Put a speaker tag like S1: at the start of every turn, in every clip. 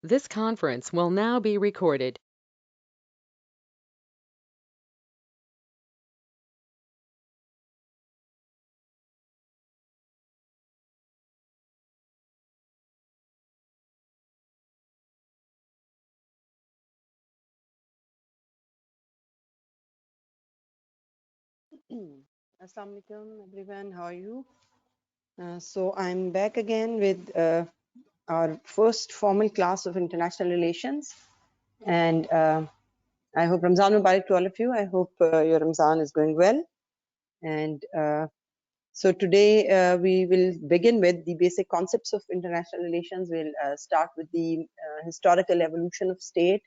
S1: This conference will now be recorded.
S2: Assalamu alaikum, everyone. How are you? So I'm back again with our first formal class of international relations, and I hope Ramzan Mubarak to all of you. I hope your Ramzan is going well. And so today we will begin with the basic concepts of international relations. We'll start with the historical evolution of state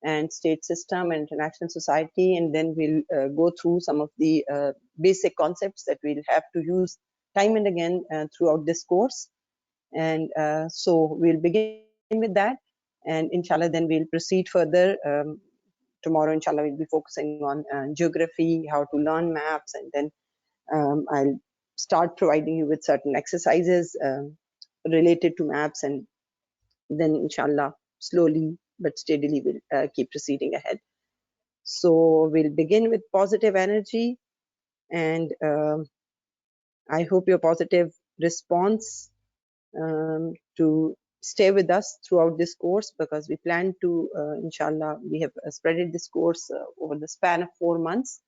S2: and state system and international society, and then we'll go through some of the basic concepts that we'll have to use time and again throughout this course. And so we'll begin with that, and inshallah then we'll proceed further. Tomorrow inshallah we'll be focusing on geography, how to learn maps, and then I'll start providing you with certain exercises related to maps, and then inshallah slowly but steadily we'll keep proceeding ahead. So we'll begin with positive energy, and I hope your positive response to stay with us throughout this course, because we plan to, inshallah, we have spreaded this course over the span of 4 months.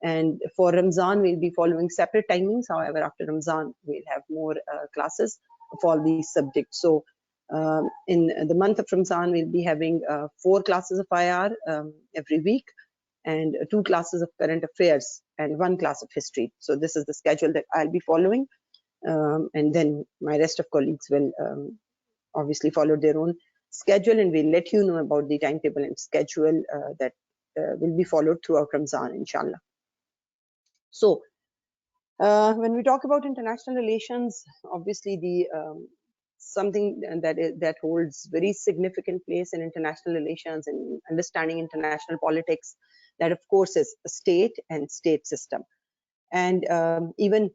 S2: And for Ramzan, we'll be following separate timings. However, after Ramzan, we'll have more classes of all these subjects. So in the month of Ramzan, we'll be having 4 classes of IR every week, and 2 classes of current affairs, and 1 class of history. So this is the schedule that I'll be following. And then my rest of colleagues will obviously follow their own schedule, and we'll let you know about the timetable and schedule that will be followed throughout Ramzan, inshallah. So when we talk about international relations, obviously the something that holds very significant place in international relations and understanding international politics, that of course is a state and state system. And even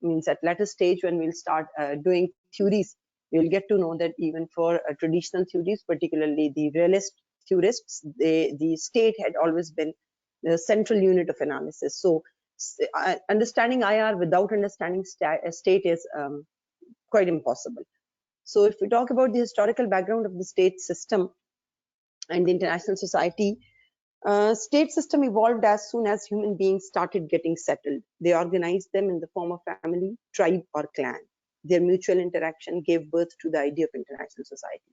S2: means at later stage when we'll start doing theories, we'll get to know that even for traditional theories, particularly the realist theorists, the state had always been the central unit of analysis. So understanding IR without understanding state is quite impossible. So if we talk about the historical background of the state system and the international society, state system evolved as soon as human beings started getting settled. They organized them in the form of family, tribe, or clan. Their mutual interaction gave birth to the idea of international society,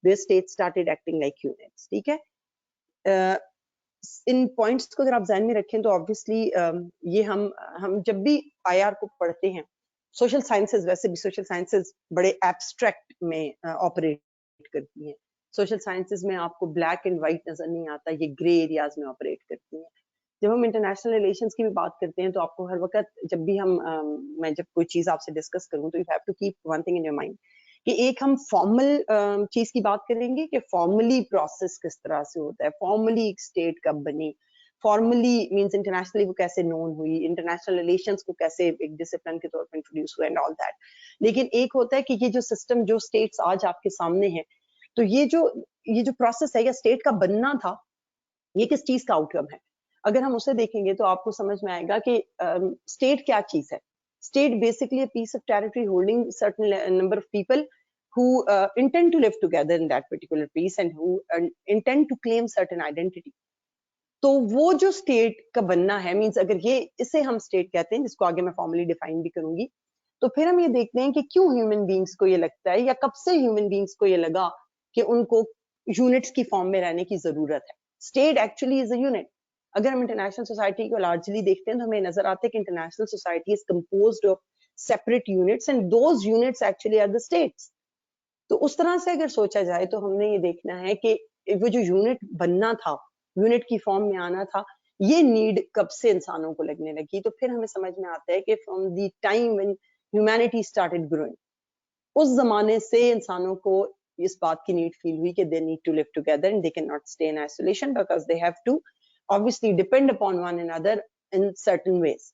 S2: where states started acting like units. ठीक है? इन points को अगर आप ध्यान में रखें तो obviously ये हम जब भी आईआर को पढ़ते हैं, सोशल साइंसेज, वैसे भी सोशल साइंसेज बड़े एब्स्ट्रैक्ट में ऑपरेट करती हैं. सोशल साइंसेज में आपको ब्लैक एंड व्हाइट नजर नहीं आता, ये ग्रे एरियाज में ऑपरेट करती हैं. जब हम इंटरनेशनल रिलेशंस की भी बात करते हैं तो आपको हर वक्त जब भी मैं जब कोई चीज आपसे डिस्कस करूं तो you have to keep one thing in your mind कि एक हम फॉर्मल चीज की बात करेंगे कि फॉर्मली प्रोसेस किस तरह से होता है, फॉर्मली एक स्टेट कब बनी, फॉर्मली मींस इंटरनेशनली वो कैसे नोन हुई, इंटरनेशनल रिलेशंस को कैसे एक डिसिप्लिन के तौर पर इंट्रोड्यूस हुआ एंड ऑल दैट. लेकिन एक होता है कि ये जो सिस्टम, जो स्टेट्स आज आपके सामने है, तो ये जो प्रोसेस है या स्टेट का बनना था, ये किस चीज का आउटकम है. अगर हम उसे देखेंगे तो आपको समझ में आएगा कि स्टेट क्या चीज है. State basically a piece of territory holding certain number of people who intend to live together in that particular piece and who intend to claim certain identity. तो वो जो स्टेट का बनना है, मींस अगर ये इसे हम स्टेट कहते हैं, जिसको आगे मैं फॉर्मली डिफाइन भी करूंगी, तो फिर हम ये देखते हैं कि क्यों ह्यूमन बींग्स को ये लगता है या कब से ह्यूमन बींग्स को ये लगा कि उनको यूनिट्स की फॉर्म में रहने की जरूरत है. State actually is a unit. अगर हम इंटरनेशनल सोसाइटी को लार्जली देखते हैं तो हमें नजर आता है कि international society is composed of separate units and those units actually are the states. तो उस तरह से अगर सोचा जाए तो हमने ये देखना है कि वो जो यूनिट बनना था, यूनिट की फॉर्म में आना था, ये नीड कब से इंसानों को लगने लगी. तो फिर हमें समझ में आता है कि from the time when humanity started growing, उस जमाने से इंसानों को इस बात की नीड फील हुई कि they need to live together and they can not stay in isolation because they have to obviously depend upon one another in certain ways.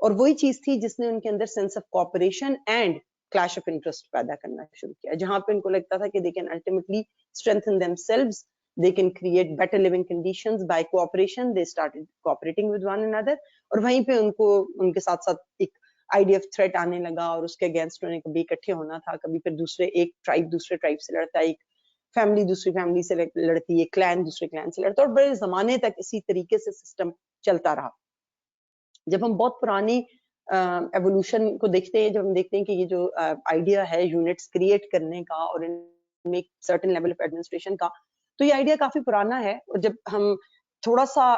S2: और वही चीज थी जिसने उनके अंदर sense of cooperation and clash of interest पैदा करना शुरू किया, जहां पे उनको लगता था कि they can ultimately strengthen themselves, they can create better living conditions by cooperation. They started cooperating with one another, और वहीं पे उनको उनके साथ साथ एक आइडिया ऑफ थ्रेट आने लगा, और उसके अगेंस्ट उन्हें कभी इकट्ठे होना था, कभी फिर दूसरे एक ट्राइब दूसरे ट्राइब से लड़ता, एक फैमिली दूसरी फैमिली से लड़ती, एक क्लैन दूसरे क्लैन से लड़ता, और बड़े जमाने तक इसी तरीके से सिस्टम चलता रहा। जब हम बहुत पुरानी एवोल्यूशन को देखते हैं, जब हम देखते हैं कि ये जो आइडिया है यूनिट्स क्रिएट करने का और इनमें एक सर्टेन लेवल ऑफ एडमिनिस्ट्रेशन का, तो ये आइडिया काफी पुराना है। और जब हम थोड़ा सा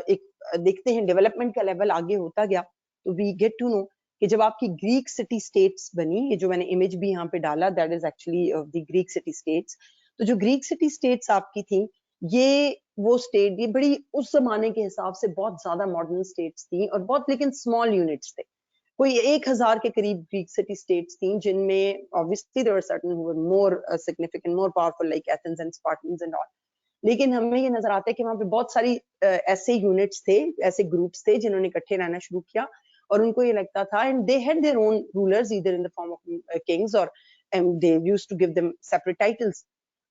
S2: एक देखते हैं डेवलपमेंट का लेवल आगे होता गया, तो वी गेट टू नो कि जब आपकी ग्रीक सिटी स्टेट्स बनी, ये जो मैंने इमेज भी यहाँ पे डाला, that is actually of the Greek city states. तो जो ग्रीक सिटी स्टेट्स आपकी थी, ये वो स्टेट, ये बड़ी उस जमाने के हिसाब से बहुत ज्यादा मॉडर्न स्टेट्स थी, और बहुत लेकिन स्मॉल यूनिट्स थे। कोई 1000 के करीब ग्रीक सिटी स्टेट्स थी, जिनमें obviously there were certain who were more significant, more powerful, like Athens and Spartans and all. लेकिन हमें ये नजर आता है कि वहां पे बहुत सारी ऐसे यूनिट्स थे, ऐसे ग्रुप्स थे जिन्होंने इकट्ठे रहना शुरू किया, और उनको ये लगता था, and they had their own rulers either in the form of kings, और they used to give them separate titles.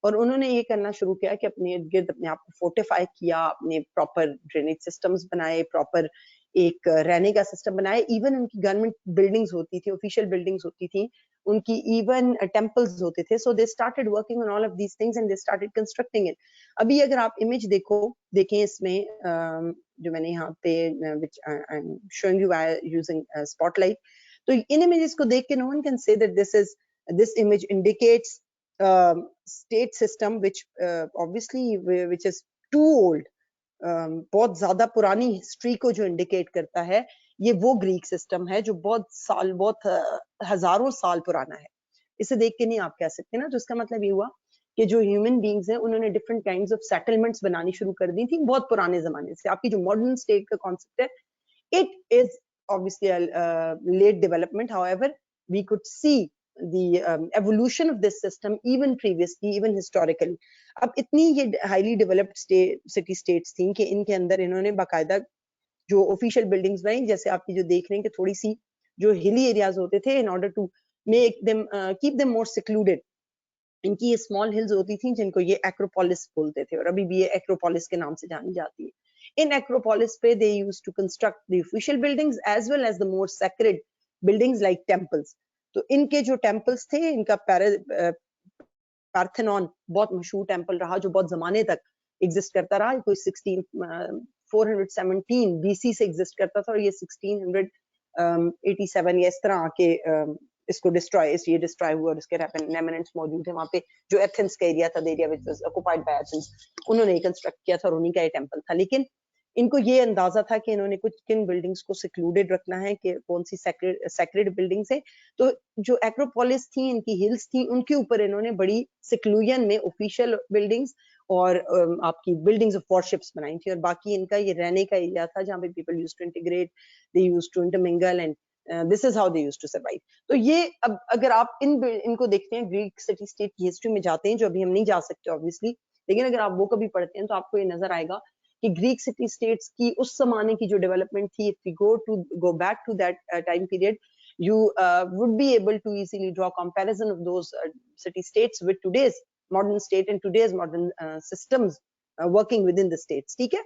S2: और उन्होंने ये करना शुरू किया कि अपने इर्द गिर्द अपने आप को फोर्टिफाई किया, अपने प्रॉपर ड्रेनेज सिस्टम्स बनाए, प्रॉपर एक रहने का सिस्टम बनाया। इवन उनकी गवर्नमेंट बिल्डिंग्स होती थी, ऑफिशियल बिल्डिंग्स होती थी, उनकी इवन टेम्पल्स होते थे। So they started working on all of these things and they started constructing it. अभी अगर आप इमेज देखें इसमें जो मैंने यहाँ पे which I am showing you using spotlight, तो इन इमेजेस को देख के no one can say that this image indicates state system which obviously which is too old, बहुत ज्यादा पुरानी हिस्ट्री को जो इंडिकेट करता है, ये वो ग्रीक सिस्टम है जो बहुत हजारों साल पुराना है। इसे देख के नहीं आप कह सकते ना। तो इसका मतलब ये हुआ कि जो ह्यूमन बींग्स हैं, उन्होंने डिफरेंट काइंड्स ऑफ सेटलमेंट्स बनानी शुरू कर दी थी बहुत पुराने जमाने से। आपकी जो मॉडर्न स्टेट का कॉन्सेप्ट है, it is obviously a late development. However, we could see the evolution of this system even previously, even historically. अब इतनी ये highly developed city states थी कि इनके अंदर इन्होंने बाकायदा जो official buildings बनाई, जैसे आपकी जो देख रहे हैं कि थोड़ी सी जो hilly areas होते थे, in order to make them keep them more secluded, इनकी ये स्मॉल हिल्स होती थी जिनको ये एक्रोपोलिस बोलते थे, और अभी भी ये एक्रोपोलिस के नाम से जानी जाती है। इन एक्रोपोलिस पे they used to construct the official buildings as well as the more sacred buildings like temples. तो इनके जो टेंपल्स थे, इनका पार्थेनॉन बहुत मशहूर टेंपल रहा, जो बहुत जमाने तक एग्जिस्ट करता रहा। कोई 417 BC से एग्जिस्ट करता था, और ये 1687 या इस तरह आके इसको ये डिस्ट्रॉय हुआ, और इसके रेमिनेंट्स मौजूद है वहां पे। जो एथेंस का एरिया था, the area which was occupied by Athens, उन्होंने कंस्ट्रक्ट किया था, और उन्हीं का ये टेंपल था। लेकिन इनको ये अंदाजा था कि इन्होंने कुछ किन बिल्डिंग्स को सिक्लूडेड रखना है, कि कौन सी सेक्रेड बिल्डिंग्स है। तो जो एक्रोपोलिस थी, इनकी हिल्स थी, उनके ऊपर इन्होंने बड़ी सिक्लूजन में ऑफिशियल बिल्डिंग्स और आपकी बिल्डिंग्स ऑफ वॉरशिप्स बनाई थी, और बाकी इनका ये रहने का एरिया था जहाँ पे people used to integrate, they used to intermingle, and this is how they used to survive. तो ये अब अगर आप इनको देखते हैं, ग्रीक सिटी स्टेट की हिस्ट्री में जाते हैं, जो अभी हम नहीं जा सकते ऑब्वियसली, लेकिन अगर आप वो कभी पढ़ते हैं तो आपको ये नजर आएगा कि ग्रीक सिटी स्टेट्स की उस जमाने की जो डेवलपमेंट थी, if we go back to that time period, you would be able to easily draw comparison of those city states with today's modern state and today's modern systems working within the states. ठीक है,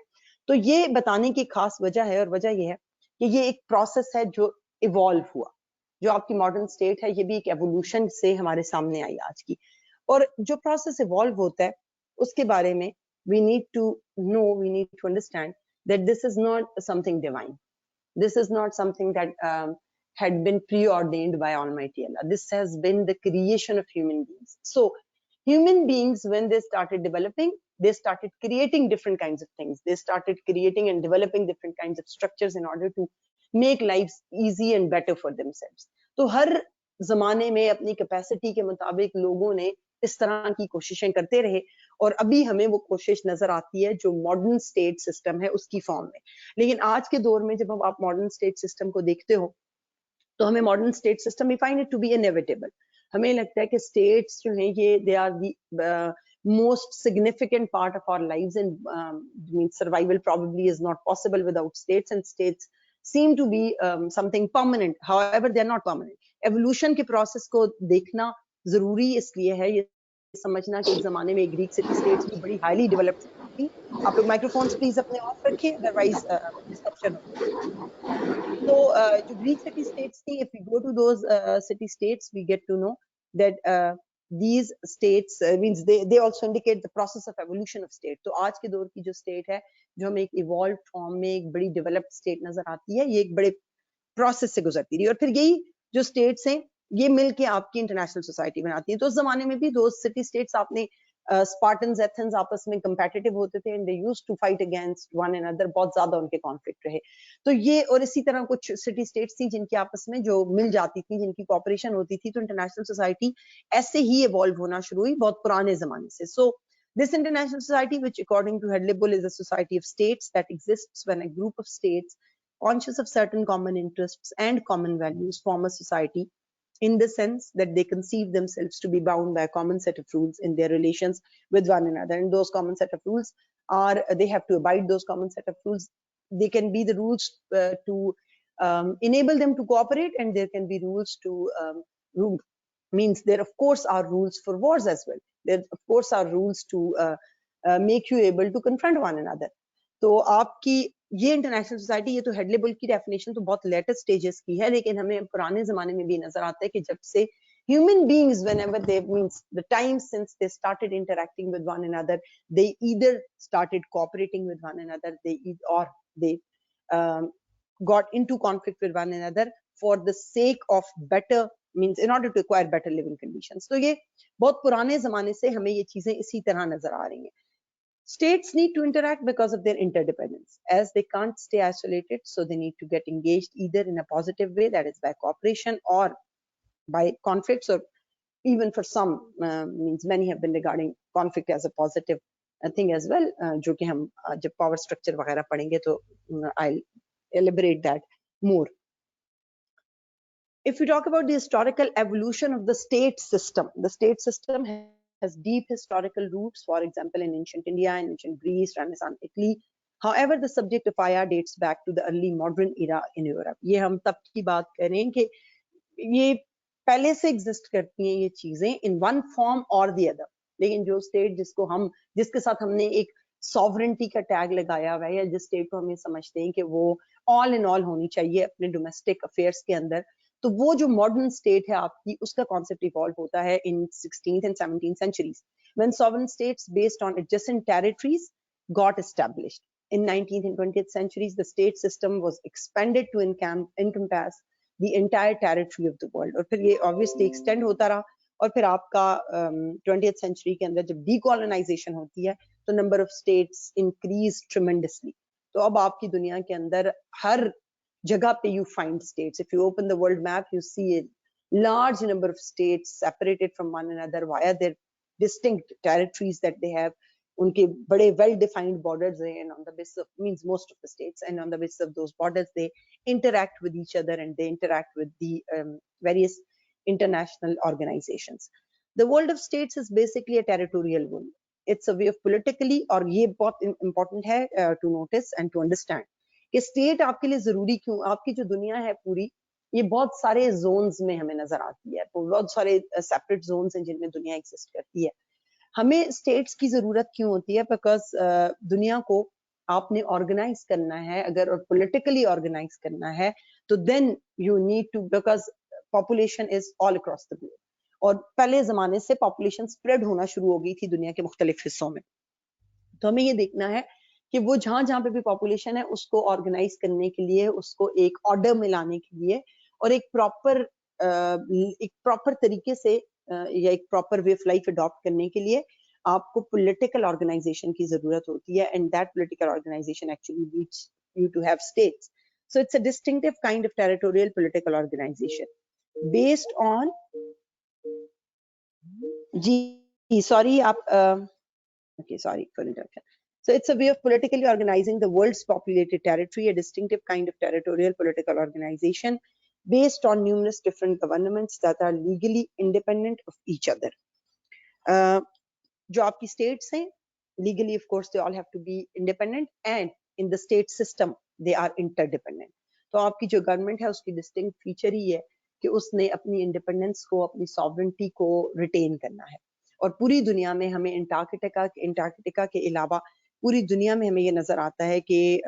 S2: तो ये बताने की खास वजह है, और वजह ये है कि ये एक प्रोसेस है जो इवॉल्व हुआ। जो आपकी मॉडर्न स्टेट है, ये भी एक एवोल्यूशन से हमारे सामने आई आज की। और जो प्रोसेस इवॉल्व होता है, उसके बारे में we need to know, we need to understand that this is not something divine. This is not something that had been preordained by Almighty Allah. This has been the creation of human beings. So human beings, when they started developing, they started creating different kinds of things. They started creating and developing different kinds of structures in order to make lives easy and better for themselves. तो हर जमाने में अपनी capacity के मुताबिक लोगों ने इस तरह की कोशिशें करते रहे, और अभी हमें वो कोशिश नजर आती है जो मॉडर्न स्टेट सिस्टम है उसकी फॉर्म में। लेकिन आज के दौर में जब आप मॉडर्न स्टेट सिस्टम को देखते हो, तो हमें modern state system we find it to be inevitable. हमें लगता है कि स्टेट्स जो हैं, ये they are the most significant part of our lives, and survival probably is not possible without states, and states seem to be something permanent. However, they are not permanent. Evolution के process को देखना जरूरी इसलिए है, ये समझना कि एक जमाने में ग्रीक सिटी स्टेट्स भी बड़ी हाईली डेवलप्ड थी। आप लोग माइक्रोफोन्स प्लीज अपने ऑफ रखिए, अदरवाइज डिस्ट्रप्शन होगी। तो जो ग्रीक सिटी स्टेट्स थी, if we go to those city states we get to know that these states means they also indicate the process of evolution of state. तो आज के दौर की जो स्टेट है, जो हमें एक इवॉल्व फॉर्म में एक बड़ी डेवलप्ड स्टेट नजर आती है, ये एक बड़े प्रोसेस से गुजरती रही, और फिर यही जो स्टेट्स हैं ये मिलके आपकी इंटरनेशनल सोसाइटी बनाती है। तो उस जमाने में भी दो सिटी स्टेट्स आपने स्पार्टन्स एथेंस आपस में कंपेटिटिव होते थे and they used to fight against one another, बहुत ज्यादा उनके कॉन्फ्लिक्ट रहे। तो ये और इसी तरह कुछ सिटी स्टेट्स थी जिनकी आपस में जो मिल जाती थी, जिनकी कॉपरेशन होती थी, तो इंटरनेशनल सोसाइटी ऐसे ही इवॉल्व होना शुरू हुई बहुत पुराने जमाने से। सो this international society, which according to Hedlibul is a society of states that exists when a group of states conscious of certain common interests and common values form a society in the sense that they conceive themselves to be bound by a common set of rules in their relations with one another. And those common set of rules are, they have to abide those common set of rules. They can be the rules to enable them to cooperate, and there can be rules to rule. Means there of course are rules for wars as well. There of course are rules to make you able to confront one another. तो आपकी ये international society, ये तो हेडलेबुल की definition तो बहुत latest stages की है, लेकिन हमें पुराने जमाने में भी नजर आता है कि जब से human beings, whenever they means the time since they started interacting with one another, they either started cooperating with one another, or they got into conflict with one another for the sake of better, means in order to acquire better living conditions. तो ये बहुत पुराने जमाने से हमें ये चीजें इसी तरह नजर आ रही हैं. States need to interact because of their interdependence, as they can't stay isolated, so they need to get engaged either in a positive way, that is by cooperation, or by conflicts, or even for some means many have been regarding conflict as a positive thing as well, जो कि हम जब power structure वगैरह पढ़ेंगे तो I'll elaborate that more. If we talk about the historical evolution of the state system has deep historical roots, for example, in ancient India and ancient Greece, Renaissance Italy. However, the subject of IR dates back to the early modern era in Europe. ये हम तब की बात कर रहे हैं कि ये पहले से एग्जिस्ट करती हैं ये चीजें in one form or the other. लेकिन जो स्टेट जिसके साथ हमने एक सॉवरेंटी का टैग लगाया हुआ है, या जिस स्टेट को हम ये समझते हैं कि वो ऑल इन ऑल होनी चाहिए अपने डोमेस्टिक अफेयर्स के अंदर, तो वो जो मॉडर्न स्टेट है आपकी, उसका कॉन्सेप्ट इवॉल्व होता है इन 16th and 17th centuries when sovereign states based on adjacent territories got established. In 19th and 20th centuries, the state system was expanded to encompass the entire territory of the world. और फिर ये obviously extend होता रहा, और फिर आपका 20th century के अंदर जब decolonization होती है तो number of states increased tremendously. तो अब आपकी दुनिया के अंदर हर जगह पे you find states. If you open the world map, you see a large number of states separated from one another via their distinct territories that they have. उनके बड़े well-defined borders हैं, and on the basis of, means most of the states, and on the basis of those borders, they interact with each other and they interact with the various international organizations. The world of states is basically a territorial one. It's a way of politically, और ये बहुत important है to notice and to understand कि state आपके लिए जरूरी क्यों. आपकी जो दुनिया है पूरी, ये बहुत सारे जोन्स में हमें नजर आती है, बहुत सारे सेपरेट जोन्स हैं जिनमें दुनिया एग्जिस्ट करती है. हमें स्टेट्स की जरूरत क्यों होती है? बिकॉज दुनिया को आपने ऑर्गेनाइज करना है अगर, और पॉलिटिकली ऑर्गेनाइज करना है, तो then you need to, because population is all across the globe, और पहले जमाने से पॉपुलेशन स्प्रेड होना शुरू हो गई थी दुनिया के मुख्तलिफ हिस्सों में. तो हमें ये देखना है कि वो जहां जहां पे भी पॉपुलेशन है उसको ऑर्गेनाइज करने के लिए, उसको एक ऑर्डर में लाने के लिए, और एक प्रॉपर तरीके से या एक proper way of life adopt करने के लिए आपको पॉलिटिकल ऑर्गेनाइजेशन की जरूरत होती है, and that political organisation actually leads you to have states. So it's a distinctive kind of territorial political organization based on sorry for interruption. So it's a way of politically organizing the world's populated territory, a distinctive kind of territorial political organization based on numerous different governments that are legally independent of each other. जो आपकी states हैं, legally of course they all have to be independent, and in the state system they are interdependent. तो आपकी जो government है उसकी distinct feature ही है कि उसने अपनी इंडिपेंडेंस को, अपनी सॉवरेंटी को रिटेन करना है। और पूरी दुनिया में हमें अंटार्कटिका के अलावा पूरी दुनिया में हमें ये नजर आता है कि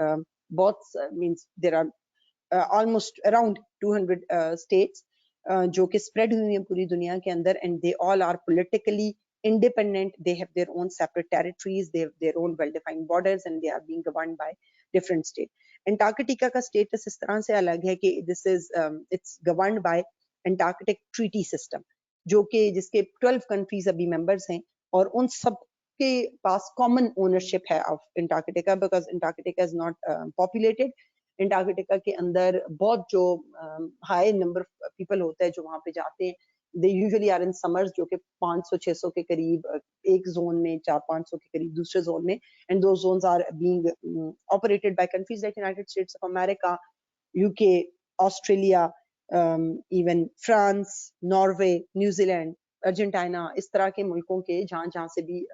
S2: बहुत means there are almost around 200 states जो कि spread हुई हैं पूरी दुनिया के अंदर, and they all are politically independent. They have their own separate territories, they have their own well-defined borders, and they are being governed by different states. Antarctica का status इस तरह से अलग है कि this is it's governed by Antarctic Treaty System, जो कि जिसके 12 countries अभी members हैं, और उन सब के पास common ownership है of Antarctica, because Antarctica is not populated. Antarctica के अंदर बहुत जो हाई नंबर ऑफ पीपल होता है जो वहां पे जाते हैं, they usually are in summers, जो कि 500-600 के करीब एक जोन में, 400-500 के करीब दूसरे जोन में, एंड दो zones are being operated by countries like United States of America, UK, Australia, even France, Norway, New Zealand, Argentina, इस तरह के मुल्कों के जहां जहां से भी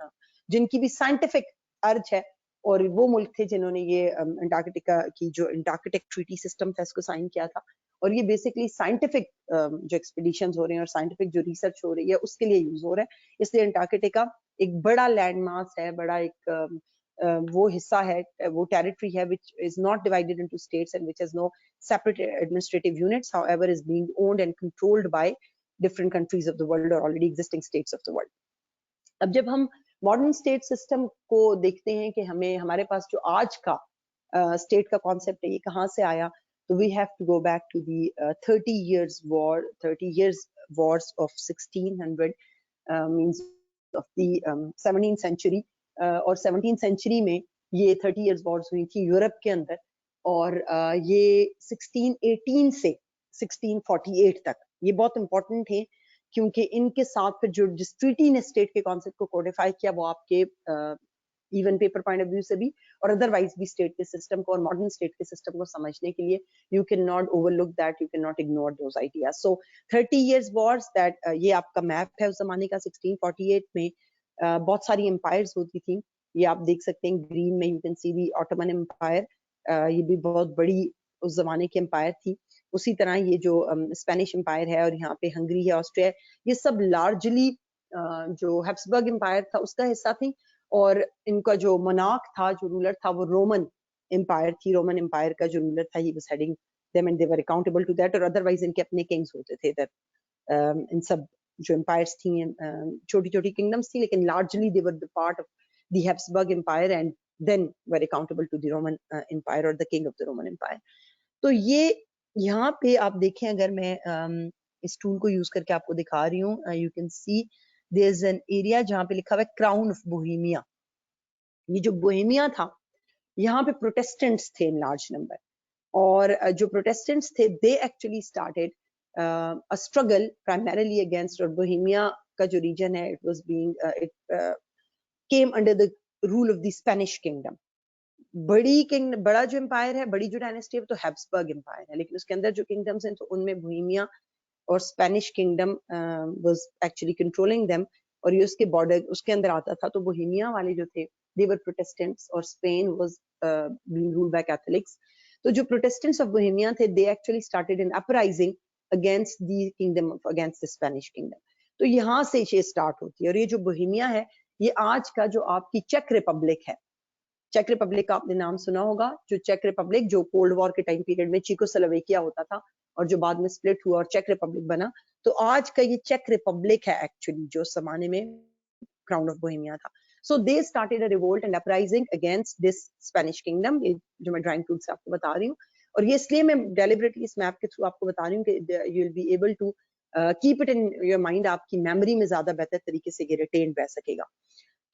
S2: जिनकी भी साइंटिफिक अर्ज है, और वो मुल्क थे जिन्होंने ये अंटार्कटिका की जो अंटार्कटिक ट्रीटी सिस्टम था इसको साइन किया था। और ये बेसिकली साइंटिफिक जो एक्सपीडिशंस हो रहे हैं और साइंटिफिक जो रिसर्च हो रही है उसके लिए यूज हो रहा है। इसलिए अंटार्कटिका एक बड़ा लैंडमास है, बड़ा एक वो हिस्सा है, वो टेरिटरी है which is not divided into states and which has no separate administrative units, however is being owned and controlled by different countries of the world or already existing states of the world. अब जब हम modern state system को देखते हैं कि हमें हमारे पास जो आज का स्टेट का कॉन्सेप्ट है ये कहाँ से आया, तो we have to go back to the 30 years wars of 1600 means of the 17th century, और 17th century में ये 30 years wars हुई थी यूरोप के अंदर, और ये 1618 से 1648 तक ये बहुत इंपॉर्टेंट है, क्योंकि इनके साथ फिर जो जिस ट्रीटी ने स्टेट के कॉन्सेप्ट को कोडिफाई किया वो आपके even paper point of view से भी और अदरवाइज भी स्टेट के सिस्टम को और मॉडर्न स्टेट के सिस्टम को समझने के लिए you can not overlook that, you can not ignore those ideas. So 30 years wars that ये आपका मैप है उस जमाने का। 1648 में बहुत सारी एम्पायर्स होती थी, ये आप देख सकते हैं ग्रीन में, you can see the Ottoman empire, ये भी बहुत बड़ी उस जमाने की एम्पायर थी। उसी तरह ये जो स्पेनिश एम्पायर है और यहाँ पे हंगरी है, ऑस्ट्रिया, ये सब लार्जली जो हैब्सबर्ग एम्पायर था उसका हिस्सा थी, और इनका जो मोनार्क था, जो रूलर था, वो रोमन एम्पायर थी। रोमन एम्पायर का जो रूलर था, he was heading them and they were accountable to that, और अदरवाइज इनके अपने किंग्स होते थे इधर। इन सब जो एम्पायर्स थी छोटी छोटी किंगडम्स थी, लेकिन largely they were the part of the Habsburg empire and then were accountable to the Roman empire और the king of the Roman empire. तो ये यहाँ पे आप देखें, अगर मैं इस टूल को यूज करके आपको दिखा रही हूँ, you can see there is an area जहाँ पे लिखा हुआ है क्राउन ऑफ बोहेमिया। ये जो बोहेमिया था, यहाँ पे प्रोटेस्टेंट्स थे इन लार्ज नंबर, और जो प्रोटेस्टेंट्स थे they actually started a struggle primarily against, और बोहेमिया का जो रीजन है it was being it came under the rule of the Spanish kingdom. बड़ा जो एम्पायर है, बड़ी जो डायनेस्टी है तो हैब्सबर्ग एम्पायर है, लेकिन उसके अंदर जो किंगडम्स हैं तो उनमें बोहेमिया और Spanish kingdom was actually controlling them, और ये उसके बॉर्डर उसके अंदर आता था। तो बोहेमिया वाले जो थे दे वर प्रोटेस्टेंट्स, और Spain was being ruled by Catholics. तो जो प्रोटेस्टेंट्स ऑफ बोहेमिया थे they actually started an uprising against the kingdom, against the Spanish kingdom. तो यहाँ से ये स्टार्ट होती है, और ये जो बोहेमिया है ये आज का जो आपकी चेक रिपब्लिक है, चेक रिपब्लिक का आपने नाम सुना होगा, जो चेक रिपब्लिक जो कोल्ड वॉर के टाइम पीरियड में चेकोस्लोवाकिया होता था और जो बाद में स्प्लिट हुआ और चेक रिपब्लिक बना, तो आज का ये चेक रिपब्लिक है एक्चुअली, जो जमाने में क्राउन ऑफ बोहेमिया था। So they started a revolt and uprising against this Spanish kingdom, जो मैं ड्राइंग टूल से आपको बता रही हूँ। और ये इसलिए मैं डेलिबरेटली इस मैप के थ्रू आपको बता रही हूँ कि you will be able to keep it in your mind, आपकी मेमोरी में ज्यादा बेहतर तरीके से ये रिटेन रह सकेगा।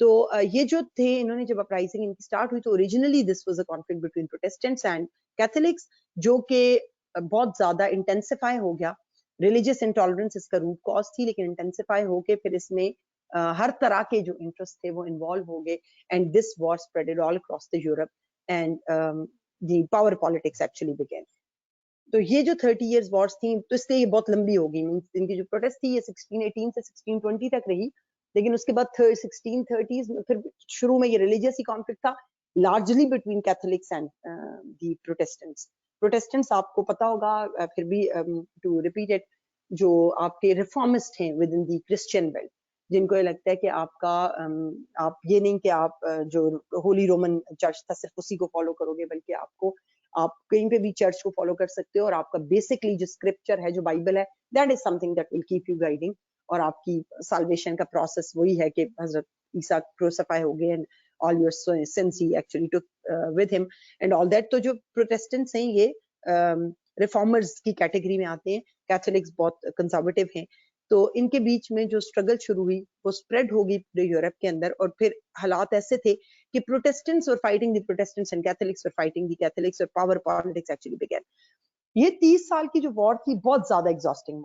S2: तो ये जो थे, इन्होंने जब अपराइजिंग इनकी स्टार्ट हुई तो originally this was a conflict between Protestants and Catholics, जो कि बहुत ज्यादा इंटेंसिफाई हो गया। रिलीजियस इंटॉलरेंस इसका रूट कॉज थी, लेकिन इंटेंसिफाई होके फिर इसमें हर तरह के जो इंटरेस्ट थे वो इन्वॉल्व हो गए, and this war spreaded all across the Europe and the power politics actually began. तो ये जो 30 years wars थी, तो इसलिए ये बहुत लंबी हो गई। इनकी जो प्रोटेस्ट थी ये 1618 से 1620 तक रही, लेकिन उसके बाद 1630s में फिर शुरू में ये रिलीजियस ही कॉन्फ्लिक्ट था, largely between Catholics and the Protestants. Protestants आपको पता होगा, फिर भी टू रिपीट इट, जो आपके रिफॉर्मिस्ट हैं with in the Christian belt, जिनको ये लगता है कि आपका आप ये नहीं कि आप जो होली रोमन चर्च था सिर्फ उसी को फॉलो करोगे, बल्कि आप कहीं पे भी चर्च को फॉलो कर सकते हो, और आपका बेसिकली जो स्क्रिप्चर है, जो बाइबल है, that is something that will keep you guiding, और आपकी साल्वेशन का प्रोसेस वही है कि हजरत ईसा क्रूसिफाई हो गए and all your since he actually took with him and all that. तो जो प्रोटेस्टेंट्स हैं ये रिफॉर्मर्स की कैटेगरी में आते हैं, कैथोलिक्स बहुत कंजर्वेटिव हैं। तो इनके बीच में जो स्ट्रगल शुरू हुई वो स्प्रेड होगी पूरे यूरोप के अंदर, और फिर हालात ऐसे थे कि Protestants were fighting the Protestants and Catholics were fighting the Catholics, और पावर पॉलिटिक्स एक्चुअली बिगेन। ये 30 साल की जो वॉर थी बहुत ज्यादा एग्जॉस्टिंग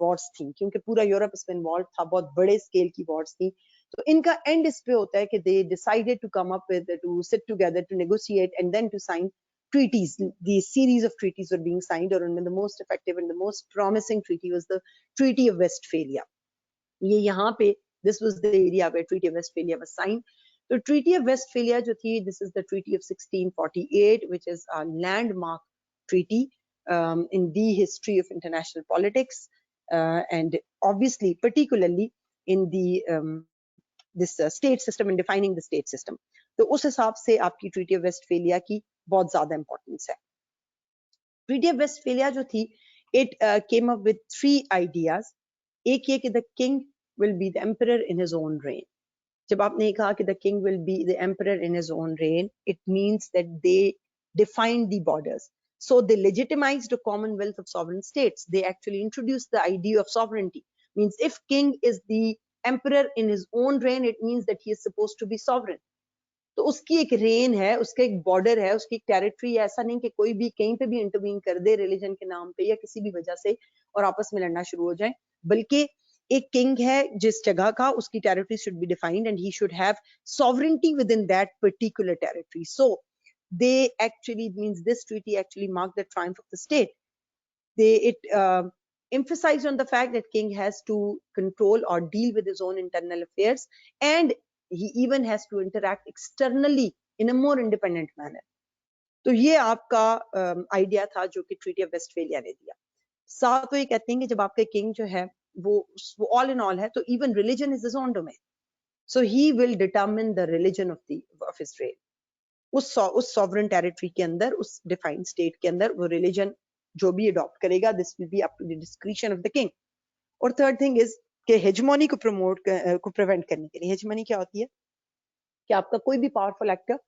S2: वॉर्स थी, क्योंकि पूरा यूरोप इसमें इन्वॉल्व था, बहुत बड़े स्केल की वॉर्स थी। तो इनका एंड इस पे होता है कि they decided to come up with, to sit together, to negotiate and then to sign treaties. The series of treaties were being signed, और उनमें the most effective and the most promising treaty was the Treaty of Westphalia. ये यहाँ पे this was the area where Treaty of Westphalia was signed. तो Treaty of Westphalia जो थी, this is the Treaty of 1648, which is a landmark treaty in the history of international politics, and obviously particularly in the this state system and defining the state system. तो उस हिसाब से आपकी Treaty of Westphalia की बहुत ज्यादा importance है। Treaty of Westphalia जो थी, it came up with 3 ideas. एक ये कि the king will be the emperor in his own reign. जब आपने कहा कि the king will be the emperor in his own reign, it means that they defined the borders. So they legitimized a commonwealth of sovereign states. They actually introduced the idea of sovereignty. Means if king is the emperor in his own reign, it means that he is supposed to be sovereign. तो उसकी एक rain है, उसका एक border है, उसकी एक territory है। ऐसा नहीं कि कोई भी कहीं पे भी इंटरवीन कर दे रिलीजन के नाम पे या किसी भी वजह से और आपस में लड़ना शुरू हो जाए, बल्कि एक किंग है जिस जगह का, उसकी territory should be defined and he should have sovereignty with in that particular territory. So they actually means this treaty actually marked the triumph of the state. It emphasized on the fact that king has to control or deal with his own internal affairs, and he even has to interact externally in a more independent manner. तो ये आपका idea था जो कि treaty of Westphalia ने दिया। साथ तो ये कहते हैं कि जब आपका किंग जो है वो ऑल इन ऑल है, तो even religion is his own domain, so he will determine the religion of Israel. उस सॉवरेन टेरिटरी के अंदर, उस डिफाइंड स्टेट के अंदर वो रिलीजन जो भी अडॉप्ट करेगा, this will be up to the discretion of the king. और थर्ड थिंग इज कि हेजमोनी को प्रिवेंट करने के लिए, हेजमोनी क्या होती है कि आपका कोई भी पावरफुल एक्टर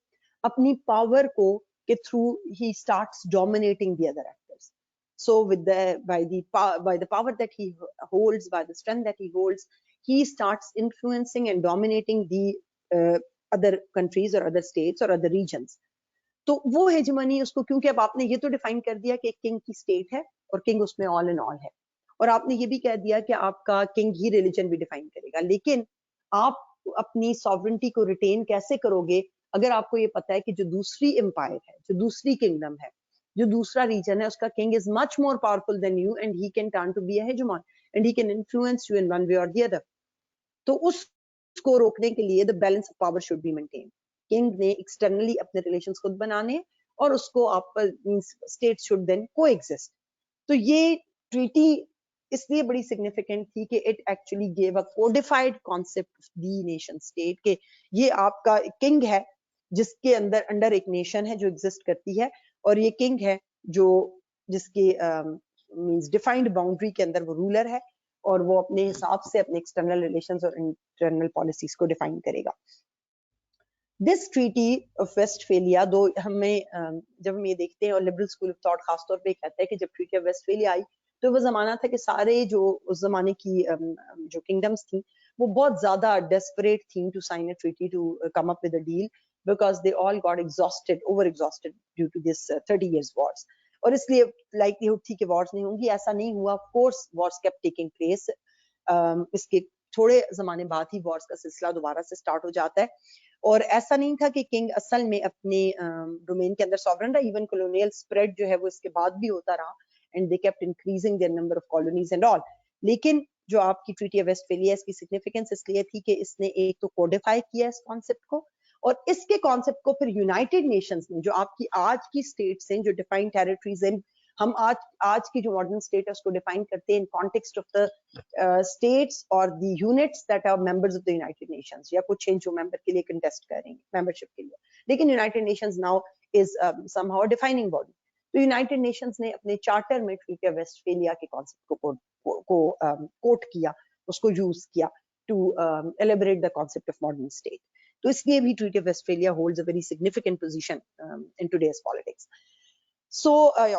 S2: अपनी पावर को के through he starts dominating the other actors. So by the power that he holds, by the strength that he holds, he starts influencing and dominating the other countries or other states or other regions. तो वो hegemony उसको, क्योंकि अब आपने ये तो define कर दिया कि एक किंग की स्टेट है और किंग उसमें ऑल इन ऑल है, और आपने ये भी कह दिया कि आपका किंग ही रिलीजन भी डिफाइन करेगा, लेकिन आप अपनी सॉवरेंटी को रिटेन कैसे करोगे अगर आपको ये पता है कि जो दूसरी एम्पायर है, जो दूसरी किंगडम है, जो दूसरा रीजन है, उसका king is much more powerful than you and he can turn to be a hegemon and he can influence you in one way और द अदर। तो उसको रोकने के लिए the balance of power should be maintain. King ने externally अपने relations खुद बनाने और उसको आप स्टेट्स शुड देन कोएग्जिस्ट। तो ये ट्रीटी इसलिए बड़ी सिग्निफिकेंट थी कि it actually gave a codified concept of the nation state, के ये आपका किंग है जिसके अंदर एक नेशन है जो एग्जिस्ट करती है, और ये किंग है जो जिसके मींस डिफाइंड बाउंड्री के अंदर वो रूलर है, और वो अपने हिसाब से अपने एक्सटर्नल रिलेशंस और इंटरनल पॉलिसीज को डिफाइन करेगा। दिस ट्रीटी ऑफ वेस्टफेलिया, दो हमें जब हम ये देखते हैं और लिबरल स्कूल ऑफ थॉट खासतौर पे कहता है कि जब ट्रीटी ऑफ वेस्टफेलिया आई तो वो जमाना था कि सारे जो उस जमाने की जो किंगडम्स थी वो बहुत ज्यादा डेस्परेट थी to sign a treaty, to come up with a deal, because they all got exhausted, over exhausted due to this 30 years wars, और इसलिए लाइकलीहुड थी कि वॉर्स नहीं होंगी। ऐसा नहीं हुआ, of course Wars kept taking place. इसके थोड़े जमाने बाद ही वॉर्स का सिलसिला दोबारा से स्टार्ट हो जाता है, और ऐसा नहीं था कि किंग असल में अपने डोमेन के अंदर सॉवरेन रहा। इवन कॉलोनियल स्प्रेड जो है वो इसके बाद भी होता रहा, and they kept increasing their number of colonies and all. लेकिन जो आपकी ट्रीटी ऑफ वेस्टफेलिया, इसकी सिग्निफिकेंस इसलिए थी कि इसने एक तो कोडिफाई किया इस कॉन्सेप्ट को, और इसके कॉन्सेप्ट को फिर यूनाइटेड नेशंस ने, जो आपकी आज की स्टेट्स हैं, जो डिफाइंड टेरिटरीज हैं, हम आज की जो मॉडर्न स्टेट है उसको डिफाइन करते हैं in context of the states और the units that are members of the United Nations, या कुछ जो मेंबर के लिए कंटेस्ट करेंगे मेंबरशिप के लिए। लेकिन United Nations now is somehow defining body. तो यूनाइटेड नेशंस ने अपने चार्टर में ट्रीटी ऑफ वेस्टफेलिया के कॉन्सेप्ट को कोट किया, उसको यूज किया to elaborate the concept of modern state. तो इसलिए भी Treaty of Westphalia holds a very significant position in today's politics, so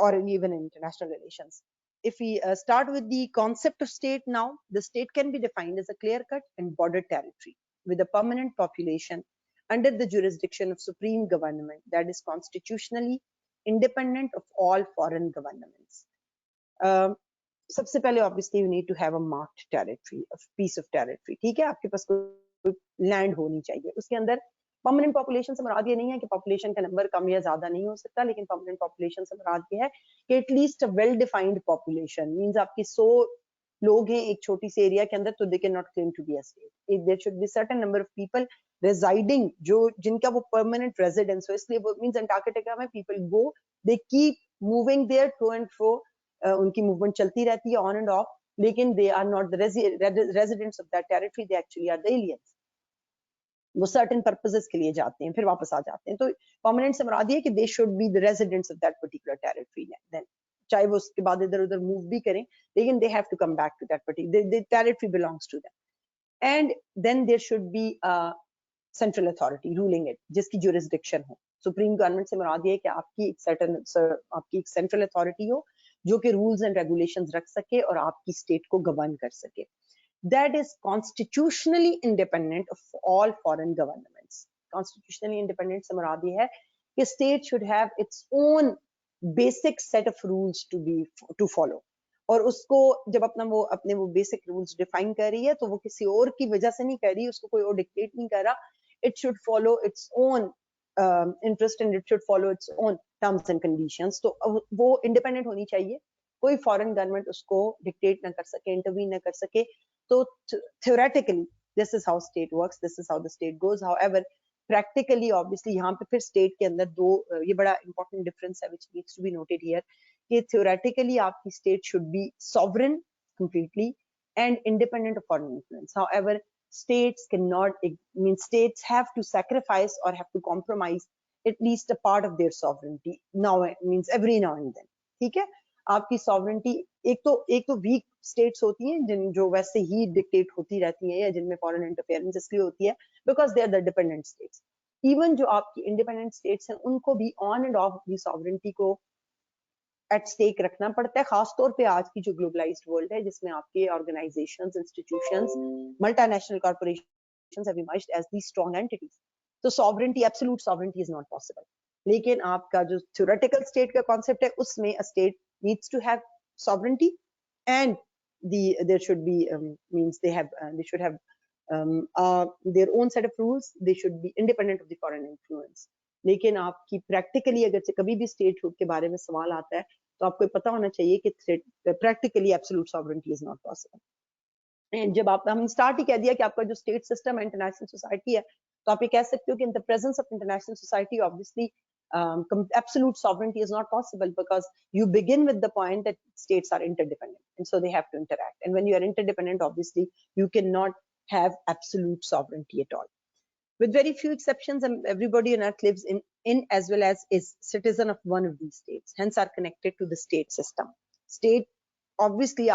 S2: or even in international relations. If we start with the concept of state now, the state can be defined as a clear-cut and bordered territory with a permanent population under the jurisdiction of supreme government that is constitutionally independent of all foreign governments. सबसे पहले obviously you need to have a marked territory, a piece of territory, ठीक है, आपके पास कोई land होनी चाहिए, उसके अंदर परमानेंट पॉपुलेशन से मुराद ये नहीं है कि पॉपुलेशन का नंबर कम या ज्यादा नहीं हो सकता, लेकिन परमानेंट पॉपुलेशन से मुराद ये है कि at least a well defined population means आपकी 100 लोग हैं एक छोटी सी एरिया के अंदर, तो they can not claim to be a state. There should be certain number of people residing जो जिनका वो परमानेंट रेजिडेंस हो। इसलिए वो मींस अंटार्कटिका में people go, they keep moving there to and fro, उनकी मूवमेंट चलती रहती है ऑन एंड ऑफ, लेकिन they are not the residents of that territory, they actually are the aliens. वो सर्टेन पर्पसेस के लिए जाते हैं फिर वापस आ जाते हैं। तो परमानेंट से मुराद है कि they should be the residents of that particular territory, then चाहे वो उसके बाद इधर उधर मूव भी करें, लेकिन they have to come back to that particular territory belongs to them. And then there should be central authority ruling it, जिसकी जुरिसडिक्शन हो। सुप्रीम गवर्नमेंट से मुराद ये है कि आपकी एक सेंट्रल अथॉरिटी हो जो कि रूल्स एंड रेगुलेशंस रख सके और आपकी स्टेट को गवर्न कर सके। That is constitutionally independent of all foreign governments. Constitutionally independent से मुराद ये है कि state should have its own basic set of rules to follow. और उसको जब अपने वो basic rules define कर रही है तो वो किसी और की वजह से नहीं कर रही, उसको कोई और dictate नहीं कर रहा. It should follow its own interest and it should follow its own terms and conditions. तो वो independent होनी चाहिए, कोई फॉरेन गवर्नमेंट उसको डिक्टेट ना कर सके, इंटरवीन ना कर सके। तो theoretically this is how state works, this is how the state goes. However practically obviously यहाँ पे फिर state के अंदर दो ये बड़ा important difference है which needs to be noted here कि theoretically आपकी state should be sovereign completely and independent of foreign influence. However states cannot, states have to sacrifice or have to compromise at least a part of their sovereignty now, means every now and then, ठीक है। आपकी sovereignty एक तो week states होती हैं जिन जो वैसे ही dictate होती रहती हैं या जिनमें फॉरेन इंटरफेरेंस इसलिए होती है because they are the dependent states. Even जो आपकी इंडिपेंडेंट स्टेट्स हैं उनको भी ऑन एंड ऑफ अपनी सॉवरेंटी को एट स्टेक रखना पड़ता है, खासतौर पे आज की जो ग्लोबलाइज्ड वर्ल्ड है जिसमें आपके organisations, institutions, multinational corporations have emerged as the strong entities. तो sovereignty, absolute sovereignty is not possible. लेकिन आपका जो थ्योरेटिकल स्टेट का कॉन्सेप्ट है उसमें a state needs to have sovereignty and there should be they should have their own set of rules, they should be independent of the foreign influence. लेकिन आपकी practically अगर से कभी भी स्टेट के बारे में सवाल आता है तो आपको पता होना चाहिए कि practically absolute sovereignty is not possible. And जब हम स्टार्ट ही कह दिया कि आपका जो स्टेट सिस्टम है इंटरनेशनल सोसाइटी है, तो आप ये कह सकते हो कि in the presence of international society obviously absolute sovereignty is not possible because you begin with the point that states are interdependent and so they have to interact, and when you are interdependent obviously you cannot have absolute sovereignty at all. With very few exceptions, everybody on earth lives in as well as is citizen of one of these states, hence are connected to the state system. State obviously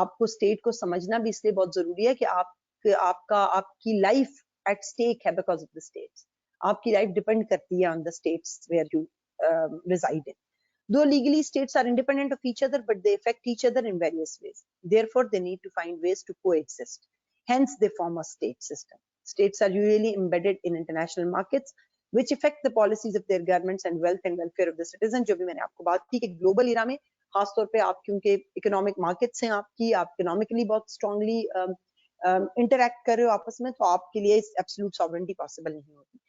S2: आपको state को समझना भी इसलिए बहुत जरूरी है कि आपकी life at stake है because of the states. आपकी लाइफ डिपेंड करती है on the states where you reside in. Though legally states are independent of each other, but they affect each other in various ways. Therefore, they need to find ways to coexist. Hence, they form a state system. States are usually embedded in international markets, which affect the policies of their governments and wealth and welfare of the citizens. जो भी मैंने आपको बात की कि global इरा में खासतौर पे आप क्योंकि इकोनॉमिक मार्केट्स हैं आपकी, आप इकोनॉमिकली बहुत स्ट्रांगली इंटरैक्ट कर रहे हो आपस में, तो आपके लिए एब्सोल्यूट सॉवरेंटी पॉसिबल नहीं होती।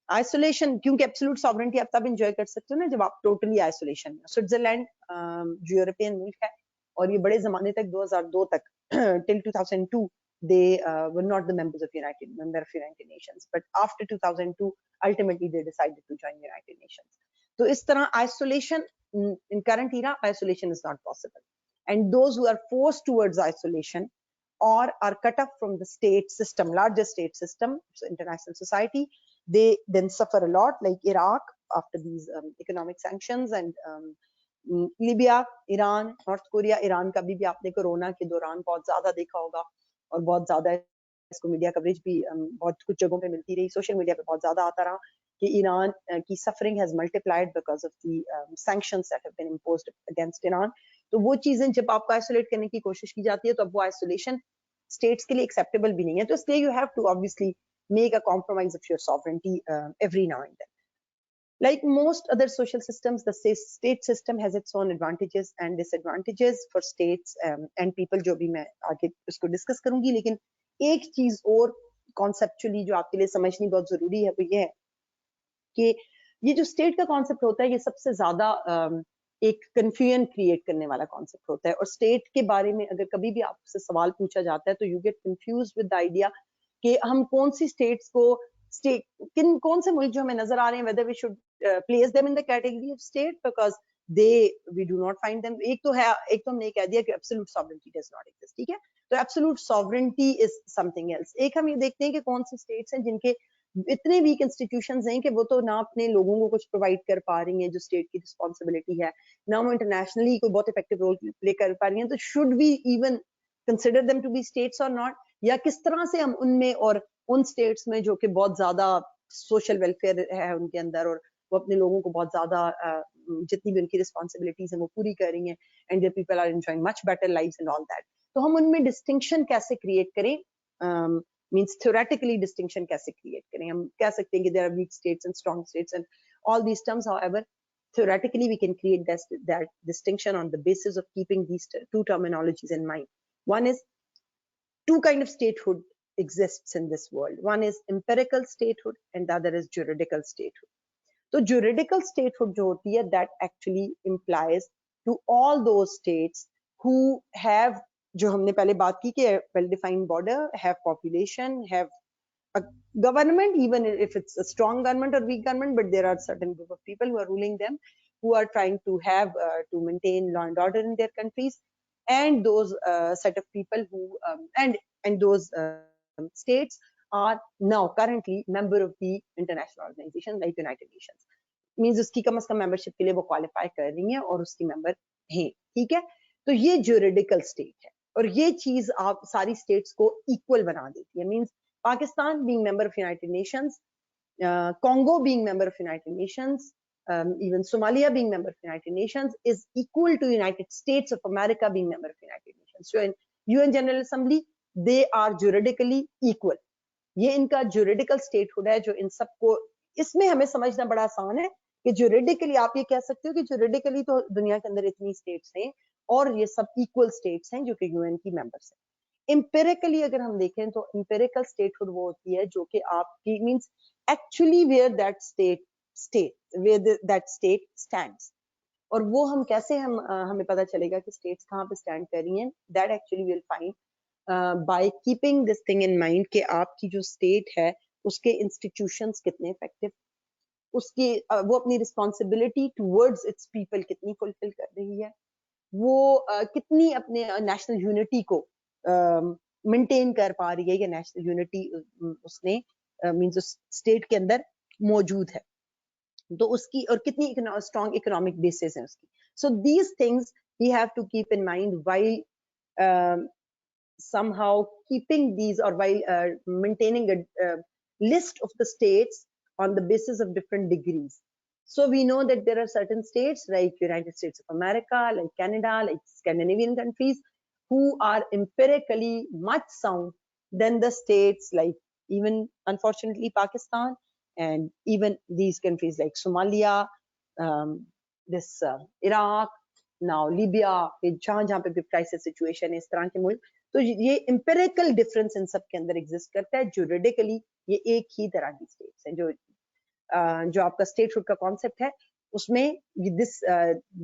S2: आइसोलेशन, क्योंकि एब्सोल्यूट सॉवरेंटी आप तब एंजॉय कर सकते हो ना जब आप टोटली आइसोलेशन में। स्विट्जरलैंड जो यूरोपियन मुल्क है और ये बड़े जमाने तक 2002 तक till 2002 they were not the member of United Nations, but after 2002 ultimately they decided to join United Nations. तो इस तरह isolation in current era, isolation is not possible, and those who are forced towards isolation or are cut off from the state system, larger state system, so international society, they then suffer a lot, like Iraq after these economic sanctions, and Libya, Iran, North Korea. Iran का भी आपने corona के दौरान बहुत ज्यादा देखा होगा, और बहुत ज्यादा इसको मीडिया कवरेज भी बहुत कुछ जगहों पे मिलती रही, सोशल मीडिया पे बहुत ज्यादा आता रहा कि ईरान की suffering has multiplied because of the sanctions that have been imposed against Iran. तो वो चीजें जब आपको आइसोलेट करने की कोशिश की जाती है तो अब वो आइसोलेशन स्टेट्स के लिए एक्सेप्टेबल भी नहीं है, तो इसलिए you have to obviously make a compromise of your sovereignty every now and then. Like most other social systems, the state system has its own advantages and disadvantages for states and people, जो भी मैं आगे इसको discuss करूंगी। लेकिन एक चीज और कॉन्सेप्चुअली जो आपके लिए समझनी बहुत जरूरी है वो ये है कि ये जो स्टेट का कॉन्सेप्ट होता है ये सबसे ज्यादा एक कंफ्यूजन क्रिएट करने वाला कॉन्सेप्ट होता है। और स्टेट के बारे में अगर कभी भी आपसे सवाल पूछा जाता है तो you get confuse with the idea कि हम कौन सी स्टेट्स को कौन से मुल्क जो हमें नजर आ रहे हैं, whether we should place them in the category of state because we do not find them। एक तो हमने कह दिया कि absolute sovereignty does not exist, ठीक है, तो absolute sovereignty is something else। एक हम ये देखते हैं कि कौन सी स्टेट्स हैं जिनके इतने वीक इंस्टीट्यूशंस हैं कि वो तो ना अपने लोगों को कुछ प्रोवाइड कर पा रही हैं जो स्टेट की रिस्पॉन्सिबिलिटी है, ना वो इंटरनेशनली कोई बहुत इफेक्टिव रोल प्ले कर पा रही हैं। तो should we even consider them to be states और नॉट, या किस तरह से हम उनमें और उन स्टेट्स में जो कि बहुत ज्यादा सोशल वेलफेयर है उनके अंदर और वो अपने लोगों को बहुत ज्यादा जितनी भी उनकी रिस्पॉन्सिबिलिटीज हैं वो पूरी कर रही हैं and their people are enjoying much better lives and all that, तो हम उनमें डिस्टिंक्शन कैसे क्रिएट करें, मींस थ्योरेटिकली डिस्टिंक्शन कैसे क्रिएट करें। हम कह सकते हैं कि there are weak states and strong states and all these terms, however theoretically we can create that distinction on the basis of keeping these two terminologies in mind. One is two kind of statehood exists in this world. One is empirical statehood and the other is juridical statehood. So juridical statehood jo hoti hai, that actually implies to all those states who have, jo humne pehle baat ki कि well defined border, have population, have a government, even if it's a strong government or weak government, but there are certain group of people who are ruling them, who are trying to have to maintain law and order in their countries, and those set of people who and those states are now currently member of the international organization like United Nations, means उसकी कम से कम membership के लिए वो qualify कर रही हैं और उसकी member हैं, ठीक है। तो ये juridical state है और ये चीज आप सारी states को equal बना देती है। means Pakistan being member of United Nations, Congo being member of United Nations, even Somalia being member of United Nations is equal to United States of America being member of United Nations. So in UN General Assembly, they are juridically equal. ये इनका juridically statehood है जो इन सबको, इसमें हमें समझना बड़ा आसान है कि juridically आप ये कह सकते हो कि juridically तो दुनिया के अंदर इतनी states हैं और ये सब equal states हैं जो कि UN की members हैं। Empirically अगर हम देखें तो empirical statehood वो होती है जो कि आपकी means actually where that state stands, और वो हम कैसे हमें पता चलेगा कि states कहाँ पे stand कर रही हैं, that actually we'll find by keeping this thing in mind कि आपकी जो state है उसके institutions कितने effective, उसकी वो अपनी responsibility towards its people कितनी fulfill कर रही है, वो कितनी अपने national unity को मेंटेन कर पा रही है, या नेशनल यूनिटी उसने मींस उस स्टेट के अंदर मौजूद है, तो उसकी और कितनी स्ट्रॉन्ग इकोनॉमिक बेसिस है उसकी। So these things we have to keep in mind while somehow keeping these or while maintaining a list of the states on the basis of different degrees. So we know that there are certain states like United States of America, like Canada, like Scandinavian countries, who are empirically much sound than the states like even unfortunately Pakistan and even these countries like Somalia, Iraq, now Libya, जहाँ पे भी crisis situation है इस तरह के मुल्क, तो ये empirical difference इन सब के अंदर exist करता है। juridically ये एक ही तरह की states हैं, जो आपका statehood का concept है उसमें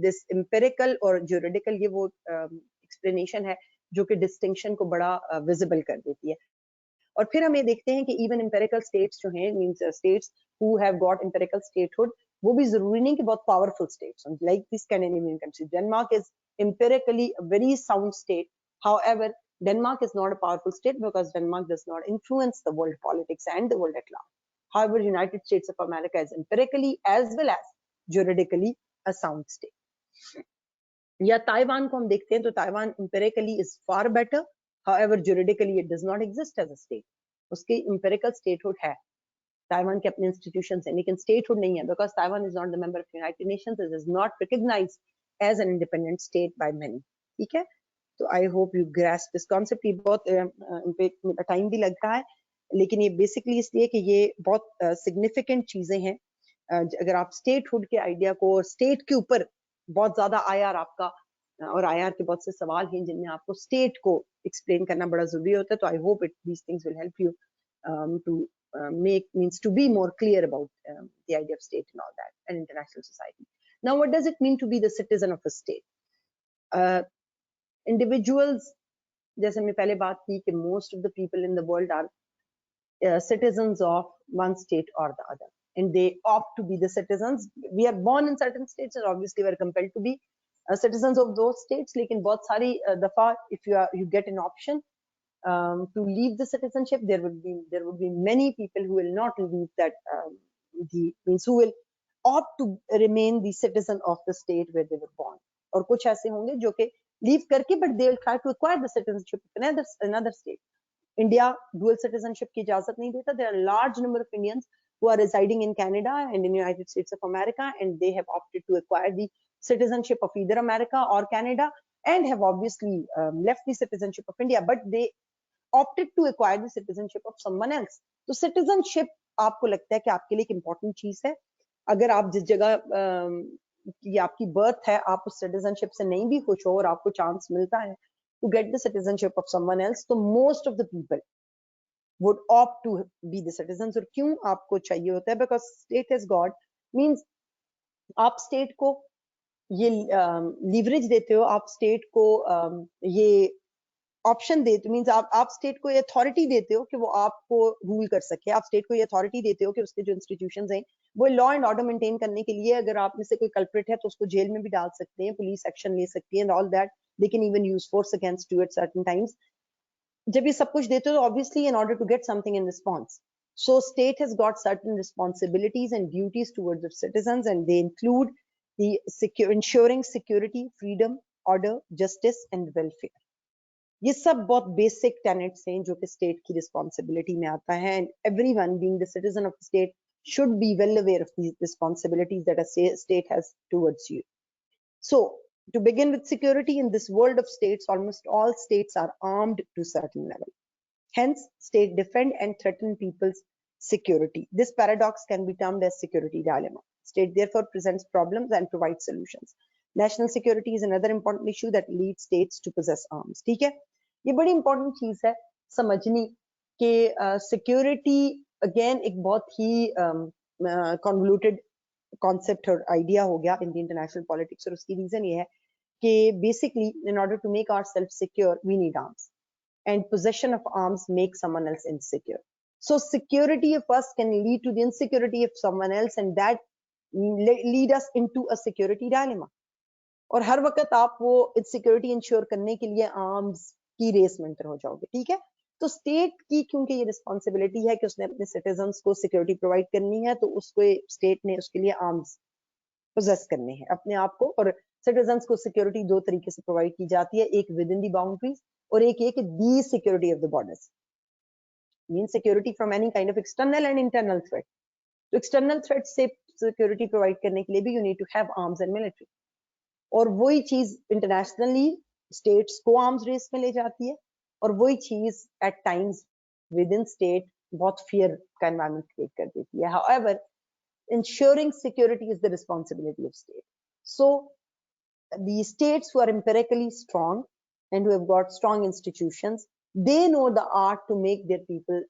S2: this empirical और juridical ये वो explanation है जो कि distinction को बड़ा visible कर देती है। और फिर हम ये देखते हैं कि even empirical states जो हैं means states who have got empirical statehood वो भी जरूरी नहीं कि बहुत पावरफुल स्टेट्स हों, like the Scandinavian countries. Denmark is empirically a very sound state. However, Denmark is not a powerful state because Denmark does not influence the world politics and the world at large. However, United States of America is empirically as well as juridically a sound state. या Taiwan को हम देखते हैं तो Taiwan empirically is far better. However, juridically it does not exist as a state. उसकी empirical statehood है, Taiwan के अपने इंस्टीट्यूशंस हैं, लेकिन स्टेटहुड नहीं है because Taiwan is not the member of United Nations. It is not recognized as an independent state by many. ठीक है, तो I hope you grasp this concept. ये बहुत टाइम भी लग रहा है, लेकिन ये बेसिकली इसलिए कि ये बहुत सिग्निफिकेंट चीजें हैं. अगर आप स्टेटहुड के आइडिया को, स्टेट के ऊपर बहुत ज्यादा आईआर आपका और आईआर के बहुत से सवाल हैं जिनमें आपको स्टेट को एक्सप्लेन करना बड़ा जरूरी होता है. तो I hope it these things will help you to means to be more clear about the idea of state and all that, and international society. Now, what does it mean to be the citizen of a state? Individuals, जैसे हमने पहले बात की कि most of the people in the world are citizens of one state or the other, and they opt to be the citizens. We are born in certain states, and obviously we are compelled to be citizens of those states. लेकिन बहुत सारी दफा if you get an option to leave the citizenship, there would be many people who will not leave that, who will opt to remain the citizen of the state where they were born. और कुछ ऐसे होंगे जो कि leave करके but they will try to acquire the citizenship of another state. India dual citizenship की इजाजत नहीं देता. There are a large number of Indians who are residing in Canada and in the United States of America, and they have opted to acquire the citizenship of either America or Canada, and have obviously left the citizenship of India, but they opted to acquire the citizenship of someone else. तो citizenship आपको लगता है कि आपके लिए एक important चीज है. अगर आप जिस जगह की आपकी birth है, आप उस citizenship से नहीं भी खुश हो और आपको chance मिलता है to get the citizenship of someone else, तो most of the people would opt to be the citizens. और क्यों आपको चाहिए होता है? Because state has got means आप state को ये leverage देते हो, आप state को ये ऑप्शन देते, मींस आप स्टेट को ये अथॉरिटी देते हो कि वो आपको रूल कर सके. आप स्टेट को ये अथॉरिटी देते हो कि उसके जो इंस्टीट्यूशंस हैं वो लॉ एंड ऑर्डर मेंटेन करने के लिए, अगर आप में से कोई कल्प्रिट है तो उसको जेल में भी डाल सकते हैं, पुलिस एक्शन ले सकती है and all that. They can even use force against you at certain times. जब ये सब कुछ देते हो तो obviously in order to get something in response. So state has got certain responsibilities and duties towards its citizens, and they include the ensuring security, freedom, order, justice and welfare. ये सब बहुत बेसिक टेनेट्स हैं जो कि state की responsibility में आता है. And everyone being the citizen of the state should be well aware of the responsibilities that a state has towards you. So, to begin with security, in this world of states, almost all states are armed to a certain level. Hence, state defend and threaten people's security. This paradox can be termed as security dilemma. State therefore presents problems and provides solutions. National security is another important issue that leads states to possess arms. ठीक है, ये बड़ी important चीज है समझनी कि security again एक बहुत ही कन्वोल्यूटेड कॉन्सेप्ट और आइडिया हो गया इन द इंटरनेशनल पॉलिटिक्स. और उसकी रीजन ये है कि basically in order to make ourselves secure we need arms, and possession of arms makes someone else insecure. So security of us can lead to the insecurity of someone else, and that lead us into a security dilemma. और हर वक्त आप वो insecurity ensure करने के लिए arms की race में enter हो जाओगे. ठीक है, तो स्टेट की क्योंकि ये रिस्पॉन्सिबिलिटी है कि उसने अपने सिटीजन्स को सिक्योरिटी प्रोवाइड करनी है, तो उसको स्टेट ने उसके लिए आर्म्स पोजेस करने हैं अपने आप को. और सिटीजन्स को सिक्योरिटी दो तरीके से प्रोवाइड की जाती है, एक विद इन दी बाउंड्रीज और एक ये कि the security of the borders, mean security from any kind of external and internal threat. तो एक्सटर्नल थ्रेट से सिक्योरिटी प्रोवाइड करने के लिए भी you need to have arms and military. और वही चीज इंटरनेशनली स्टेट्स को आर्म्स रेस में ले जाती है, और वही चीज at times within state बहुत फियर का एनवायरमेंट क्रिएट कर देती है. However, ensuring security is the responsibility of state. So the states who are empirically strong and who have got strong institutions, they know the art to make their people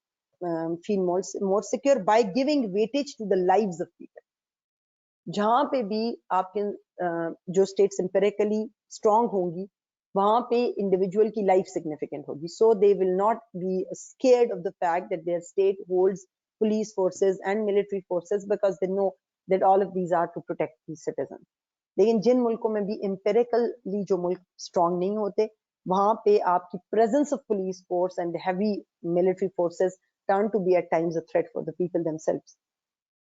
S2: feel more secure by giving weightage to the lives of people. जहां पे भी आपके जो states empirically strong होंगी वहां पे individual की life significant होगी. So they will not be scared of the fact that their state holds police forces and military forces, because they know that all of these are to protect the citizens. लेकिन जिन मुल्कों में भी empirically जो मुल्क strong नहीं होते, वहां पे आपकी presence of police force and heavy military forces turn to be at times a threat for the people themselves.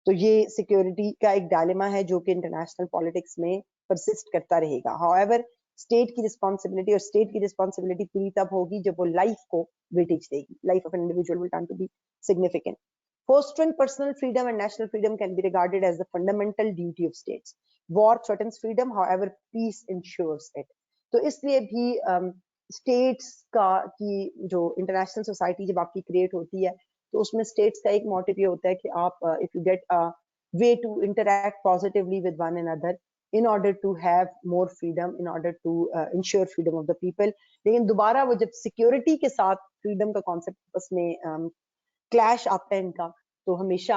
S2: तो ये सिक्योरिटी का एक डायलेमा है जो कि इंटरनेशनल पॉलिटिक्स में परसिस्ट करता रहेगा. हाउएवर स्टेट की रिस्पांसिबिलिटी और स्टेट की रिस्पांसिबिलिटी पूरी तब होगी जब वो लाइफ को वेटेज देगी. Life of an individual will turn to be significant. Fostering personal freedom and national freedom can be regarded as the fundamental duty of states. War threatens freedom, however, peace ensures it. तो इसलिए भी states का की जो international society जब आपकी create होती है तो उसमें स्टेट्स का एक मोटिव ये होता है कि आप if you get a way to interact positively with one another in order to have more freedom, in order to ensure freedom of the people. लेकिन दोबारा वो जब सिक्योरिटी के साथ फ्रीडम का कॉन्सेप्ट उसमें क्लैश आता है इनका, तो हमेशा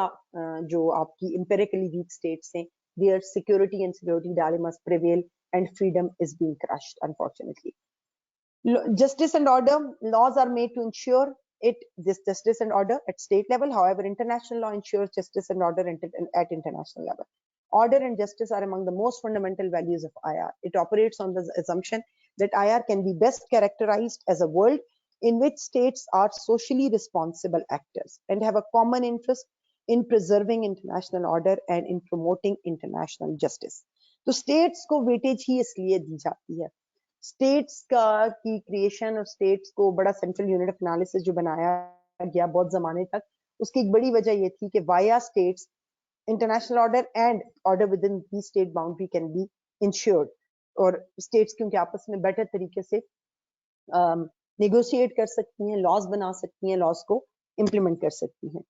S2: जो आपकी empirically weak states हैं, their security and security dilemmas prevail and freedom is being crushed, unfortunately. Justice and order, laws are made to ensure this justice and order at state level. However, international law ensures justice and order at international level. Order and justice are among the most fundamental values of IR. It operates on the assumption that IR can be best characterized as a world in which states are socially responsible actors and have a common interest in preserving international order and in promoting international justice. तो states को weightage ही इसलिए दी जाती है. States का की creation और states को बड़ा सेंट्रल यूनिट ऑफ एनालिसिस जो बनाया गया बहुत जमाने तक, उसकी एक बड़ी वजह ये थी कि via states international order and order with in the state boundary can be insured. और स्टेट्स क्योंकि आपस में बेटर तरीके से नेगोशिएट कर सकती हैं, लॉज बना सकती हैं, लॉज को इम्प्लीमेंट कर सकती हैं.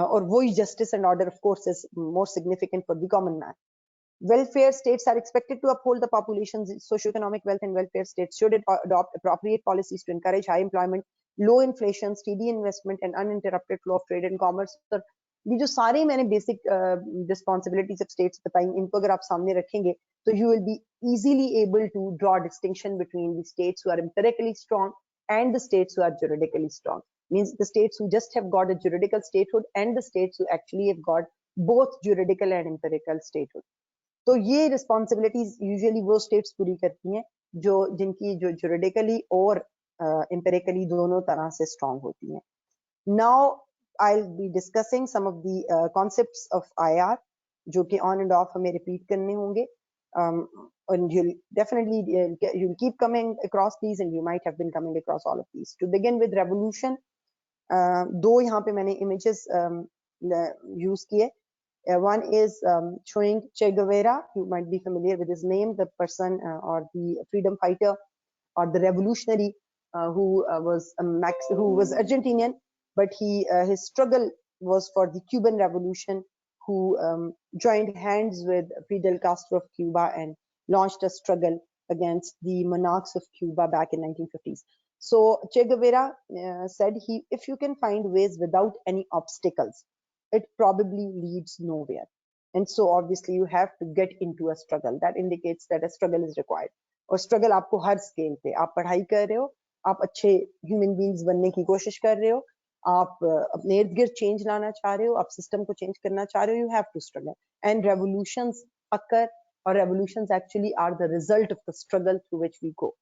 S2: और वही justice and order of course is more significant for the common man. Welfare states are expected to uphold the population's socioeconomic wealth, and welfare states should adopt appropriate policies to encourage high employment, low inflation, steady investment, and uninterrupted flow of trade and commerce. तो ये जो सारे मैंने basic responsibilities of states बताई, इनको अगर आप सामने रखेंगे तो you will be easily able to draw a distinction between the states who are empirically strong and the states who are juridically strong. Means the states who just have got a juridical statehood and the states who actually have got both juridical and empirical statehood. तो ये responsibilities usually वो states पूरी करती हैं जो जिनकी जो जुरिडिकली और एम्पिरिकली दोनों तरह से स्ट्रांग होती हैं. Now I will be discussing some of the concepts of IR जो कि ऑन एंड ऑफ हमें रिपीट करने होंगे. and you'll keep coming across these and you might have been coming across all of these. To begin with revolution, दो यहाँ पे मैंने images use किए. One is showing Che Guevara. You might be familiar with his name, the person or the freedom fighter or the revolutionary who was Argentinian, but his struggle was for the Cuban Revolution, who joined hands with Fidel Castro of Cuba and launched a struggle against the monarchs of Cuba back in 1950s. So Che Guevara said, if you can find ways without any obstacles, it probably leads nowhere. And so obviously you have to get into a struggle. That indicates that a struggle is required. और struggle आपको हर scale पे, आप पढ़ाई कर रहे हो, आप अच्छे human beings बनने की कोशिश कर रहे हो, आप अपने इर्द गिर्द change लाना चाह रहे हो, आप system को change करना चाह रहे हो, you have to struggle. And revolutions occur, और revolutions actually are the result of the struggle through which we go.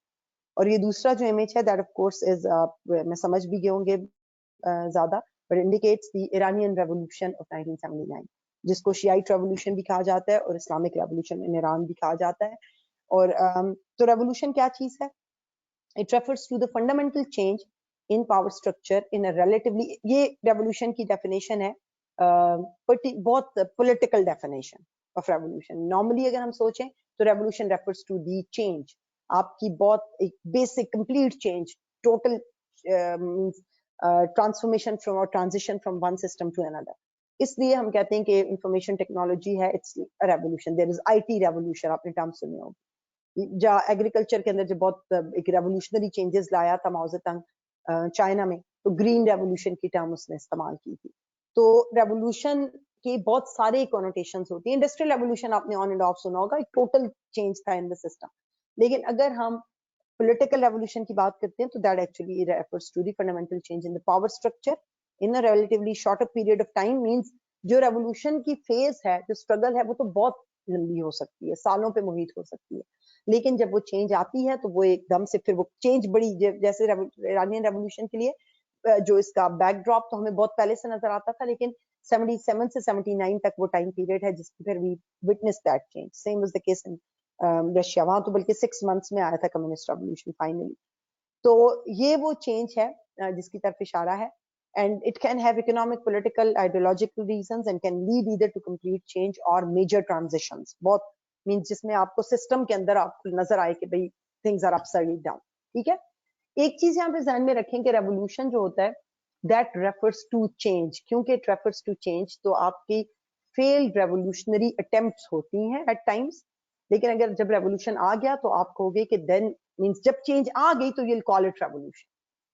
S2: और ये दूसरा जो image है, that of course is मैं समझ भी गए होंगे ज़्यादा, but indicates the Iranian Revolution of 1979, जिसको Shiite Revolution भी कहा जाता है और Islamic Revolution in Iran भी कहा जाता है. और तो revolution क्या चीज है? It refers to the fundamental change in power structure in a relatively, ये revolution की definition है, बहुत political definition of revolution. Normally अगर हम सोचें तो revolution refers to the change, आपकी बहुत एक basic complete change, total means transformation from or transition from one system to another. इसलिए हम कहते हैं कि information technology है, it's a revolution. There is IT revolution, आपने term सुने होंगे. जहाँ agriculture के अंदर जो बहुत एक revolutionary changes लाया था माओ ज़ेडुंग चाइना में, तो green revolution की term उसने इस्तेमाल की थी. तो revolution के बहुत सारे connotations होती हैं. Industrial revolution आपने on and off सुना होगा, एक total change था in the system. लेकिन अगर हम political revolution की बात करते हैं तो that actually refers to the fundamental change in the power structure in a relatively shorter period of time. Means जो रेवोल्यूशन की फेज है, जो स्ट्रगल है, वो तो बहुत लंबी हो सकती है, सालों पे मुहित हो सकती है, लेकिन जब वो चेंज आती है तो वो एकदम से फिर वो चेंज बड़ी, जैसे इरानियन रेवोल्यूशन के लिए जो इसका बैकड्रॉप तो हमें बहुत पहले से नजर आता था, लेकिन 77 से 79 तक वो टाइम पीरियड है जिसकी फिर we witness that change. Same was the case in Russia, वहां तो बल्कि 6 मंथ्स में आया था कम्युनिस्ट रेवोल्यूशन फाइनली। तो ये वो चेंज है जिसकी तरफ इशारा है, and it can have economic, political, ideological reasons and can lead either to complete change or major transitions. बहुत मींस जिसमें आपको सिस्टम के अंदर आपको नजर आए कि भाई थिंग्स आर अपसाइड डाउन। ठीक है, एक चीज यहाँ पे ध्यान में रखें कि रेवोल्यूशन जो होता है दैट रेफर्स टू चेंज, क्योंकि इट रेफर्स टू चेंज तो आपकी फेल्ड रेवोल्यूशनरी अटेम्प्ट्स होती हैं एट टाइम्स, लेकिन अगर जब रेवोल्यूशन आ गया तो आप कहोगे कि देन मींस जब चेंज आ गई तो you'll call it revolution,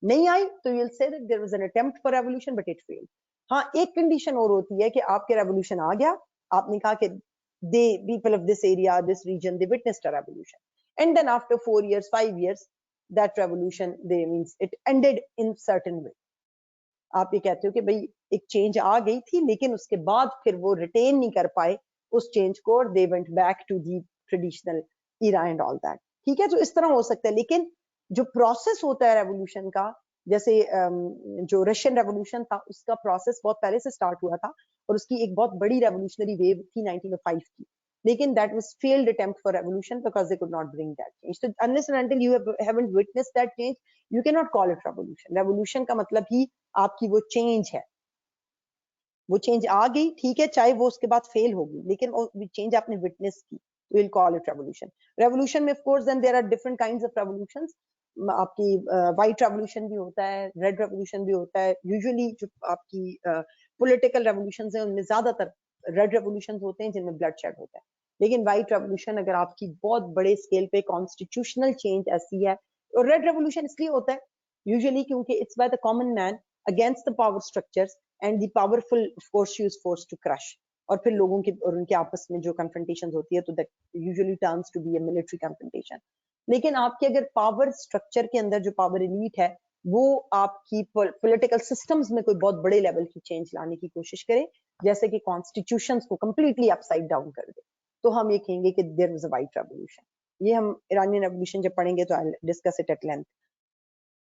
S2: नहीं आई तो you'll say that there was an attempt for revolution but it failed। हाँ, एक कंडीशन और होती है कि आपके रेवोल्यूशन आ गया, आपने कहा कि they people of this area, this region, they witnessed a revolution, and then after 4 years, 5 years, that revolution they means it ended in certain way। आप ये कहते हो कि भाई एक चेंज आ गई थी लेकिन उसके बाद फिर वो रिटेन नहीं कर पाए उस चेंज को और they went back to the traditional era and all that. ठीक है, तो इस तरह हो सकता है, लेकिन जो प्रोसेस होता है रेवोल्यूशन का, जैसे जो रशियन रेवोल्यूशन था उसका प्रोसेस बहुत पहले से स्टार्ट हुआ था और उसकी एक बहुत बड़ी रेवोल्यूशनरी वेव थी 1905 की, लेकिन that was failed attempt for revolution because they could not bring that change। So unless and until you haven't witnessed that change, you cannot call it revolution। revolution का मतलब ही आपकी वो चेंज है, वो change आ गई, ठीक है, चाहे वो उसके बाद फेल होगी, लेकिन वो चेंज आपने विटनेस की, we'll call it revolution। revolution में of course then there are different kinds of revolutions। आपकी व्हाइट रेवोल्यूशन भी होता है, रेड रेवोल्यूशन भी होता है। यूजुअली जो आपकी पॉलिटिकल रेवोल्यूशंस हैं उनमें ज्यादातर रेड रेवोल्यूशंस होते हैं जिनमें ब्लड शेड होता है, लेकिन व्हाइट रेवोल्यूशन अगर आपकी बहुत बड़े स्केल पे कॉन्स्टिट्यूशनल चेंज ऐसी है, और रेड रेवोल्यूशन इसलिए होता है यूजुअली क्योंकि it's by the common man against the power structures and the powerful of course use force to crush, और फिर लोगों के और उनके आपस में जो कन्फ्रंटेशन होती है तो that usually turns to be a military confrontation. लेकिन आपके अगर पावर स्ट्रक्चर के अंदर जो पावर एलीट है वो आपकी पॉलिटिकल सिस्टम्स में कोई बहुत बड़े लेवल की चेंज लाने की कोशिश करे, जैसे कि कॉन्स्टिट्यूशंस को कंप्लीटली अपसाइड डाउन कर दे, तो हम ये कहेंगे कि there was a white revolution. ये हम ईरानियन रेवोल्यूशन जब पढ़ेंगे तो I discuss it at length.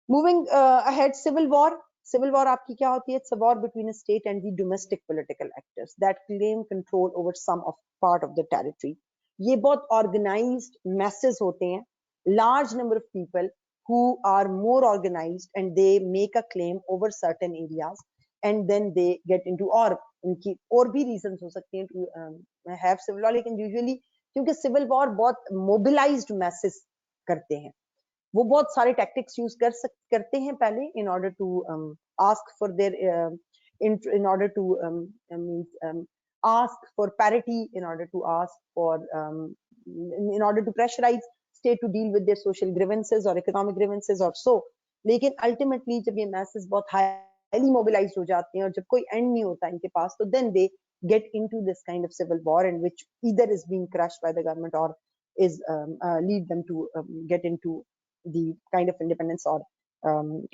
S2: Moving ahead, civil war. Civil war आपकी क्या होती है? It's a war between a state and the domestic political actors that claim control over some of part of the territory. ये बहुत organised message होते हैं, large number of people who are more organized and they make a claim over certain areas and then they get into, और उनकी और भी reasons हो सकती हैं to have civil war, लेकिन usually क्योंकि civil war बहुत mobilized masses करते हैं, वो बहुत सारे tactics use करते हैं पहले in order to ask for their in order to ask for parity, in order to ask for in order to pressurize state to deal with their social grievances or economic grievances or so। लेकिन ultimately जब ये masses बहुत highly mobilized हो जाते हैं और जब कोई end नहीं होता इनके पास, तो then they get into this kind of civil war in which either is being crushed by the government or is lead them to get into the kind of independence or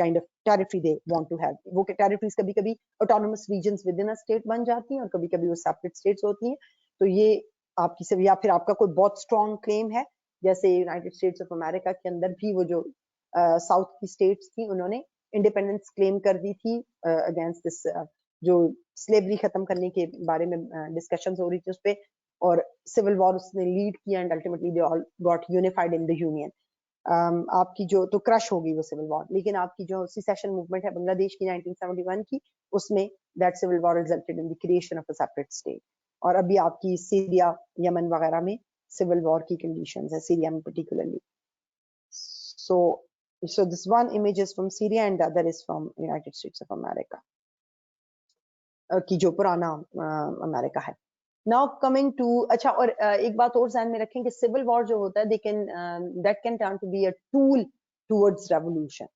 S2: kind of territory they want to have। वो territories कभी कभी autonomous regions within a state बन जाती हैं और कभी कभी वो separate states होती हैं। तो ये आपकी सिर्फ, या फिर आपका कोई बहुत strong claim है, जैसे यूनाइटेड स्टेट्स ऑफ अमेरिका के अंदर भी वो जो साउथ की स्टेट्स थी उन्होंने इंडिपेंडेंस क्लेम कर दी थी अगेंस्ट दिस, जो स्लेवरी खत्म करने के बारे में डिस्कशन हो रही थी उस पर, और सिविल वॉर उसने लीड किया and ultimately they all got unified in the union. आपकी जो तो क्रश हो गई वो सिविल वॉर, लेकिन आपकी जो सिसेशन मूवमेंट है बांग्लादेश की 1971 की, उसमें that civil war resulted in the creation of a separate state. और अभी आपकी सीरिया, यमन वगैरह में civil war की conditions है, Syria में particularly। So this one image is from Syria and the other is from United States of America, की जो पुराना अमेरिका है। Now coming to, अच्छा, और एक बात और ध्यान में रखें कि civil war जो होता है that can turn to be a tool towards revolution।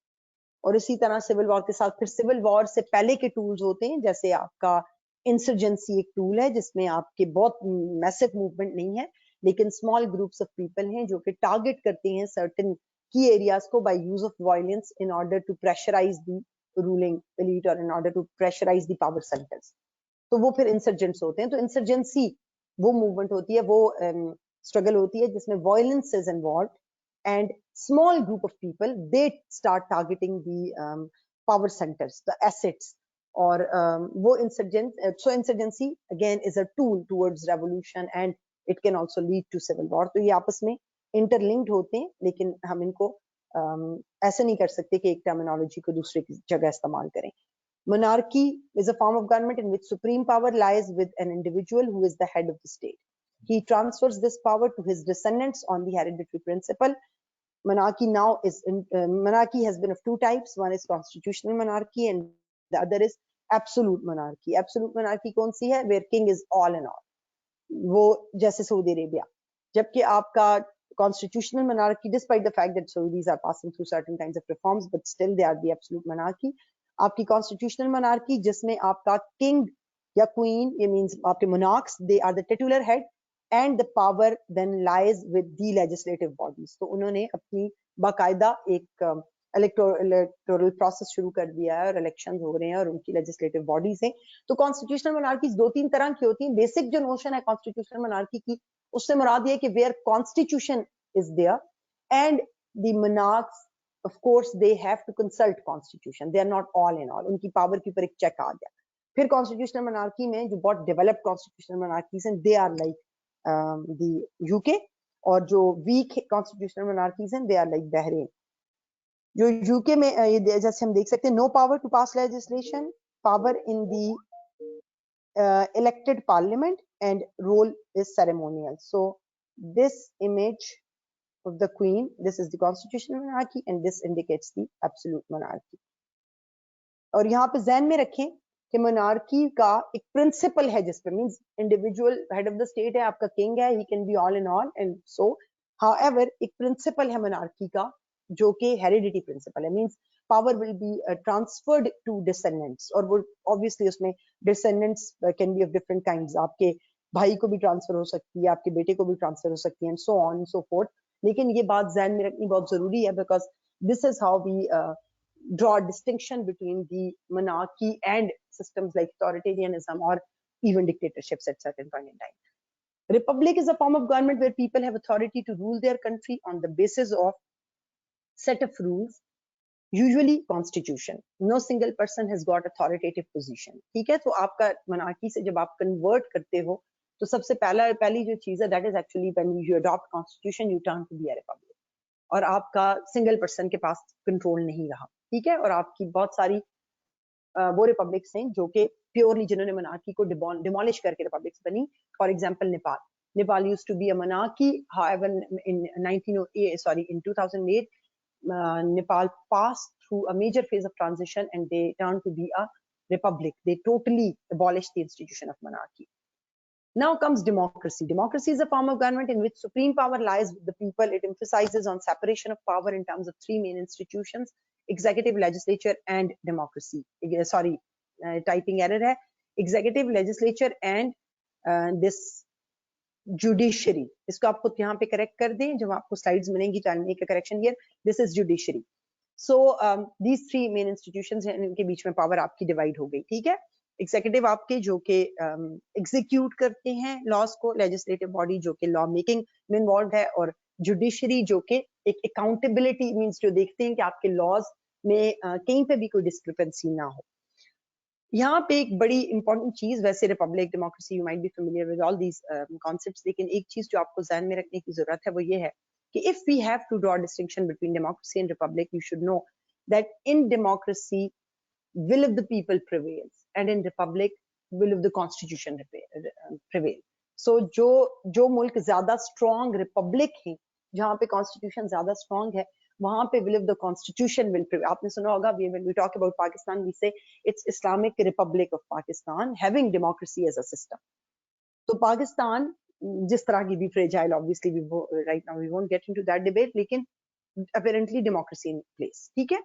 S2: और इसी तरह सिविल वॉर के साथ फिर सिविल वॉर से पहले के टूल्स होते हैं, जैसे आपका इंसर्जेंसी एक टूल है जिसमें आपके बहुत मैसिव मूवमेंट नहीं है लेकिन स्मॉल ग्रुप्स ऑफ पीपल हैं जो कि टारगेट करते हैं सर्टेन की एरियाज को by use of violence in order to pressurise the ruling elite और in order to pressurise the power centres. तो वो फिर इंसर्जेंट्स होते हैं। तो इंसर्जेंसी वो मूवमेंट होती है, वो स्ट्रगल होती है जिसमें violence is involve and small group of people they start targeting the power centres, the assets, और वो insurgency again is a tool towards revolution and it can also lead to civil war. तो ये आपस में interlinked होते हैं, लेकिन हम इनको ऐसे नहीं कर सकते कि एक टर्मिनोलॉजी को दूसरे की जगह इस्तेमाल करें। Monarchy is a form of government in which supreme power lies with an individual who is the head of the state. He transfers this power to his descendants on the hereditary principle. Monarchy now is monarchy has been of two types. One is constitutional monarchy and the other is absolute monarchy. Absolute monarchy कौन सी है? Where king is all in all. वो जैसे Saudi Arabia. जबकि आपका constitutional monarchy, despite the fact that Saudis are passing through certain kinds of reforms, but still they are the absolute monarchy. आपकी constitutional monarchy जिसमें आपका king या queen, ये means आपके monarchs, they are the titular head and the power then lies with the legislative bodies. तो उन्होंने अपनी बाकायदा एक इलेक्टोरल प्रोसेस शुरू कर दिया है और इलेक्शन हो रहे हैं और उनकी लेजिस्लेटिव बॉडीज हैं। तो कॉन्स्टिट्यूशनल मोनार्कीज दो तीन तरह की होती हैं। बेसिक जो नोशन है कॉन्स्टिट्यूशनल मोनार्की की, उससे मुराद ये कि where constitution is there and the monarchs of course they have to consult constitution, they are not all in all, उनकी पावर के ऊपर एक चेक आ गया। फिर कॉन्स्टिट्यूशनल मोनार्की में जो बहुत डेवलप्ड कॉन्स्टिट्यूशनल मोनार्कीज हैं, they are like the UK, और जो वीक कॉन्स्टिट्यूशनल मोनार्कीज हैं, दे आर लाइक बहरीन। जो यूके में जैसे हम देख सकते हैं, no power to pass legislation, power in the elected parliament and role is ceremonial. So this image of the queen, this is the constitutional monarchy and this indicates the absolute monarchy. और यहाँ पे ज़हन में रखें कि monarchy का एक principle है जिस पे, means individual head of the state है, आपका king है, he can be all in all and so, however एक principle है monarchy का जो कि heredity principle है, means power will be transferred to descendants, और वो obviously उसमें descendants can be of different kinds, आपके भाई को भी ट्रांसफर हो सकती है, आपके बेटे को भी ट्रांसफर हो सकती है, and so on and so forth। लेकिन ये बात ज़हन में रखनी बहुत जरूरी है, because this is how we draw a distinction between the monarchy and systems like authoritarianism or even dictatorships at certain point in time. Republic is a form of government where people have authority to rule their country on the basis of set of rules, usually constitution. No single person has got authoritative position. ठीक है, तो आपका monarchy से जब आप convert करते हो, तो सबसे पहली जो चीज है, that is actually when you adopt constitution, you turn to be a republic, और आपका सिंगल पर्सन के पास कंट्रोल नहीं रहा। ठीक है, और आपकी बहुत सारी वो रिपब्लिक्स हैं जो कि प्योरली जिन्होंने मोनार्की को डिमोलिश करके रिपब्लिक्स बनी। For example Nepal used to be a monarchy, however in 2008 Nepal passed through a major phase of transition and they turned to be a republic. They totally abolished the institution of monarchy. Now comes democracy. Democracy is a form of government in which supreme power lies with the people. It emphasizes on separation of power in terms of three main institutions: executive, legislature, and democracy. Sorry, typing error hai. Executive, legislature, and this judiciary. इसको आपको यहाँ पे correct कर दें, जब आपको slides मिलेंगी तो make a correction here. This is judiciary. So these three main institutions हैं, इनके बीच में पावर आपकी डिवाइड हो गई। ठीक है, एग्जीक्यूटिव आपके जो कि एग्जीक्यूट करते हैं लॉज को, लेजिस्लेटिव बॉडी जो कि लॉ मेकिंग में इन्वॉल्व है, और जुडिशरी जो कि एक अकाउंटेबिलिटी मींस जो देखते हैं कि आपके लॉज में कहीं पे भी कोई डिस्क्रिपेंसी ना हो। यहाँ पे एक बड़ी इंपॉर्टेंट चीज, वैसे Republic, democracy, you might be familiar with all these concepts, लेकिन एक चीज जो आपको ध्यान में रखने की जरूरत है वो ये है कि if we have to draw distinction between democracy and republic, you should know that in democracy will of the people prevails and in republic will of the constitution prevail. So जो मुल्क ज्यादा strong republic है, जहाँ पे constitution ज्यादा strong है, वहां पे will of the constitution will prevail. आपने सुना होगा, when we talk about Pakistan we say it's Islamic Republic of Pakistan having democracy as a system. तो पाकिस्तान जिस तरह की भी fragile, obviously right now we won't get into that debate, लेकिन apparently democracy in place. ठीक है,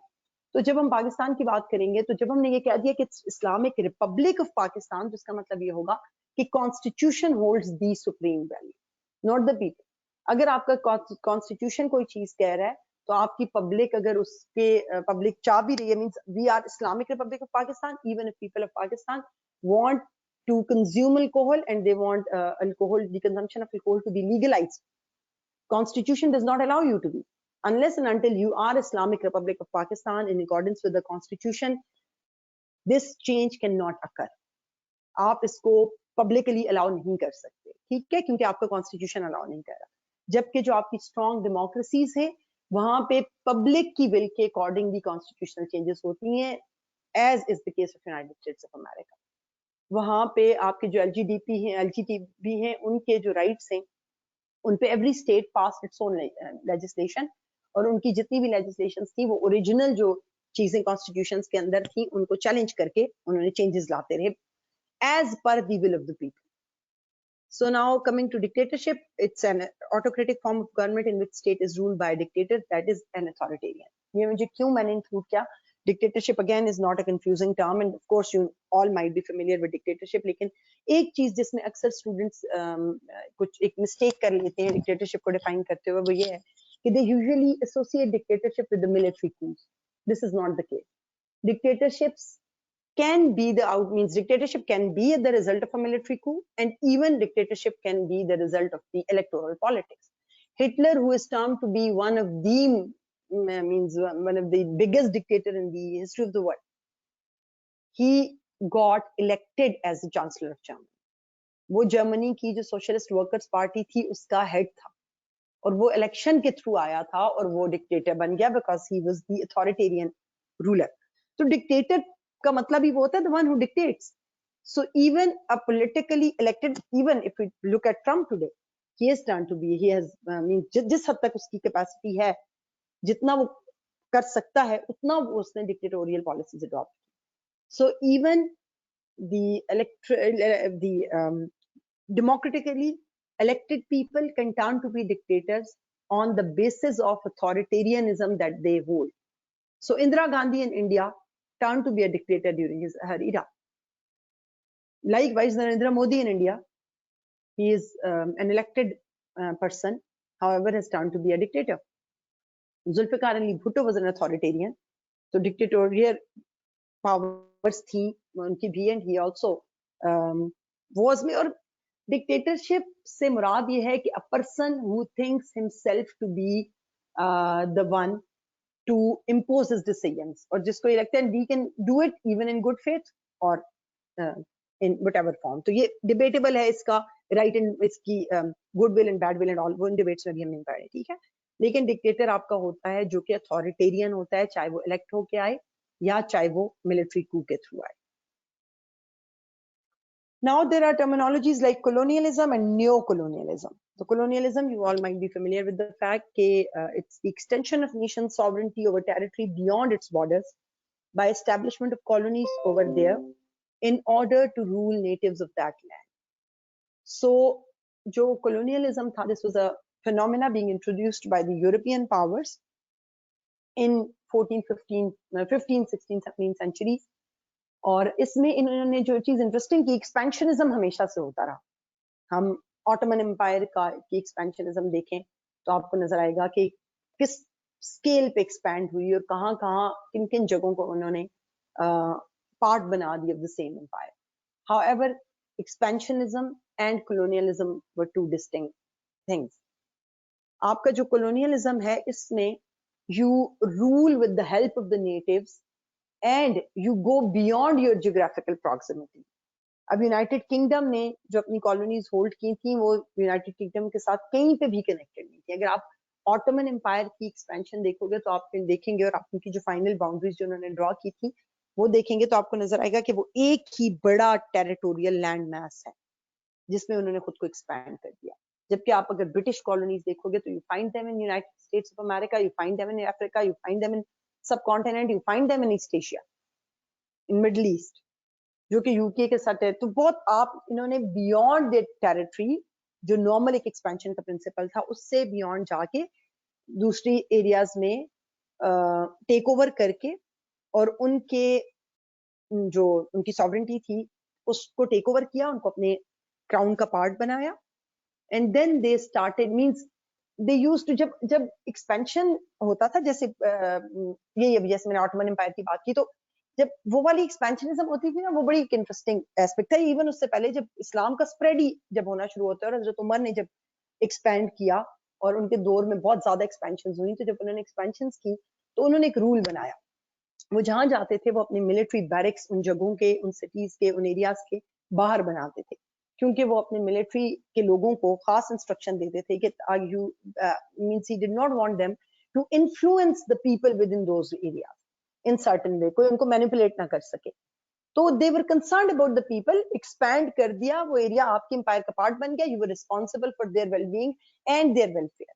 S2: तो जब हम पाकिस्तान की बात करेंगे, तो जब हमने ये कह दिया कि इस्लामिक रिपब्लिक ऑफ पाकिस्तान, तो इसका मतलब ये होगा कि constitution holds the supreme value, not the people. अगर आपका कॉन्स्टिट्यूशन कोई चीज कह रहा है, तो आपकी पब्लिक अगर उसके पब्लिक चाह भी रही है, means we are Islamic Republic of Pakistan, even if people of Pakistan want to consume alcohol, and they want the consumption of alcohol to be legalized. Constitution does not allow you to be, unless and until you are Islamic Republic of Pakistan in accordance with the Constitution. This change cannot occur. आप इसको publicly allow नहीं कर सकते, ठीक है, क्योंकि आपका constitution allow नहीं कर रहा. जबकि जो आपकी स्ट्रॉन्ग डेमोक्रेसीज है वहां पे पब्लिक की विल के अकॉर्डिंग भी कॉन्स्टिट्यूशनल चेंजेस होती हैं, as is the case of United States of America. वहां पे आपके जो एलजीडीपी हैं, एलजीटीबी हैं, उनके जो राइट्स हैं उन पे एवरी स्टेट पास इट्स ओन लेजिस्लेशन, और उनकी जितनी भी लेजिस्लेशन थी वो ओरिजिनल जो चीजें कॉन्स्टिट्यूशन के अंदर थी उनको चैलेंज करके उन्होंने चेंजेस लाते रहे as per the will of the people. So now coming to dictatorship, it's an autocratic form of government in which state is ruled by a dictator, that is an authoritarian. ये मुझे क्यों मैंने include किया? Dictatorship again is not a confusing term, and of course you all might be familiar with dictatorship. लेकिन एक चीज जिसमें अक्सर students कुछ एक mistake कर लेते हैं dictatorship को define करते हुए, वो ये है कि they usually associate dictatorship with the military coups. This is not the case. Dictatorships can be dictatorship can be the result of a military coup, and even dictatorship can be the result of the electoral politics. Hitler, who is termed to be one of the biggest dictator in the history of the world, he got elected as the chancellor of Germany. वो Germany की जो socialist workers party थी उसका head था, और वो election के through आया था और वो डिक्टेटर बन गया because he was the authoritarian ruler. तो डिक्टेटर का मतलब ही वो होता है the one who dictates. So even a politically elected, even if we look at Trump today, he has turned to be, he has जिस हद तक उसकी कैपेसिटी है, जितना वो कर सकता है उतना वो उसने डिक्टेटोरियल पॉलिसीज अडॉप्ट की. So even the democratically elected people can turn to be dictators on the basis of authoritarianism that they hold. So Indira Gandhi in India turned to be a dictator during her era. Likewise, Narendra Modi in India, he is an elected person, however, has turned to be a dictator. Zulfikar Ali Bhutto was an authoritarian, so dictatorial powers thi unki bhi, and he also was. और dictatorship से मुराद ये है कि a person who thinks himself to be the one to impose his decisions, और जिसको ये लगता है we can do it even in good faith or in whatever form. तो ये debatable है इसका right and इसकी good will and bad will and all, वो इन debates में भी हम नहीं पा रहे, ठीक है. लेकिन डिक्टेटर आपका होता है जो कि अथॉरिटेरियन होता है, चाहे वो इलेक्ट होके आए या चाहे वो मिलिट्री कू के थ्रू आए. Now there are terminologies like colonialism and neo-colonialism. So colonialism, you all might be familiar with the fact that it's the extension of nation's sovereignty over territory beyond its borders by establishment of colonies over there in order to rule natives of that land. So jo colonialism tha, this was a phenomena being introduced by the European powers in 14, 15, 16, 17 centuries. और इसमें इन्होंने जो चीज interesting की, expansionism हमेशा से होता रहा. हम ऑटोमन एम्पायर की एक्सपेंशनिज्म देखें तो आपको नजर आएगा कि किस स्केल पे एक्सपैंड हुई और कहाँ कहाँ किन किन जगहों को उन्होंने पार्ट बना दिया of the same empire. However, expansionism and colonialism were two distinct things. आपका जो colonialism है इसमें you rule with the help of the natives and you go beyond your geographical proximity. अब यूनाइटेड किंगडम ने जो अपनी कॉलोनीज होल्ड की थी वो यूनाइटेड किंगडम के साथ कहीं पे भी कनेक्टेड नहीं थी. अगर आप ऑटोमन एम्पायर की एक्सपेंशन देखोगे तो आप देखेंगे, और आप उनकी जो फाइनल बाउंड्रीज जो उन्होंने ड्रॉ की थी वो देखेंगे तो आपको नजर आएगा कि वो एक ही बड़ा टेरिटोरियल लैंड मैस है जिसमें उन्होंने खुद को एक्सपैंड कर दिया. जबकि आप अगर ब्रिटिश कॉलोनीज देखोगे तो you find them in United States of America, you find them in Africa, you find them in subcontinent, you find them in east Asia, in middle east, जो कि यूके के साथ है. तो बहुत आप इन्होंने बियॉन्ड द टेरिटरी, जो नॉर्मल एक एक्सपेंशन का प्रिंसिपल था, उससे बियॉन्ड जाके दूसरी एरियाज में टेक ओवर करके और उनके जो उनकी सॉवरेंटी थी उसको टेक ओवर किया, उनको अपने क्राउन का पार्ट बनाया. And then they started means they used to, जब एक्सपेंशन होता था, जैसे ये अभी जैसे मैंने ऑटोमन एम्पायर की बात की, तो जब वो वाली एक्सपेंशनिज्म होती थी ना, वो बड़ी इंटरेस्टिंग एस्पेक्ट था। इवन उससे पहले जब इस्लाम का स्प्रेड ही जब होना शुरू होता है, और हजरत उमर ने जब एक्सपेंड किया और उनके दौर में बहुत ज्यादा एक्सपेंशन हुई, तो जब उन्होंने एक्सपेंशन की तो उन्होंने एक रूल बनाया। वो जहां जाते थे वो अपने मिलिट्री बैरिक्स उन जगहों के, उन सिटीज के, उन एरियाज के बाहर बनाते थे, क्योंकि वो अपने मिलिट्री के लोगों को खास इंस्ट्रक्शन देते थे कि you means he did not want them to influence the people within those areas in certain way, कोई उनको मैनिपुलेट ना कर सके। तो they were concerned about the people, expand कर दिया वो एरिया, आपके एम्पायर का पार्ट बन गया, you were responsible for their wellbeing and their welfare.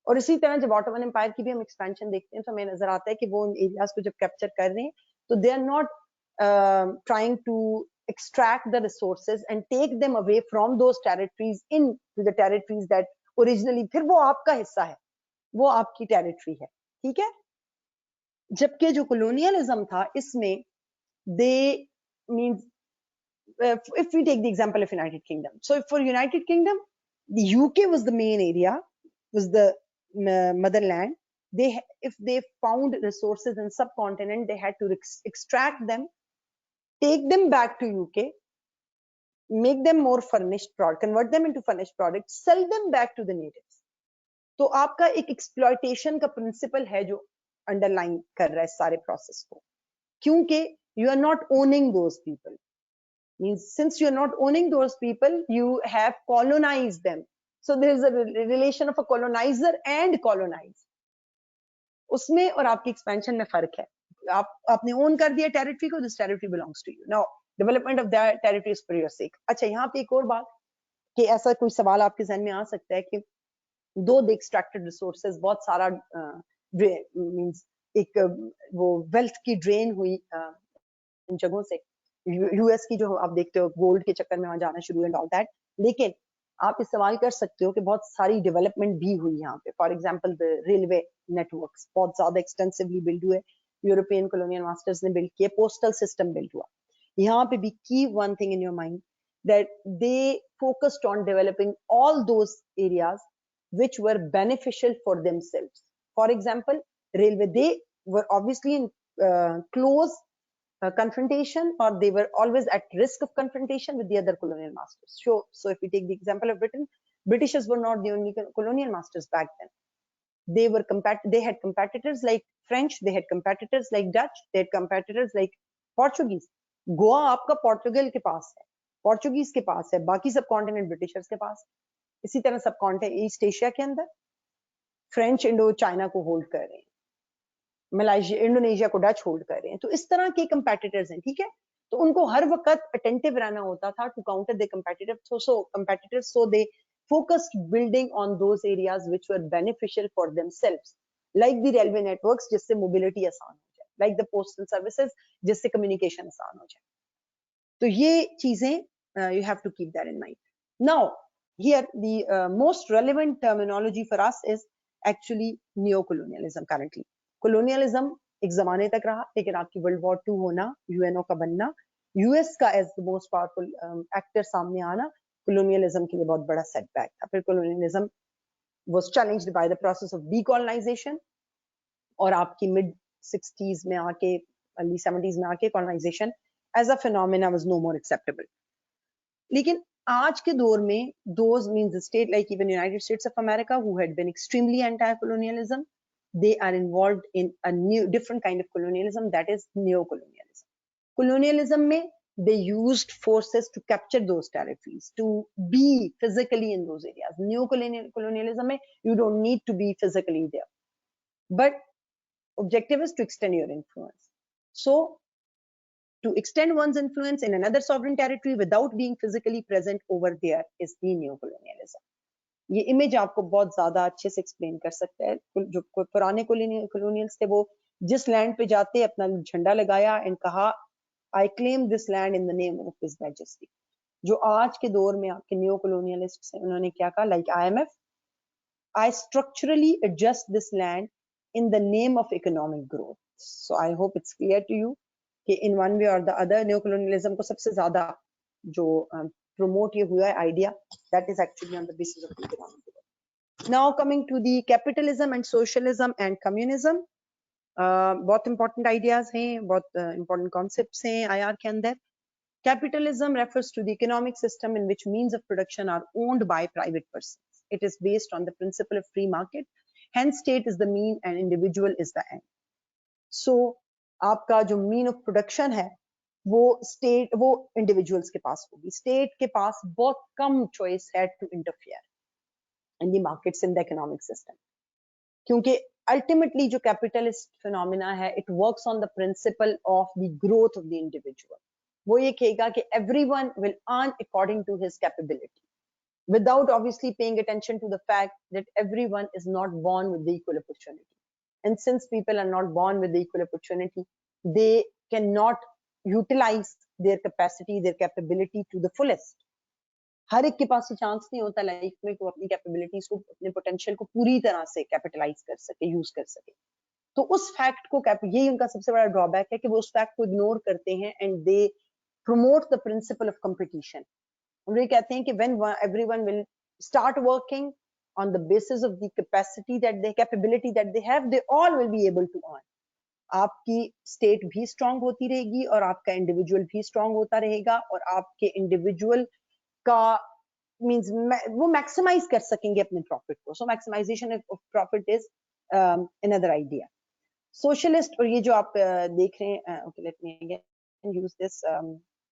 S2: और इसी तरह जब ऑटोमन एम्पायर की भी हम एक्सपेंशन देखते हैं तो हमें नजर आता है कि वो उन एरियाज को जब कैप्चर कर रहे हैं तो they are not trying to extract the resources and take them away from those territories into the territories that originally, फिर वो आपका हिस्सा है, वो आपकी टेरिटरी है, ठीक है। जबकि जो colonialism था इसमें they means if we take the example of United Kingdom, so for United Kingdom the UK was the main area, was the motherland. They, if they found resources in subcontinent, they had to extract them, take them back to UK, make them more furnished product, convert them into furnished products, sell them back to the natives. तो आपका एक exploitation का principal है जो underline कर रहा है सारे प्रोसेस को, क्योंकि you are not owning those people. Means since you are not owning those people, you have colonized them. So there is a relation of a colonizer and colonized. उसमें और आपकी एक्सपेंशन में फर्क है। आपने ओन कर दिया टेरिटरी को, this territory belongs to you, now development of that territory is for your sake. अच्छा, यहाँ पे एक और बात कि ऐसा कोई सवाल आपके जहन में आ सकता है कि दो द एक्सट्रैक्टेड रिसोर्सेज बहुत सारा मींस एक वो वेल्थ की ड्रेन हुई इन जगहों से, यूएस की जो आप देखते हो गोल्ड के चक्कर में वहां जाना शुरू एंड ऑल दैट, लेकिन आप इस सवाल कर सकते हो कि बहुत सारी डेवलपमेंट भी हुई यहाँ पे। For example the railway networks बहुत ज्यादा एक्सटेंसिवली बिल्ड हुए, यूरोपियन कॉलोनियल मास्टर्स ने बिल्ड किए, पोस्टल सिस्टम बिल्ड हुआ। यहाँ पे भी की one thing in your mind that they focused on developing all those areas which were beneficial for themselves. For example, railway, they were obviously in close confrontation, or they were always at risk of confrontation with the other colonial masters. So if we take the example of Britain, Britishers were not the only colonial masters back then. They had competitors like French, they had competitors like Dutch, they had competitors like Portuguese. Goa आपका पोर्टुगल के पास है, Portuguese के पास है, बाकी सब continent Britishers के पास। इसी तरह सब कॉन्टिनेंट ईस्ट एशिया के अंदर फ्रेंच इंडो चाइना को होल्ड कर रहे हैं, मलाइशिया इंडोनेशिया को डच होल्ड कर रहे हैं। तो इस तरह के कंपेटिटर्स हैं, ठीक है। तो उनको हर वक्त अटेंटिव रहना होता था to counter the competitors, so they focused building on those areas which were beneficial for themselves, like the railway networks जिससे मोबिलिटी आसान हो जाए, लाइक द पोस्टल सर्विसेज जिससे कम्युनिकेशन आसान हो जाए। तो ये चीजें you have to keep that in mind. Now, here the most relevant terminology for us is actually neo-colonialism currently. Colonialism एक जमाने तक रहा, लेकिन आपकी वर्ल्ड वॉर 2 होना, यूएनओ का बनना, यूएस का as the most powerful actor सामने आना colonialism के लिए बहुत बड़ा सेटबैक था। फिर colonialism was challenged by the process of decolonization, और आपकी मिड 60s में आके, अर्ली 70s में आके colonization as a phenomena was no more acceptable. लेकिन आज के दौर में those means the state like even United States of America who had been extremely anti-colonialism, they are involved in a new different kind of colonialism, that is neo-colonialism. Colonialism में they used forces to capture those territories, to be physically in those areas. Neo-colonialism में you don't need to be physically there, but objective is to extend your influence. So to extend one's influence in another sovereign territory without being physically present over there is the neo-colonialism. ये image आपको बहुत ज्यादा अच्छे से explain कर सकता है। जो पुराने colonials थे वो जिस लैंड पे जाते अपना झंडा लगाया एंड कहा I claim this land in the name of His Majesty. जो आज के दौर में आपके neo-colonialists हैं, उन्होंने क्या कहा, like IMF, I structurally adjust this land in the name of economic growth. So I hope it's clear to you कि in one way or the other neo-colonialism को सबसे ज्यादा जो promote ये हुआ है idea, that is actually on the basis of economic growth. Now coming to the capitalism and socialism and communism, बहुत important ideas हैं, बहुत इंपॉर्टेंट कॉन्सेप्ट्स हैं आईआर के अंदर. Capitalism refers to the economic system in which means of production are owned by private persons. It is based on the principle of free market. Hence, state is the mean and individual is the end. So, आपका जो mean of production है, वो individuals के पास होगी. State के पास बहुत कम choice है to interfere in the markets in the economic system. क्योंकि ultimately जो capitalist phenomena है, it works on the principle of the growth of the individual. वो ये कहेगा कि everyone will earn according to his capability, without obviously paying attention to the fact that everyone is not born with the equal opportunity. And since people are not born with the equal opportunity, they cannot utilize their capacity, their capability to the fullest. हर एक के पास chance नहीं होता life में कि वो अपनी capabilities को, अपने पोटेंशियल को पूरी तरह से कैपिटलाइज कर सके, यूज कर सके. तो उस फैक्ट को, यही उनका सबसे बड़ा ड्रॉबैक है कि वो उस फैक्ट को इग्नोर करते हैं and they promote the principle of competition. वो कहते हैं कि when everyone will start working on the basis of the capacity that they, capability that they have, they all will be able to earn. आपकी state भी strong होती रहेगी और आपका इंडिविजुअल भी स्ट्रांग होता रहेगा और आपके इंडिविजुअल का मींस वो मैक्सिमाइज कर सकेंगे अपने प्रॉफिट को. So maximisation of profit is another idea. Socialist, और ये जो आप देख रहे हैं, okay let me again use this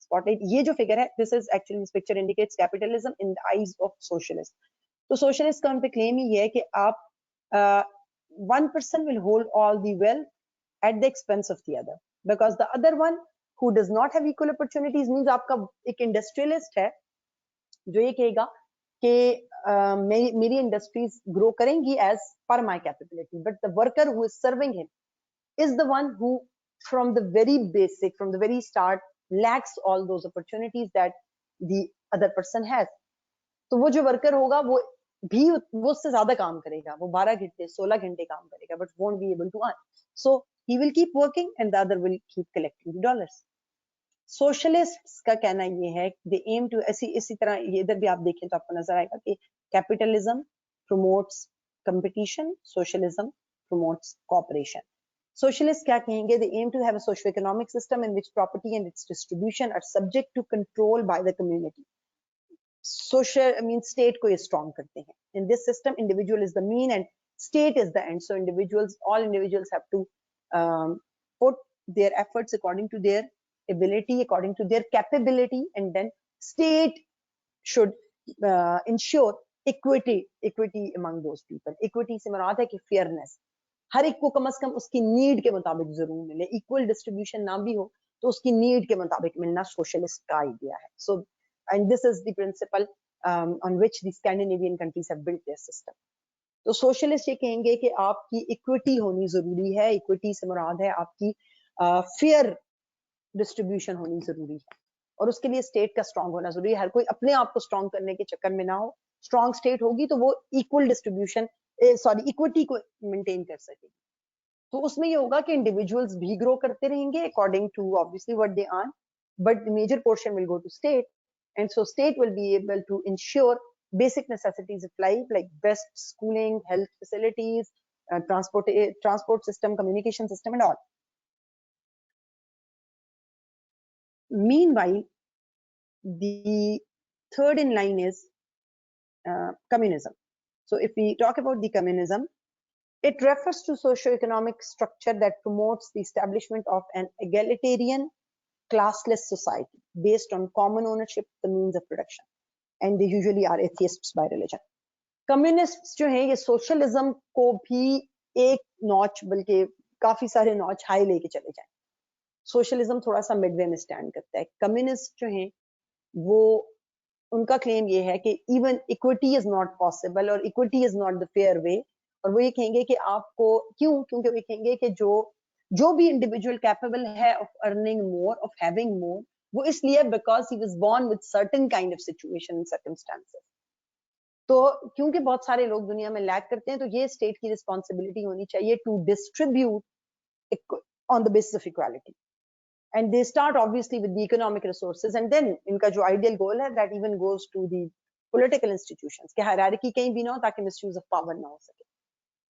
S2: spotlight. ये जो फिगर है, this is actually, this picture indicates capitalism in the eyes of socialist. तो socialist का उन पे claim ही है कि आप one person will hold all the wealth at the expense of the other, because the other one who does not have equal opportunities means आपका एक industrialist है जो ये कहेगा कि मेरी industries grow करेंगी as per my capability, but the worker who is serving him is the one who from the very basic, from the very start lacks all those opportunities that the other person has. तो वो जो worker होगा वो उससे ज्यादा काम करेगा, वो 12 घंटे 16 घंटे काम करेगा, but won't be able to earn. So he will keep working and the other will keep collecting the dollars. Socialists का कहना ये है, they aim to, इसी तरह ये इधर भी आप देखें तो आपको नजर आएगा कि capitalism promotes competition, socialism promotes cooperation. Socialists क्या कहेंगे? They aim to have a socio-economic system in which property and its distribution are subject to control by the community. Social means state को ये strong करते हैं. In this system, individual is the mean and state is the end. So all individuals have to put their efforts according to their ability, according to their capability, and then state should ensure equity among those people. Equity से मुराद है कि fairness. हर एक को कम से कम उसकी need के मुताबिक जरूर मिले. इक्वल डिस्ट्रीब्यूशन ना भी हो तो उसकी नीड के मुताबिक मिलना सोशलिस्ट का आइडिया है. So and this is the principal on which the Scandinavian countries have built there system. तो सोशलिस्ट ये कहेंगे कि आपकी इक्विटी होनी जरूरी है. इक्विटी से मुराद है आपकी फेयर डिस्ट्रीब्यूशन होनी जरूरी है और उसके लिए स्टेट का स्ट्रांग होना जरूरी है. हर कोई अपने आप को स्ट्रांग करने के चक्कर में ना हो. स्ट्रांग स्टेट होगी तो वो इक्वल डिस्ट्रीब्यूशन इक्विटी को मेंटेन कर सकेगी. तो उसमें ये होगा कि इंडिविजुअल्स भी ग्रो करते रहेंगे according to obviously what they earn, but the major portion will go to state and so state will be able to ensure basic necessities of life like best schooling, health facilities, transport system, communication system and all. Meanwhile, the third in line is communism. So if we talk about the communism, it refers to socio-economic structure that promotes the establishment of an egalitarian, classless society based on common ownership of the means of production. And they usually are atheists by religion. Communists जो हैं ये socialism को भी एक notch, बल्कि काफी सारे notch high लेके चले जाएं. Socialism थोड़ा सा मिडवे में स्टैंड करता है. कम्युनिस्ट जो हैं वो, उनका क्लेम ये है कि even equity is not possible और equity is not the fair way. और वो ये कहेंगे कि आपको क्योंकि वो कहेंगे कि जो भी इंडिविजुअल कैपेबल है of earning more, of having more, वो इसलिए because he was born with certain kind of situation and circumstances. तो क्योंकि बहुत सारे लोग दुनिया में लैक करते हैं तो ये स्टेट की रिस्पॉन्सिबिलिटी होनी चाहिए to distribute on the basis of equality. And they start obviously with the economic resources and then इनका जो ideal goal है that even goes to the political institutions कि hierarchy कहीं भी ना हो ताकि misuse of power ना हो सके.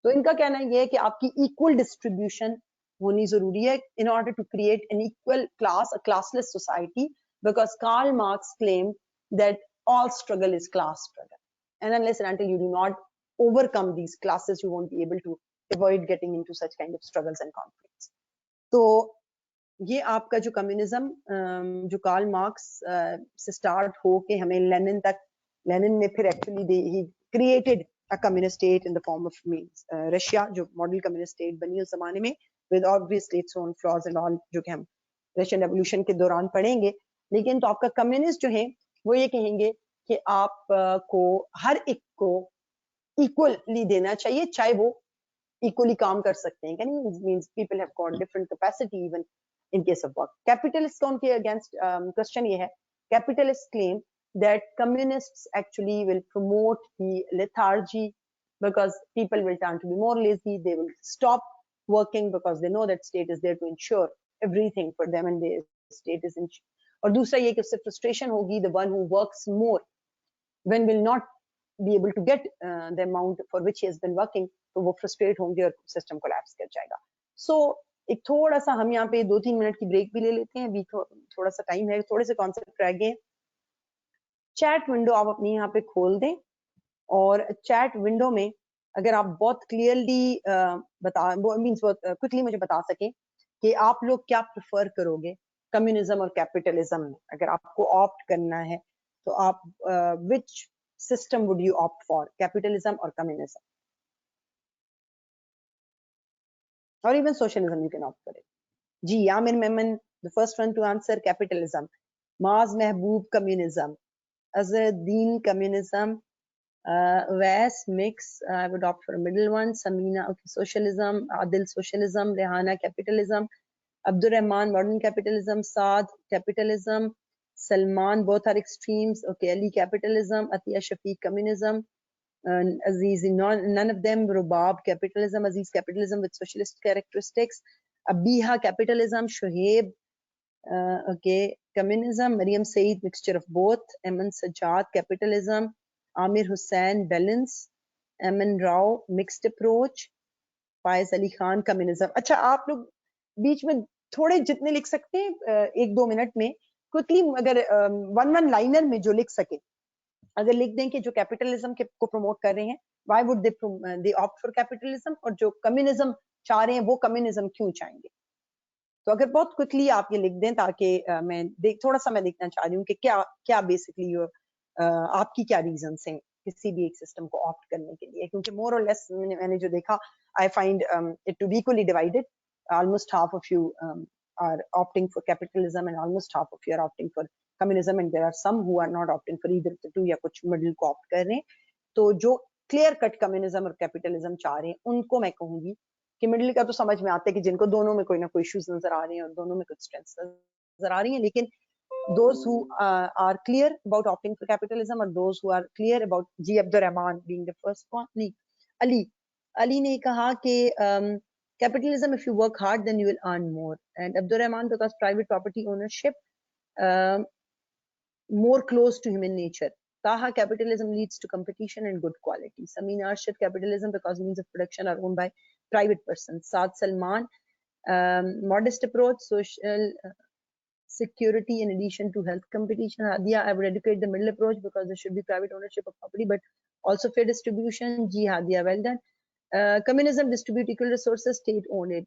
S2: तो इनका कहना ये है कि आपकी equal distribution होनी जरूरी है in order to create an equal class, a classless society, because Karl Marx claimed that all struggle is class struggle, and unless and until you do not overcome these classes, you won't be able to avoid getting into such kind of struggles and conflicts. तो ये आपका जो communism जो Karl Marx से start हो के हमें Lenin तक, लेनिन ने फिर actually he created a communist state in the form of means Russia, जो मॉडल कम्युनिस्ट स्टेट बनी उस जमाने में, with obviously its own flaws and all, जो कि हम रशियन रेवोल्यूशन के दौरान पढ़ेंगे. लेकिन तो आपका कम्युनिस्ट जो है वो ये कहेंगे कि आप को हर एक को इक्वली देना चाहिए, चाहे वो इक्वली काम कर सकते हैं. Means people have got different capacity even in case of work. Capitalists on के against question ये है, capitalists claim that communists actually will promote the lethargy because people will turn to be more lazy, they will stop working because they know that state is there to ensure everything for them and the state is ensure. और दूसरा ये कि उससे frustration होगी, the one who works more when will not be able to get the amount for which he has been working, तो वो frustrate होंगे और system collapse कर जाएगा. So एक थोड़ा सा हम यहाँ पे 2-3 मिनट की ब्रेक भी ले लेते हैं, अभी थोड़ा सा टाइम है, थोड़े से कॉन्सेप्ट रह गए. चैट विंडो आप अपनी यहाँ पे खोल दें, और चैट विंडो में अगर आप बहुत क्लियरली बता मीन्स बहुत क्विकली मुझे बता सकें कि आप लोग क्या प्रेफर करोगे कम्युनिज्म और कैपिटलिज्म में. अगर आपको ऑप्ट करना है तो आप which system would you opt for, capitalism और communism, or even socialism you can opt for it. Ji, Amir Memon, the first one to answer, capitalism. Maaz Mehboob, communism. Azadeen, communism. Vas, mix, I would opt for a middle one. Samina, okay, socialism. Adil, socialism. Rehana, capitalism. Abdur Rahman, modern capitalism. Saad, capitalism. Salman, both are extremes. Okay, Ali, capitalism. Atiya Shafiq, communism. Aziz, none of them. Rubab, capitalism. Aziz, capitalism with socialist characteristics. Abiha, capitalism. Shoaib, okay, communism. Mariam Saeed, mixture of both. Eman Sajjad, capitalism. Amir Hussain, balance. Eman Rao, mixed approach. Faiz Ali Khan, communism. अच्छा, आप लोग बीच में थोड़े जितने लिख सकते हैं 1-2 minute में, क्विकली अगर वन लाइनर में जो लिख सके, अगर लिख दें कि जो कैपिटलिज्म को प्रमोट कर रहे हैं, why would they opt for capitalism, और जो कम्युनिज्म चाह रहे हैं वो कम्युनिज्म क्यों चाहेंगे. तो अगर बहुत क्विकली आप ये लिख दें, ताकि मैं थोड़ा सा मैं देखना चाह रही हूँ कि क्या क्या बेसिकली आपकी क्या रीजंस हैं किसी भी एक सिस्टम को ऑप्ट करने के लिए, क्योंकि मोर और लेस मैंने जो देखा, I find it to be equally divided. Almost half of you are opting for capitalism and almost half of you are opting for communism, and there are some who are not opting for either of the two, या कुछ middle को opt कर रहे हैं. तो जो clear cut communism और capitalism चाह रहे हैं उनको मैं कहूंगी कि मिडिल का तो समझ में आता है कि जिनको दोनों में कोई ना कोई इश्यूज नजर आ रहे हैं और दोनों में कुछ स्ट्रेंथ्स नजर आ रही हैं, लेकिन those who are clear about opting for capitalism or those who are clear about, ji Abdul Rahman being the first one, नहीं, अली ने कहा कि capitalism, if you work hard then you will earn more, and Abdur Rahman because private property ownership more close to human nature. Taha, capitalism leads to competition and good quality. Samin Arshad, capitalism because means of production are owned by private persons. Saad Salman, modest approach, social security in addition to health competition. Hadia, I would educate the middle approach because there should be private ownership of property but also fair distribution. Ji Hadia, well done. Communism, distribute equal resources, state own it.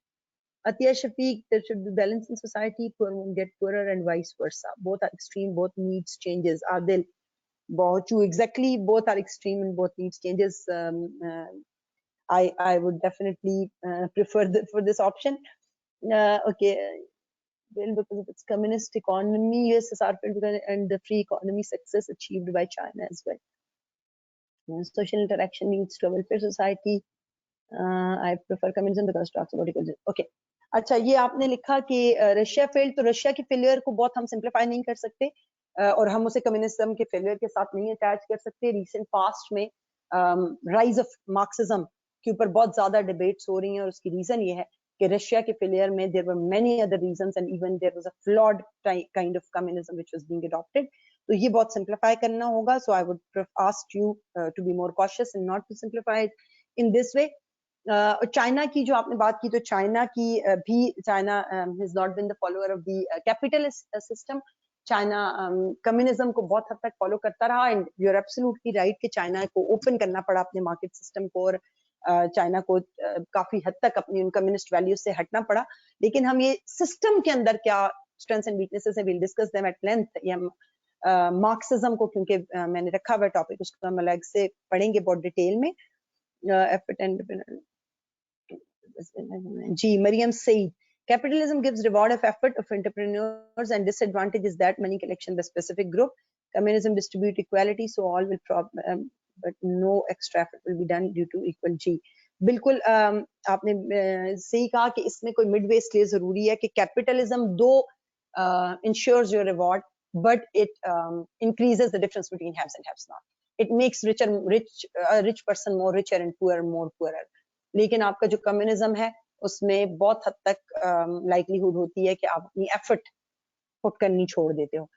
S2: Atiya Shafiq, there should be balance in society, poor won't get poorer and vice versa. Both are extreme, both needs changes. Adil, Bahuchu, exactly, both are extreme and both needs changes. I would definitely prefer for this option. Okay, well, because of its communist economy, USSR and the free economy success achieved by China as well. Social interaction needs to a welfare society. I prefer communism because it talks about equal. Okay. अच्छा, ये आपने लिखा कि Russia failed, तो Russia के failure को बहुत हम सिंप्लीफाई नहीं कर सकते और हम उसे कम्युनिज्म के फेलियर के साथ नहीं अटैच कर सकते. रीसेंट पास्ट में राइज ऑफ मार्क्सिज्म के ऊपर बहुत ज्यादा डिबेट्स हो रही हैं और उसकी रीजन ये है कि रशिया के फेलियर में there were many other reasons and even there was a flawed kind of communism which was being adopted. तो ये बहुत सिंप्लीफाई करना होगा. So I would ask you to be more cautious and not to simplify it in this way. China की जो आपने बात की, तो चाइना की भी, China has not been the follower of the capitalist system. China communism को बहुत हद तक फॉलो करता रहा, and you are absolutely right कि चाइना को ओपन करना पड़ा अपने मार्केट सिस्टम को, और चाइना को काफी हद तक अपनी उन कम्युनिस्ट वैल्यूज से हटना पड़ा। लेकिन हम ये सिस्टम के अंदर क्या स्ट्रेंथ्स एंड वीकनेसेस है, will discuss them at length. ये हम मार्क्सिज्म को, क्योंकि मैंने रखा हुआ टॉपिक, उसको हम अलग से पढ़ेंगे बहुत डिटेल में। एफर्ट एंड जी, Mariam said, capitalism gives reward of effort of entrepreneurs and disadvantage is that money collection by specific group. Communism distribute equality, so all will but no extra effort will be done due to equal G. बिल्कुल आपने सही कहा कि इसमें कोई mid way इसलिए जरूरी है कि कैपिटलिज्म दो ensures your reward, but it increases the difference between haves and haves not. It makes a rich person more richer and poor more poorer. लेकिन आपका जो कम्युनिज्म है उसमें बहुत हद तक लाइकलीहुड होती है कि आप अपनी एफर्ट पुट करनी छोड़ देते हो।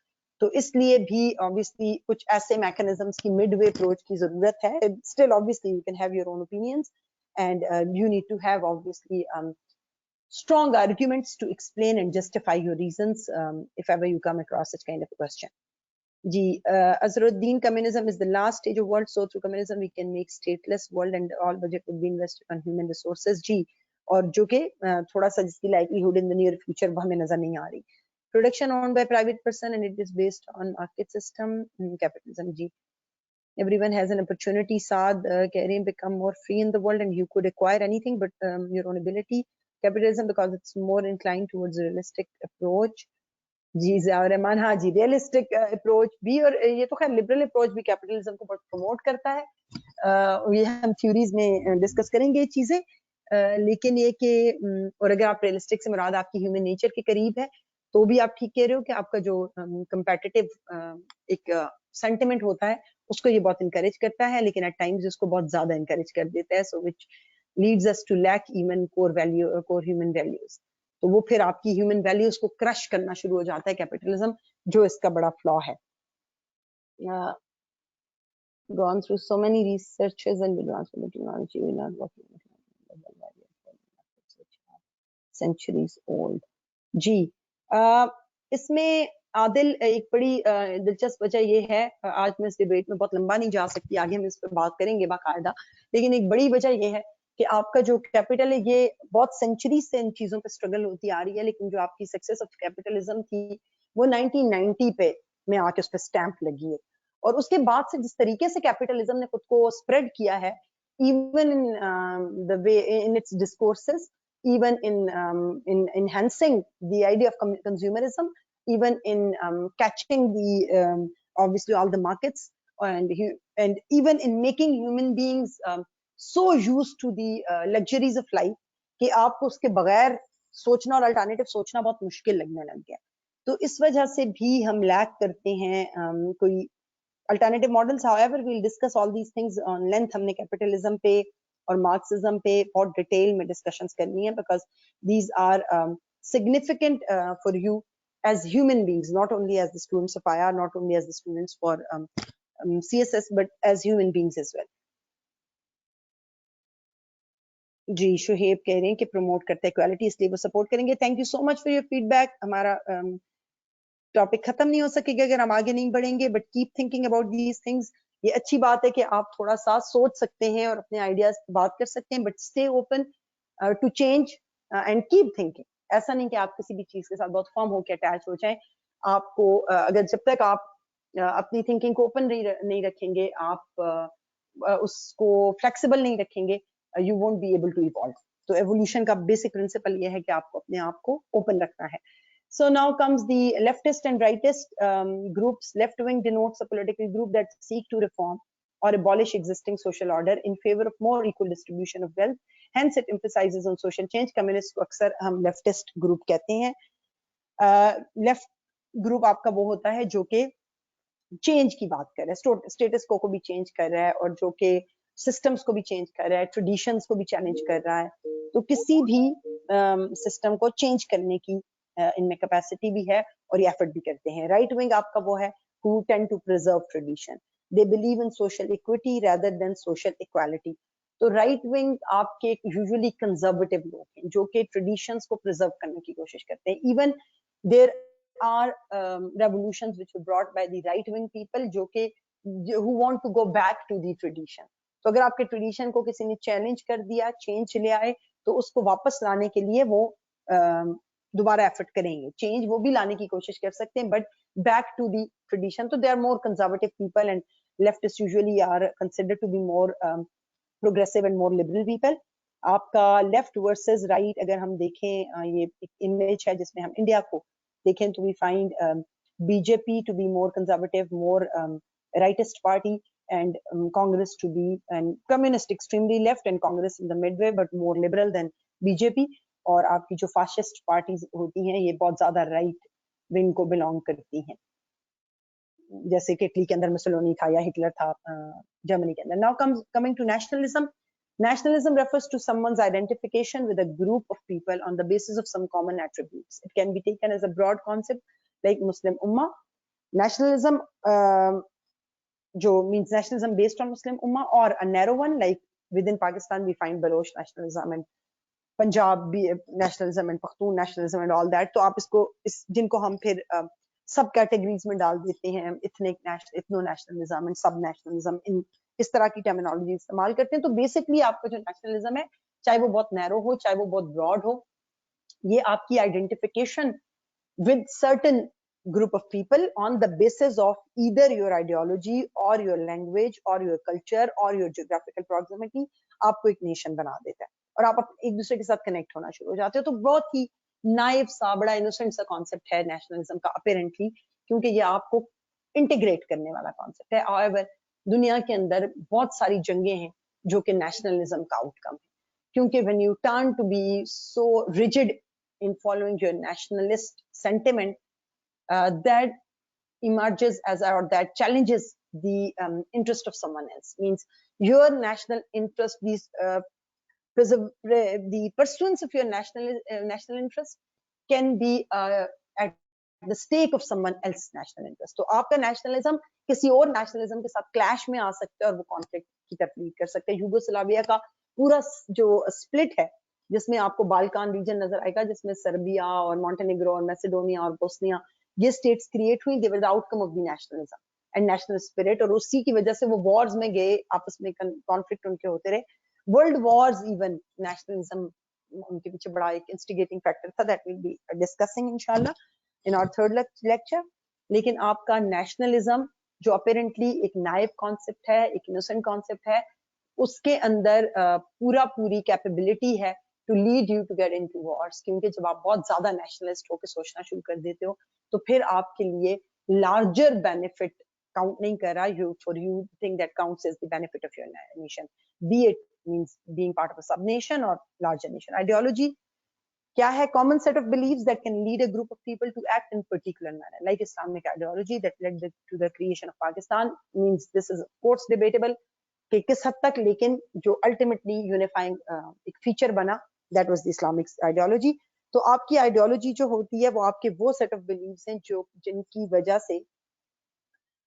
S2: तो इसलिए भी ऑब्वियसली कुछ ऐसे मैकेनिज्म्स की मिड वे अप्रोच की जरूरत है। Still obviously you can have your own opinions and you need to have obviously strong arguments to explain and justify your reasons if ever you come across such kind of a question. Ji, Azharuddin, communism is the last stage of world, so through communism we can make stateless world and all budget would be invested on human resources. Ji, और जो कि थोड़ा सा जिसकी likelihood in the near future वो हमें नजर नहीं आ रही. Production owned by private person and it is based on market system, capitalism. Ji, everyone has an opportunity. Saad, कह रहे हैं become more free in the world and you could acquire anything but your own ability. Capitalism because it's more inclined towards a realistic approach. जी, ज़ियाउर रहमान, हाँ जी, realistic approach भी, और ये तो खैर liberal approach भी कैपिटलिज्म को बहुत प्रमोट करता है। ये हम थ्योरीज में डिस्कस करेंगे ये चीजें, लेकिन ये कि और अगर आप रियलिस्टिक से मुराद आपकी ह्यूमन नेचर के करीब है तो भी आप ठीक कह रहे हो कि आपका जो कंपेटिटिव एक सेंटिमेंट होता है उसको ये बहुत इनकरेज करता है, लेकिन एट टाइम्स उसको बहुत ज्यादा इनकरेज कर देता है, so which leads us to lack even core human values. तो वो फिर आपकी ह्यूमन वैल्यूज को क्रश करना शुरू हो जाता है कैपिटलिज्म, जो इसका बड़ा फ्लॉ है। Gone through so many researches and advanced technology, we're not working centuries old. जी, इसमें आदिल एक बड़ी दिलचस्प वजह ये है, आज मैं इस डिबेट में बहुत लंबा नहीं जा सकती, आगे हम इस पर बात करेंगे बाकायदा, लेकिन एक बड़ी वजह ये है कि आपका जो कैपिटल है ये बहुत सेंचुरी से इन चीजों पे स्ट्रगल होती आ रही है, लेकिन जो आपकी सक्सेस ऑफ कैपिटलिज्म थी वो 1990 पे में आके उस पर स्टैंप लगी है, और उसके बाद से जिस तरीके से कैपिटलिज्म ने खुद को स्प्रेड किया है, even in the way in its discourses, even in enhancing the idea of consumerism, even in catching the obviously all the markets, and even in making human beings so used to the luxuries of life कि आपको उसके बगैर सोचना और alternative सोचना बहुत मुश्किल लगने लग गया। तो इस वजह से भी हम लैक करते हैं कोई alternative models. However we will discuss all these things on length, हमने कैपिटलिज्म पे और मार्क्सिज्म पे बहुत डिटेल में डिस्कशंस करनी है, because these are significant for you as human beings, not only as the students of IR, not only as the students for CSS, but as human beings as well. जी, शुहेब कह रहे हैं कि promote करते हैं equality, इसलिए वो support करेंगे। Thank you so much for your feedback. हमारा टॉपिक खत्म नहीं हो सकेगा अगर हम आगे नहीं बढ़ेंगे, but keep thinking about these things. ये अच्छी बात है कि आप थोड़ा सा सोच सकते हैं और अपने आइडियाज बात कर सकते हैं, but stay open to change and keep thinking. ऐसा नहीं कि आप किसी भी चीज के साथ बहुत फॉर्म होकर अटैच हो जाए। आपको अगर जब तक आप अपनी थिंकिंग को ओपन नहीं रखेंगे, आप उसको फ्लेक्सिबल नहीं रखेंगे, you won't be able to evolve. तो एवोल्यूशन का बेसिक प्रिंसिपल ये है कि आपको अपने आप को ओपन रखना है। So now comes the leftist and rightist groups. Left wing denotes a political group that seek to reform or abolish existing social order in favor of more equal distribution of wealth. Hence, it emphasizes on social change. Communists को अक्सर हम leftist group कहते हैं। Left group आपका वो होता है जो कि change की बात कर रहा है, status quo को भी change कर रहा है, और जो कि systems को भी change कर रहा है, traditions को भी challenge कर रहा है। तो किसी भी system को change करने की इनमें कैपेसिटी भी है और ये एफर्ट भी करते हैं। राइट विंग आपका वो है who tend to preserve tradition. They believe in social equity rather than social equality. तो राइट विंग आपके यूजुअली कंजर्वेटिव लोग हैं जो कि ट्रेडिशंस को प्रिजर्व करने की कोशिश करते हैं. Even there are revolutions which were brought by the right wing people जो कि who want to go back to the tradition. तो अगर आपके ट्रेडिशन को किसी ने चैलेंज कर दिया, चेंज ले आए, तो उसको वापस लाने के लिए वो दोबारा एफर्ट करेंगे. चेंज वो भी लाने की कोशिश कर सकते हैं, but back to the tradition. तो they are more conservative people and leftist usually are considered to be more progressive and more liberal people. आपका लेफ्ट वर्सेस राइट अगर हम देखें, ये एक इमेज है जिसमें हम इंडिया को देखें तो we find BJP to be more conservative, more rightist party, and Congress to be and communist extremely left and Congress in the midway but more liberal than BJP. और आपकी जो फाशिस्ट पार्टीज होती हैं ये बहुत ज्यादा राइट विंग को belong करती हैं, जैसे कि इटली के अंदर मुसोलिनी था या हिटलर था जर्मनी के अंदर. Now coming to nationalism. Nationalism refers to someone's identification with a group of people on the basis of some common attributes. It can be taken as a broad concept like Muslim Ummah. Nationalism जो means nationalism based on Muslim Ummah, or a narrow one like within Pakistan we find Baloch nationalism and Punjab nationalism and Pakhtun nationalism and all that. तो आप इसको जिनको हम फिर सब categories में डाल देते हैं, इथनो नेशनलिज्म एंड सब नेशनलिज्म, इन इस तरह की टर्मिनोलॉजी इस्तेमाल करते हैं. तो बेसिकली आपका जो नेशनलिज्म है, चाहे वो बहुत नैरो हो चाहे वो बहुत ब्रॉड हो, ये आपकी identification with certain group of people on the basis of either your ideology or your language or your culture or your geographical proximity आपको एक नेशन बना देता है और आप एक दूसरे के साथ कनेक्ट होना शुरू हो जाते हो. तो बहुत ही नाइव सा, बड़ा इनोसेंट सा कॉन्सेप्ट है नेशनलिज्म का अपेरेंटली, क्योंकि ये आपको इंटीग्रेट करने वाला कॉन्सेप्ट है. However, दुनिया के अंदर बहुत सारी जंगें हैं जो कि नेशनलिज्म का आउटकम है, क्योंकि when you turn to be so rigid in following your nationalist sentiment, that emerges as or that challenges the interest of someone else. Means your national interest, these the pursuance of your national interest can be at the stake of someone else's national interest. तो आपका nationalism किसी और nationalism के साथ clash में आ सकता है और वो conflict की तरफ lead कर सकता है. यूगोस्लाविया का पूरा जो split है, जिसमें आपको बाल्कान रीजन नजर आएगा, जिसमें सर्बिया और मॉन्टेनेग्रो और मैसेडोनिया और बोस्निया ये स्टेट्स क्रिएट हुई. They were the outcome of the nationalism and national spirit, और उसी की वजह से वो वॉर्स में गए, आपस में कॉन्फ्लिक्ट उनके होते रहे. वर्ल्ड वॉर्स इवन नेशनलिज्म उनके पीछे बड़ा एक इंस्टिगेटिंग फैक्टर था. दैट विल बी डिस्कसिंग इंशाल्लाह इन आवर थर्ड लेक्चर. लेकिन आपका नेशनलिज्म जो अपेरेंटली एक नाइव कॉन्सेप्ट है, एक इनोसेंट कॉन्सेप्ट है, उसके अंदर पूरी कैपेबिलिटी है to lead you to get into wars. क्योंकि जब आप बहुत ज्यादा नेशनलिस्ट होकर सोचना शुरू कर देते हो तो फिर आपके लिए लार्जर बेनिफिट काउंट नहीं कर रहा. you for you think that counts as the benefit of your nation, be it means being part of a sub nation or larger nation. Ideology क्या है? common set of beliefs that can lead a group of people to act in particular manner, like Islamic ideology that led to the creation of Pakistan. Means this is of course debatable कि किस हद तक, लेकिन जो ultimately unifying एक feature बना, that was the Islamic ideology. तो आपकी आइडियोलॉजी जो होती है वो आपके वो सेट ऑफ बिलीव्स हैं जो जिनकी वजह से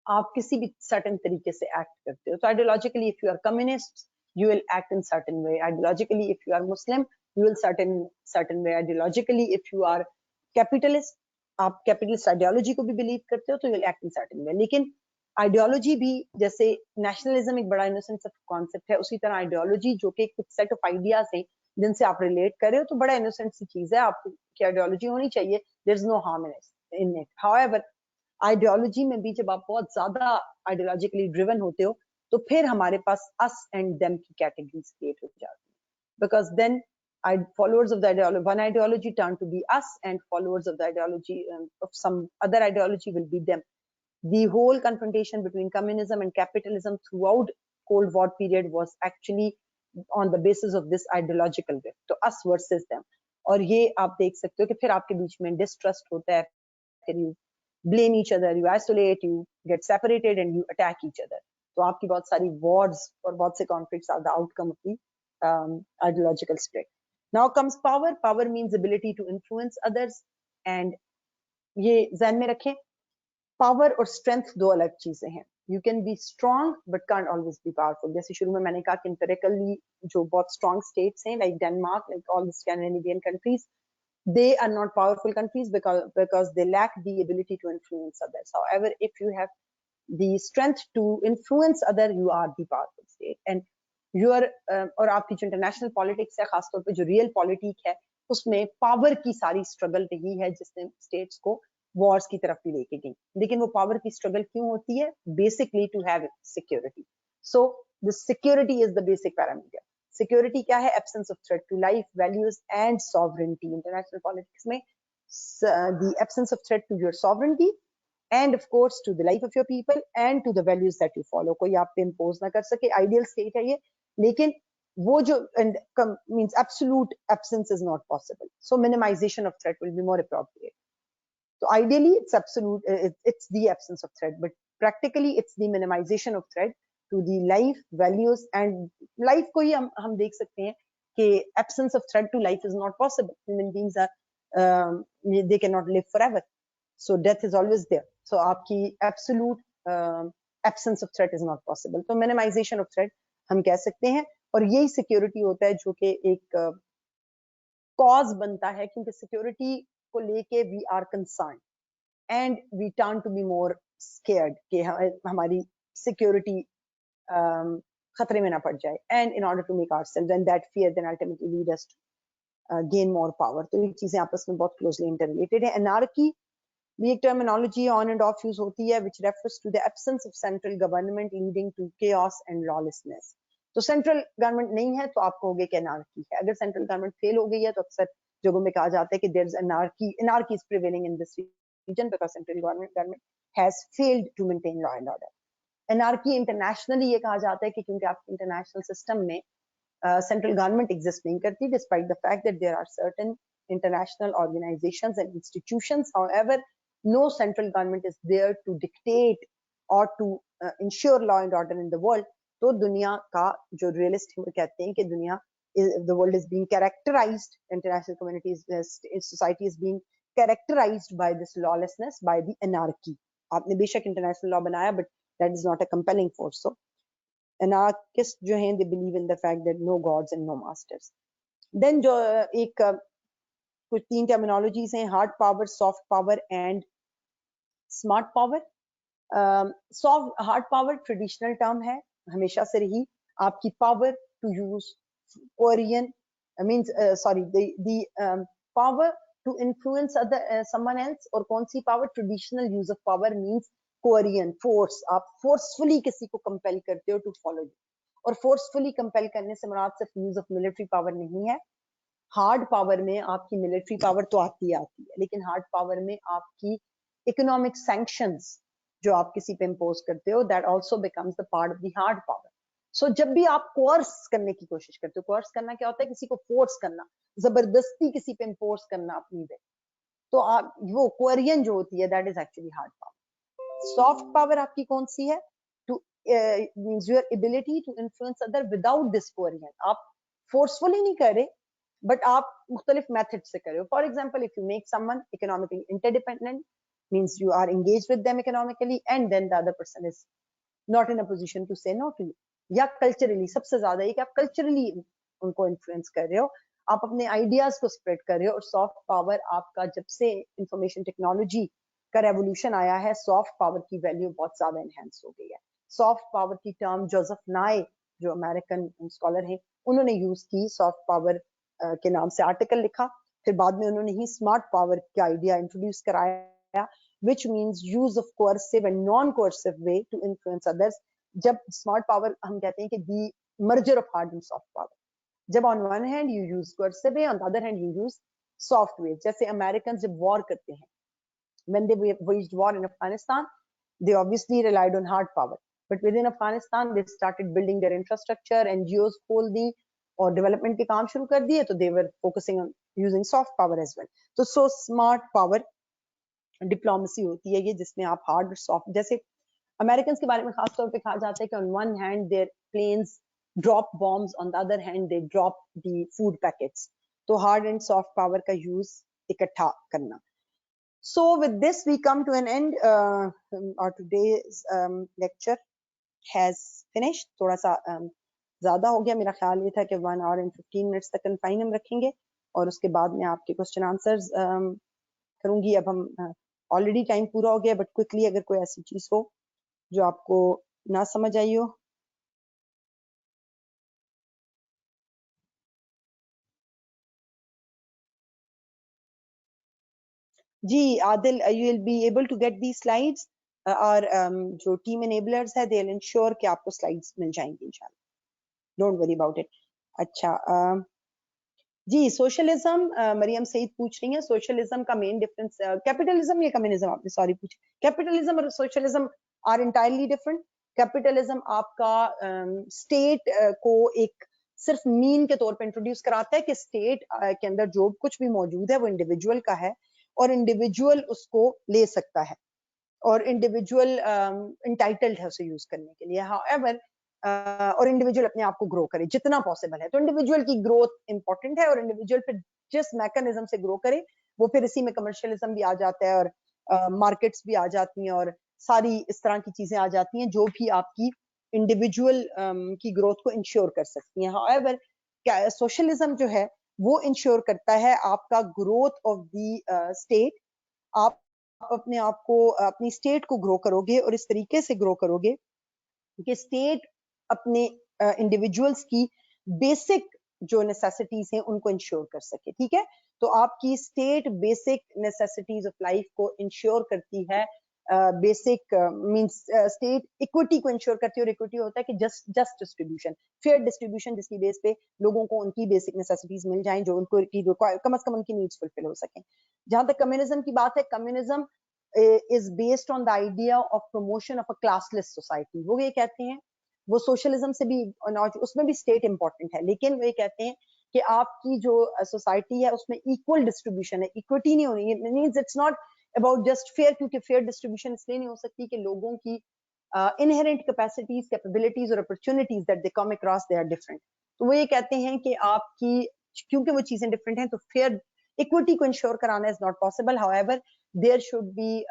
S2: आप किसी भी सर्टेन तरीके से एक्ट करते हो. तो ideologically if you are communist you will act in certain way. Ideologically if you are Muslim you will certain way. Ideologically if you are capitalist, आप कैपिटलिस्ट आइडियोलॉजी को भी बिलीव करते हो तो you will act in certain way. लेकिन ideology भी, जैसे nationalism एक बड़ा इनोसेंट कॉन्सेप्ट है, उसी तरह आइडियोलॉजी जो कि कुछ सेट ऑफ आइडियाज हैं जिनसे आप रिलेट कर रहे हो, तो बड़ा इनोसेंट सी चीज है. आपको की आइडियोलॉजी होनी चाहिए, there is no harm in it. However ideology में भी जब आप बहुत ज्यादा आइडियोलॉजिकली ड्रिवन होते हो तो फिर हमारे पास अस एंड देम की कैटेगरीज क्रिएट हो जाती है, because then followers of the ideology, one ideology turn to be us and followers of the ideology of some other ideology will be them. The whole confrontation between communism and capitalism throughout Cold War period was actually on the basis of this ideological rift. तो us versus them. और ये आप देख सकते हो कि फिर आपके बीच में distrust होता है, फिर you blame each other, you isolate, you get separated and you attack each other. तो आपकी बहुत सारी wars और बहुत से conflicts are the outcome of the ideological split. Now comes power. Power means ability to influence others, and ये ज़हन में रखें, पावर और स्ट्रेंथ दो अलग चीजें हैं. You can be strong but can't always be powerful. जैसे शुरू में मैंने कहा कि empirically जो बहुत strong states हैं like Denmark, like all the Scandinavian countries, they are not powerful countries because they lack the ability to influence others. However, if you have the strength to influence other, you are the powerful state. And your और आपकी जो international politics है, खासतौर पे जो real politics है, उसमें power की सारी struggle रही है जिसने states को wars की तरफ भी लेके गई. लेकिन वो power की struggle क्यों होती है? Basically to have security. So the security is the basic parameter. Security क्या है? Absence of threat to life, values and sovereignty. International politics में the absence of threat to your sovereignty and of course to the life of your people and to the values that you follow. कोई आप पे impose ना कर सके. Ideal state है ये, लेकिन वो जो means absolute absence is not possible. So minimization of threat will be more appropriate. So ideally it's absolute, it's the absence of threat, but practically it's the minimization of threat to the life, values and life को ही हम देख सकते हैं कि absence of threat to life is not possible. Human beings are they cannot live forever, so death is always there. So आपकी absolute absence of threat is not possible. तो minimization of threat हम कह सकते हैं, और यही security होता है जो कि एक cause बनता है, क्योंकि security को लेके we are concerned and we turn to be more scared कि हमारी security खतरे में ना पड़ जाए, and in order to make ourselves, and that fear then ultimately lead us to gain more power. तो ये चीजें आपस में बहुत closely interrelated है. Anarchy भी एक terminology on and off use होती है which refers to the absence of central government leading to chaos and lawlessness. तो central government नहीं है तो आप कहोगे कि anarchy है. अगर central government fail हो गई है तो अक्सर जगहों में कहा जाता है कि there is anarchy is prevailing in this region because central government has failed to maintain law and order. Anarchy internationally ये कहा जाता है कि क्योंकि आपके international system में central government exist नहीं करती, despite the fact that there are certain international organizations and institutions. However, no central government is there to dictate or to ensure law and order in the world. तो दुनिया का जो realist कहते हैं कि दुनिया the world is being characterized, international communities, society is being characterized by this lawlessness, by the anarchy. आपने बेशक international law बनाया, but that is not a compelling force. So anarchists जो हैं, they believe in the fact that no gods and no masters. Then जो एक कुछ तीन terminologies हैं, hard power, soft power and smart power. Hard power traditional term है, हमेशा से रही. आपकी power to use Korean means the power to influence someone else, और कौन सी power? Traditional use of power means Korean force. आप forcefully किसी को compel करते हो to follow you, और forcefully compel करने से मुराद सिर्फ use of military power नहीं है. Hard power में आपकी military power तो आती है, लेकिन hard power में आपकी economic sanctions जो आप किसी पे impose करते हो, that also becomes the part of the hard power. So जब भी आप coerce करने की कोशिश करते हो, coerce करना क्या होता है? किसी को force करना, जबरदस्ती किसी पे impose करना अपनी पे, तो आप वो कोरियन जो होती है, that is actually hard power. Soft power आपकी कौन सी है? To means your ability to influence other without this Korean. आप forcefully नहीं कर रहे, but आप मुख्तलिफ methods से कर रहे हो. For example, if you make someone economically interdependent, means you are engaged with them economically, and then the other person is not in a position to say no to you. या culturally, सबसे ज़्यादा ये कि आप culturally उनको influence कर रहे हो, आप अपने ideas को spread कर रहे हो. और soft power आपका जब से information technology का revolution आया है, soft power की value बहुत ज़्यादा enhance हो गई है. Soft power की term जोसेफ नाय जो American scholar हैं, उन्होंने use की. soft power के नाम से article लिखा, फिर बाद में उन्होंने ही smart power का idea introduce कराया, which means use of coercive and non-coercive way to influence others. जब smart power हम कहते हैं कि the merger of hard and soft power. जब on one hand you use coercive way, on the other hand you use soft way. जैसे Americans जब war करते हैं, when they waged war in Afghanistan, they obviously relied on hard power. But within Afghanistan, they started building their infrastructure, NGOs खोल दी और development के काम शुरू कर दिए, तो they were focusing on using soft power as well. So smart power diplomacy होती है ये, जिसमें आप हार्ड और सॉफ्ट, जैसे अमेरिकन के बारे में खास तौर पे कहा जाता है कि on one hand there planes drop bombs, on the other hand they drop the food packets. तो हार्ड एंड सॉफ्ट पावर का यूज इकट्ठा करना. So with this we come to an end. Our today's lecture has finished. थोड़ा सा ज़्यादा हो गया, मेरा ख्याल ये था कि 1 hour and 15 minutes तक कन्फाइन हम रखेंगे और उसके बाद में आपके क्वेश्चन आंसर्स करूंगी. अब हम ऑलरेडी टाइम पूरा हो गया, बट क्विकली अगर कोई ऐसी चीज़ हो जो आपको ना समझ आई हो. जी Adil, you will be able to get these slides. और जो टीम enablers है, they'll ensure कि आपको slides मिल जाएंगी इंशाल्लाह. Don't worry about it. अच्छा, जी सोशलिज्म, मरियम सईद पूछ रही हैं सोशलिज्म का मेन डिफरेंस. कैपिटलिज्म या कम्युनिज्म आपने सॉरी पूछा. कैपिटलिज्म और socialism are entirely different. Capitalism आपका स्टेट को एक सिर्फ मीन के तौर पे इंट्रोड्यूस कराता है कि स्टेट के अंदर जो कुछ भी मौजूद है वो इंडिविजुअल का है और इंडिविजुअल उसको ले सकता है और इंडिविजुअल इंटाइटल्ड है उसे यूज करने के लिए. हाउएवर और इंडिविजुअल अपने आप को ग्रो करे जितना पॉसिबल है. तो इंडिविजुअल की ग्रोथ इंपॉर्टेंट है और इंडिविजुअल फिर जिस मैकेनिज्म से ग्रो करे वो फिर इसी में कमर्शियलिज्म भी आ जाता है और मार्केट्स भी आ जाती हैं और सारी इस तरह की चीजें आ जाती हैं जो भी आपकी इंडिविजुअल की ग्रोथ को इंश्योर कर सकती हैं. हाउएवर सोशलिज्म जो है वो इंश्योर करता है आपका ग्रोथ ऑफ द स्टेट. आप अपने आप को अपनी स्टेट को ग्रो करोगे और इस तरीके से ग्रो करोगे कि स्टेट अपने इंडिविजुअल्स की बेसिक जो नेसेसिटीज हैं उनको इंश्योर कर सके. ठीक है, तो आपकी state basic necessities of life को इंश्योर करती है. बेसिक मींस स्टेट इक्विटी को इंश्योर करती है और इक्विटी होता है कि जस्ट डिस्ट्रीब्यूशन, फेयर डिस्ट्रीब्यूशन जिसकी बेस पे लोगों को उनकी बेसिक नेसेसिटीज मिल जाएं जो उनको कम से कम उनकी नीड्स फुलफिल हो सकें. जहां तक कम्युनिज्म की बात है, communism is based on the idea of promotion of a classless society. वो ये कहते हैं, वो सोशलिज्म से भी उसमें भी स्टेट इंपॉर्टेंट है, लेकिन वो ये कहते हैं कि आपकी जो सोसाइटी है उसमें इक्वल डिस्ट्रीब्यूशन है, इक्विटी नहीं होनी. It means it's not about just fair, क्योंकि फेयर डिस्ट्रीब्यूशन इसलिए नहीं हो सकती कि लोगों की इनहेरेंट कैपेसिटीज, कैपेबिलिटीज और opportunities that they come across they are different. तो वो ये कहते हैं कि आपकी क्योंकि वो चीजें डिफरेंट हैं तो फेयर इक्विटी को इंश्योर कराना is not possible. However there should be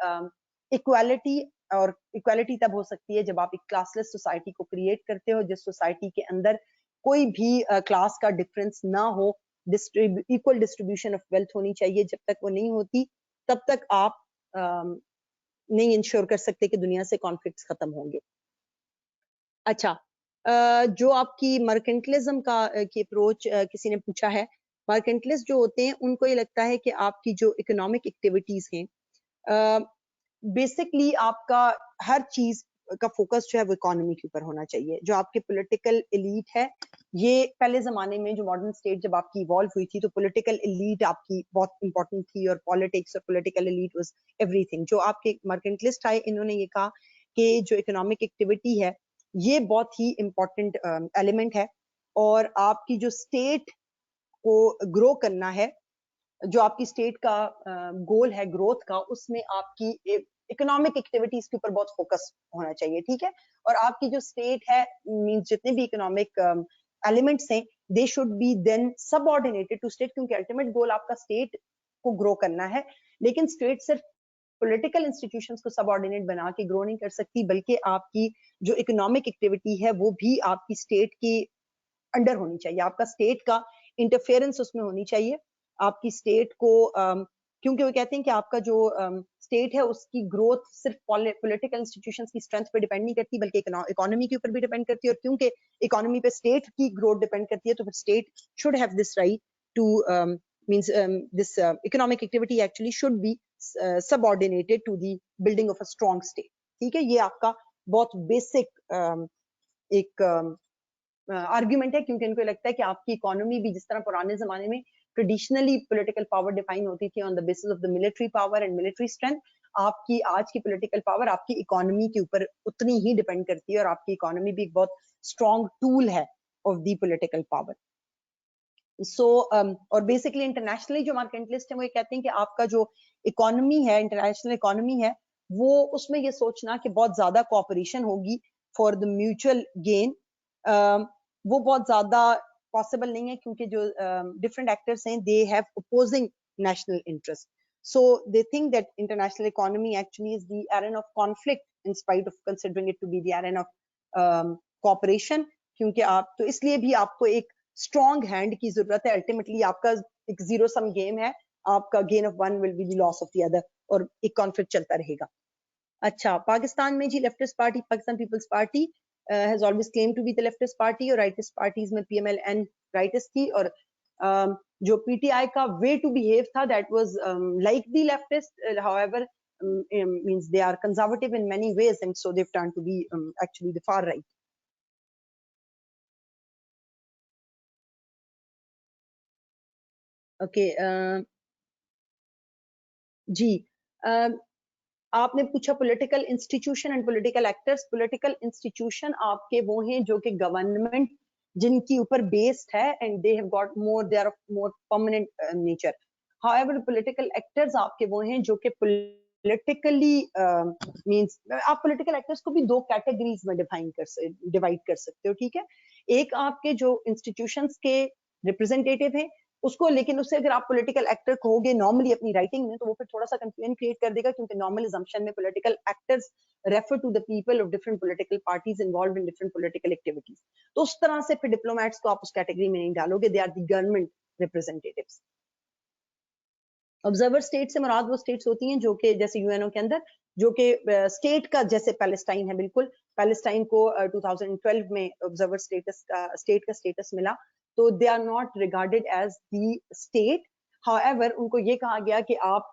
S2: equality, और इक्वालिटी तब हो सकती है जब आप एक क्लासलेस सोसाइटी को क्रिएट करते हो जिस सोसाइटी के अंदर कोई भी क्लास का डिफरेंस ना हो. इक्वल डिस्ट्रीब्यूशन ऑफ वेल्थ होनी चाहिए. जब तक वो नहीं होती तब तक आप नहीं इंश्योर कर सकते कि दुनिया से कॉन्फ्लिक्ट्स खत्म होंगे. अच्छा, जो आपकी मर्केंटलिज्म का की अप्रोच किसी ने पूछा है, मर्केंटलिस्ट जो होते हैं उनको ये लगता है कि आपकी जो इकोनॉमिक एक्टिविटीज हैं, बेसिकली आपका हर चीज का फोकस जो है वो इकोनॉमी के ऊपर होना चाहिए. जो आपके पॉलिटिकल एलीट है, ये पहले जमाने में जो मॉडर्न स्टेट जब आपकी इवॉल्व हुई थी तो पॉलिटिकल एलीट आपकी बहुत इंपॉर्टेंट थी और पॉलिटिक्स और पॉलिटिकल एलीट वाज एवरीथिंग. जो आपके मर्केंटलिस्ट आए, इन्होंने ये कहा कि जो इकोनॉमिक एक्टिविटी है ये बहुत ही इंपॉर्टेंट एलिमेंट है और आपकी जो स्टेट को ग्रो करना है, जो आपकी स्टेट का गोल है ग्रोथ का, उसमें आपकी इकोनॉमिक एक्टिविटीज के ऊपर बहुत फोकस होना चाहिए. ठीक है, और आपकी जो स्टेट है मींस जितने भी इकोनॉमिक एलिमेंट्स हैं they should be then subordinated to state, क्योंकि अल्टीमेट गोल आपका स्टेट को ग्रो करना है. लेकिन स्टेट सिर्फ पॉलिटिकल इंस्टीट्यूशंस को सबऑर्डिनेट बना के ग्रो नहीं कर सकती, बल्कि आपकी जो इकोनॉमिक एक्टिविटी है वो भी आपकी स्टेट की अंडर होनी चाहिए. आपका स्टेट का इंटरफेरेंस उसमें होनी चाहिए. आपकी स्टेट को क्योंकि वो कहते हैं कि आपका जो स्टेट है उसकी ग्रोथ सिर्फ पॉलिटिकल इंस्टीट्यूशंस की स्ट्रेंथ पे डिपेंड नहीं करती बल्कि इकोनॉमी के ऊपर भी डिपेंड करती है. और क्योंकि इकोनॉमी पे स्टेट की ग्रोथ डिपेंड करती है तो फिर state should have this right to means this economic activity actually should be subordinated to the building of a strong state. ठीक है, ये आपका बहुत बेसिक एक आर्ग्यूमेंट है, क्योंकि इनको लगता है कि आपकी इकोनॉमी भी जिस तरह पुराने जमाने में ट्रेडिशनली पॉलिटिकल पावर डिफाइन होती थी on the basis of the military power and military strength, आपकी आज की पॉलिटिकल पावर आपकी इकोनॉमी के ऊपर उतनी ही डिपेंड करती है और आपकी इकोनॉमी भी एक बहुत स्ट्रॉन्ग टूल है ऑफ द पॉलिटिकल पावर. सो और बेसिकली इंटरनेशनली जो मर्केंटलिस्ट है वो ये कहते हैं कि आपका जो इकोनॉमी है, इंटरनेशनल इकोनॉमी है, वो उसमें ये सोचना कि बहुत ज्यादा कोऑपरेशन होगी फॉर द म्यूचुअल गेन, वो बहुत ज्यादा पॉसिबल नहीं है, क्योंकि जो डिफरेंट एक्टर्स हैं they have opposing national interest. So they think that international economy actually is the arena of conflict in spite of considering it to be the arena of cooperation. क्योंकि आप तो इसलिए भी आपको एक strong hand की जरूरत है. Ultimately आपका एक zero sum game है. आपका gain of one will be the loss of the other और एक conflict चलता रहेगा. अच्छा, पाकिस्तान में जी leftist party Pakistan Peoples Party has always claimed to be the leftist party और rightist parties में PMLN rightist थी और जो PTI का way to behave था that was like the leftist, however means they are conservative in many ways and so they've turned to be actually the far right. Okay, जी आपने पूछा political institution and political actors. Political institution आपके वो हैं जो कि government जिनकी ऊपर based है and they have got more, they are of more permanent nature. However political actors आपके वो हैं जो कि पॉलिटिकली मींस आप पॉलिटिकल एक्टर्स को भी दो कैटेगरीज में डिवाइड कर सकते हो. ठीक है, एक आपके जो इंस्टीट्यूशंस के रिप्रेजेंटेटिव हैं उसको, लेकिन उससे अगर आप पॉलिटिकल एक्टर कहोगे नॉर्मली अपनी राइटिंग में तो वो फिर थोड़ा सा कंफ्यूजन क्रिएट कर देगा क्योंकि नॉर्मल असम्पशन में political actors refer to the people of different political parties involved in different political activities. तो उस तरह से फिर डिप्लोमेट्स को आप उस कैटेगरी में नहीं डालोगे. They are the government representatives. Observer state से मुराद वो स्टेट्स होती हैं जो कि जैसे यूएनओ के अंदर जो कि स्टेट का, जैसे पैलेस्टाइन है, बिल्कुल पैलेस्टाइन को 2012 में ऑब्जर्वर स्टेट का स्टेटस मिला. तो they are not regarded as the state. However उनको ये कहा गया कि आप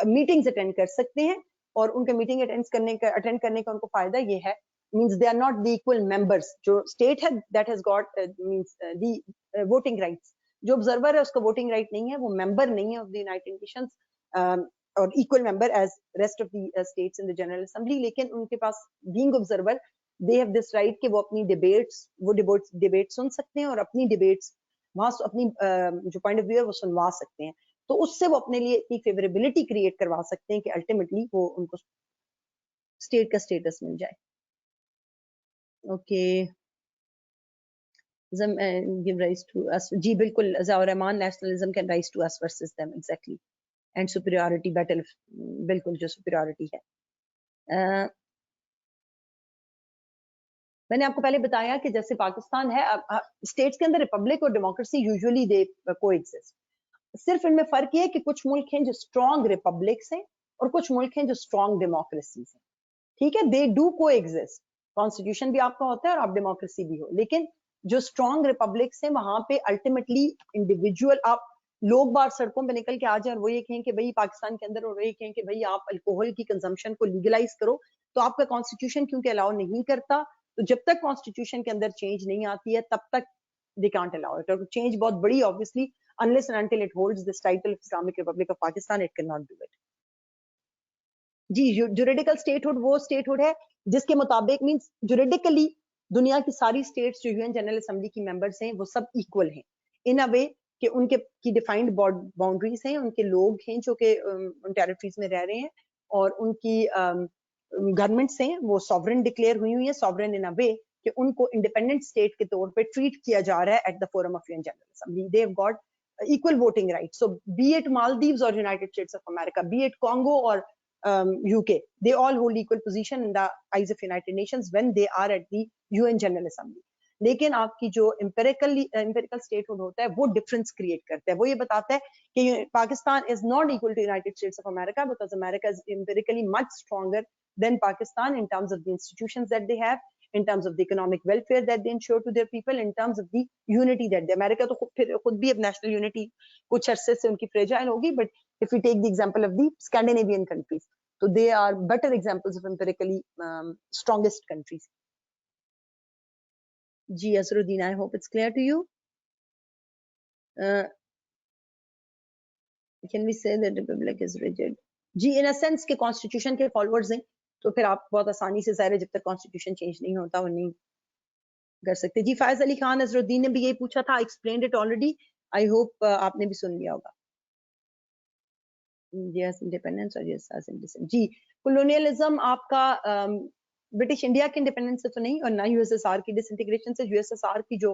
S2: मीटिंग्स अटेंड कर सकते हैं और उनके मीटिंग अटेंड करने का उनको फायदा ये है, means they are not the equal members. जो स्टेट है that has got means the voting rights. जो ऑब्जर्वर है उसका वोटिंग राइट नहीं है, वो मेंबर नहीं है ऑफ द यूनाइटेड नेशंस और equal member as rest of the states in the General Assembly. लेकिन उनके पास being observer they have this right कि वो अपनी डिबेट्स सुन सकते हैं और अपनी डिबेट्स वहां अपनी जो पॉइंट ऑफ व्यू है वो सुनवा सकते हैं. तो उससे वो अपने लिए इतनी फेवरेबिलिटी क्रिएट करवा सकते हैं कि अल्टीमेटली वो उनको स्टेट का स्टेटस मिल जाए. Okay, give rise to us. जी बिल्कुल, ज़ाउर Rahman, nationalism can rise to us versus them, exactly, and superiority battle, बिल्कुल जो superiority है. मैंने आपको पहले बताया कि जैसे पाकिस्तान है, स्टेट्स के अंदर रिपब्लिक और डेमोक्रेसी यूजुअली दे कोएग्जिस्ट. सिर्फ इनमें फर्क ये है कि कुछ मुल्क हैं जो स्ट्रॉन्ग रिपब्लिक्स हैं और कुछ मुल्क हैं जो स्ट्रॉन्ग डेमोक्रेसीज हैं. ठीक है, दे डू कोएग्जिस्ट. कॉन्स्टिट्यूशन भी आपका होता है और आप डेमोक्रेसी भी हो, लेकिन जो स्ट्रॉन्ग रिपब्लिक्स हैं वहां पे अल्टीमेटली इंडिविजुअल आप लोग बाहर सड़कों पे निकल के आ जाए और वो ये कहें कि भाई पाकिस्तान के अंदर, और वो ये कहें कि भाई आप अल्कोहल की कंजम्पशन को लीगलाइज करो, तो आपका कॉन्स्टिट्यूशन क्योंकि अलाउ नहीं करता, तो जब तक कॉन्स्टिट्यूशन के अंदर चेंज नहीं आती है तब तक दे कांट अलाउ इट. और चेंज बहुत बड़ी obviously, unless and until it holds this title of Islamic Republic of Pakistan, it can not do it. जी, जुरिडिकल स्टेटहुड वो स्टेटहुड है जिसके मुताबिक मींस जुरिडिकली दुनिया की सारी स्टेट्स जो यूएन जनरल असेंबली की मेंबर्स हैं वो सब इक्वल हैं इन अ वे कि उनके की डिफाइंड बाउंड्रीज हैं, उनके लोग हैं जो कि उन टेरिटरीज में रह रहे हैं और उनकी गवर्नमेंट्स हैं वो सॉवरेन डिक्लेयर हुई है, सॉवरेन इन अ वे कि उनको इंडिपेंडेंट स्टेट के तौर पे ट्रीट किया जा रहा है at the forum of UN General Assembly. They have got equal voting right. So be it Maldives और United States of America, be it Congo और UK, they all hold equal position in the eyes of United Nations when they are at the UN General Assembly. लेकिन आपकी जो empirical statehood होता है वो difference create करता है. वो ये बताता है कि Pakistan is not equal to United States of America because America is empirically much stronger than Pakistan in terms of the institutions that they have, in terms of the economic welfare that they ensure to their people, in terms of the unity that they. America तो खुद भी अब national unity कुछ अरसे से उनकी fragile होगी, but if we take the example of the Scandinavian countries, so they are better examples of empirically strongest countries. Ji Azruddin, I hope it's clear to you. Can we say that the republic is rigid? Ji, in a sense के constitution के followers हैं, तो फिर आप बहुत आसानी से ज़ाहिर है जब तक constitution change नहीं होता वो नहीं कर सकते. जी फायज अली खान अजरुद्दीन ने भी यही पूछा था, explained it already. I hope आपने भी सुन लिया होगा. Yes, independence और yes, as independence. जी, colonialism आपका ब्रिटिश इंडिया के इंडिपेंडेंस से तो नहीं और ना यूएसएसआर की डिसइंटीग्रेशन से. यूएसएसआर की जो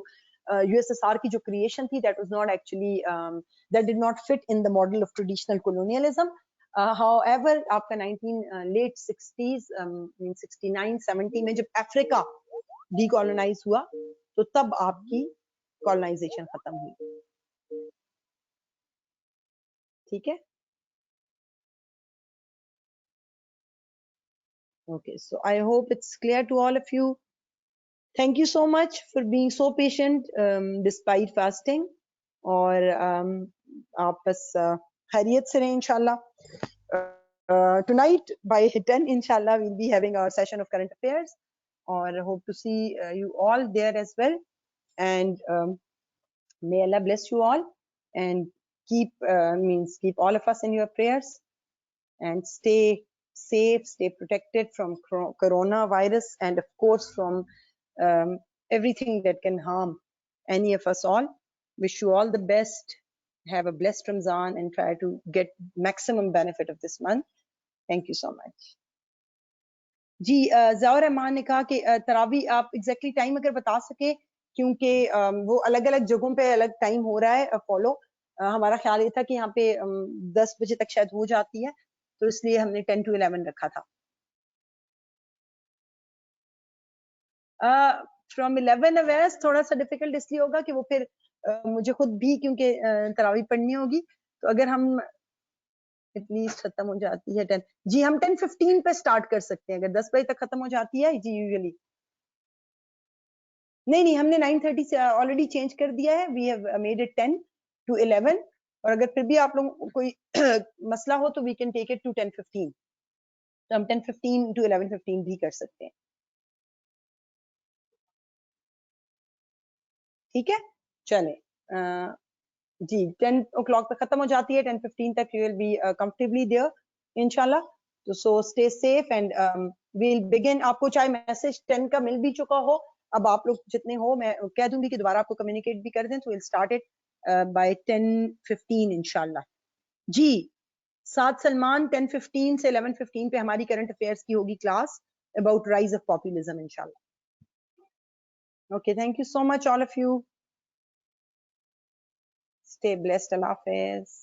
S2: USSR की जो creation थी, that was not actually that did not fit in the model of traditional colonialism. However, after late 60s, 69, 70 में जब अफ्रीका decolonize हुआ, तो तब आपकी colonization खत्म हुई. ठीक है? Okay, so I hope it's clear to all of you. Thank you so much for being so patient despite fasting. और आप बस खैरियत से रहें इंशाल्लाह. Tonight by 10 inshallah we'll be having our session of current affairs, or hope to see you all there as well. And may Allah bless you all and keep all of us in your prayers, and stay safe, stay protected from coronavirus, and of course from everything that can harm any of us all. Wish you all the best. Have a blessed Ramzan and try to get maximum benefit of this month. Thank you so much. जी, ज़ावर रहमान ने कहा कि तरावी आप exactly time अगर बता सके, क्योंकि वो अलग अलग जगहों पे अलग टाइम हो रहा है फॉलो. हमारा ख्याल ये था कि यहाँ पे 10 बजे तक शायद हो जाती है, तो इसलिए हमने 10 to 11 रखा था. फ्रॉम 11 अवर्स थोड़ा सा डिफिकल्ट इसलिए होगा कि वो फिर मुझे खुद भी क्योंकि तरावी पढ़नी होगी, तो अगर हम एटलीस्ट खत्म हो जाती है 10, जी हम 10:15 पे स्टार्ट कर सकते हैं अगर 10 बजे तक खत्म हो जाती है जी यूजुअली. नहीं, हमने 9:30 से ऑलरेडी चेंज कर दिया है. We have made it 10 to 11, और अगर फिर भी आप लोगों को कोई मसला हो तो we can take it to 10:15. तो हम 10:15 to 11:15 भी कर सकते हैं. ठीक है, चले जी 10 o'clock पे खत्म हो जाती है. 10:15 तक you will be comfortably there इंशाल्लाह. तो so stay safe and we'll begin. आपको चाहे मैसेज 10 का मिल भी चुका हो, अब आप लोग जितने हो मैं कह दूंगी कि दोबारा आपको कम्युनिकेट भी कर दें, तो we'll start it by 10:15 इंशाल्लाह. जी साद सलमान 10:15 से 11:15 पे हमारी करंट अफेयर्स की होगी class about rise of populism इंशाल्लाह. Okay, thank you so much all of you. Stay blessed. Allah Hafiz.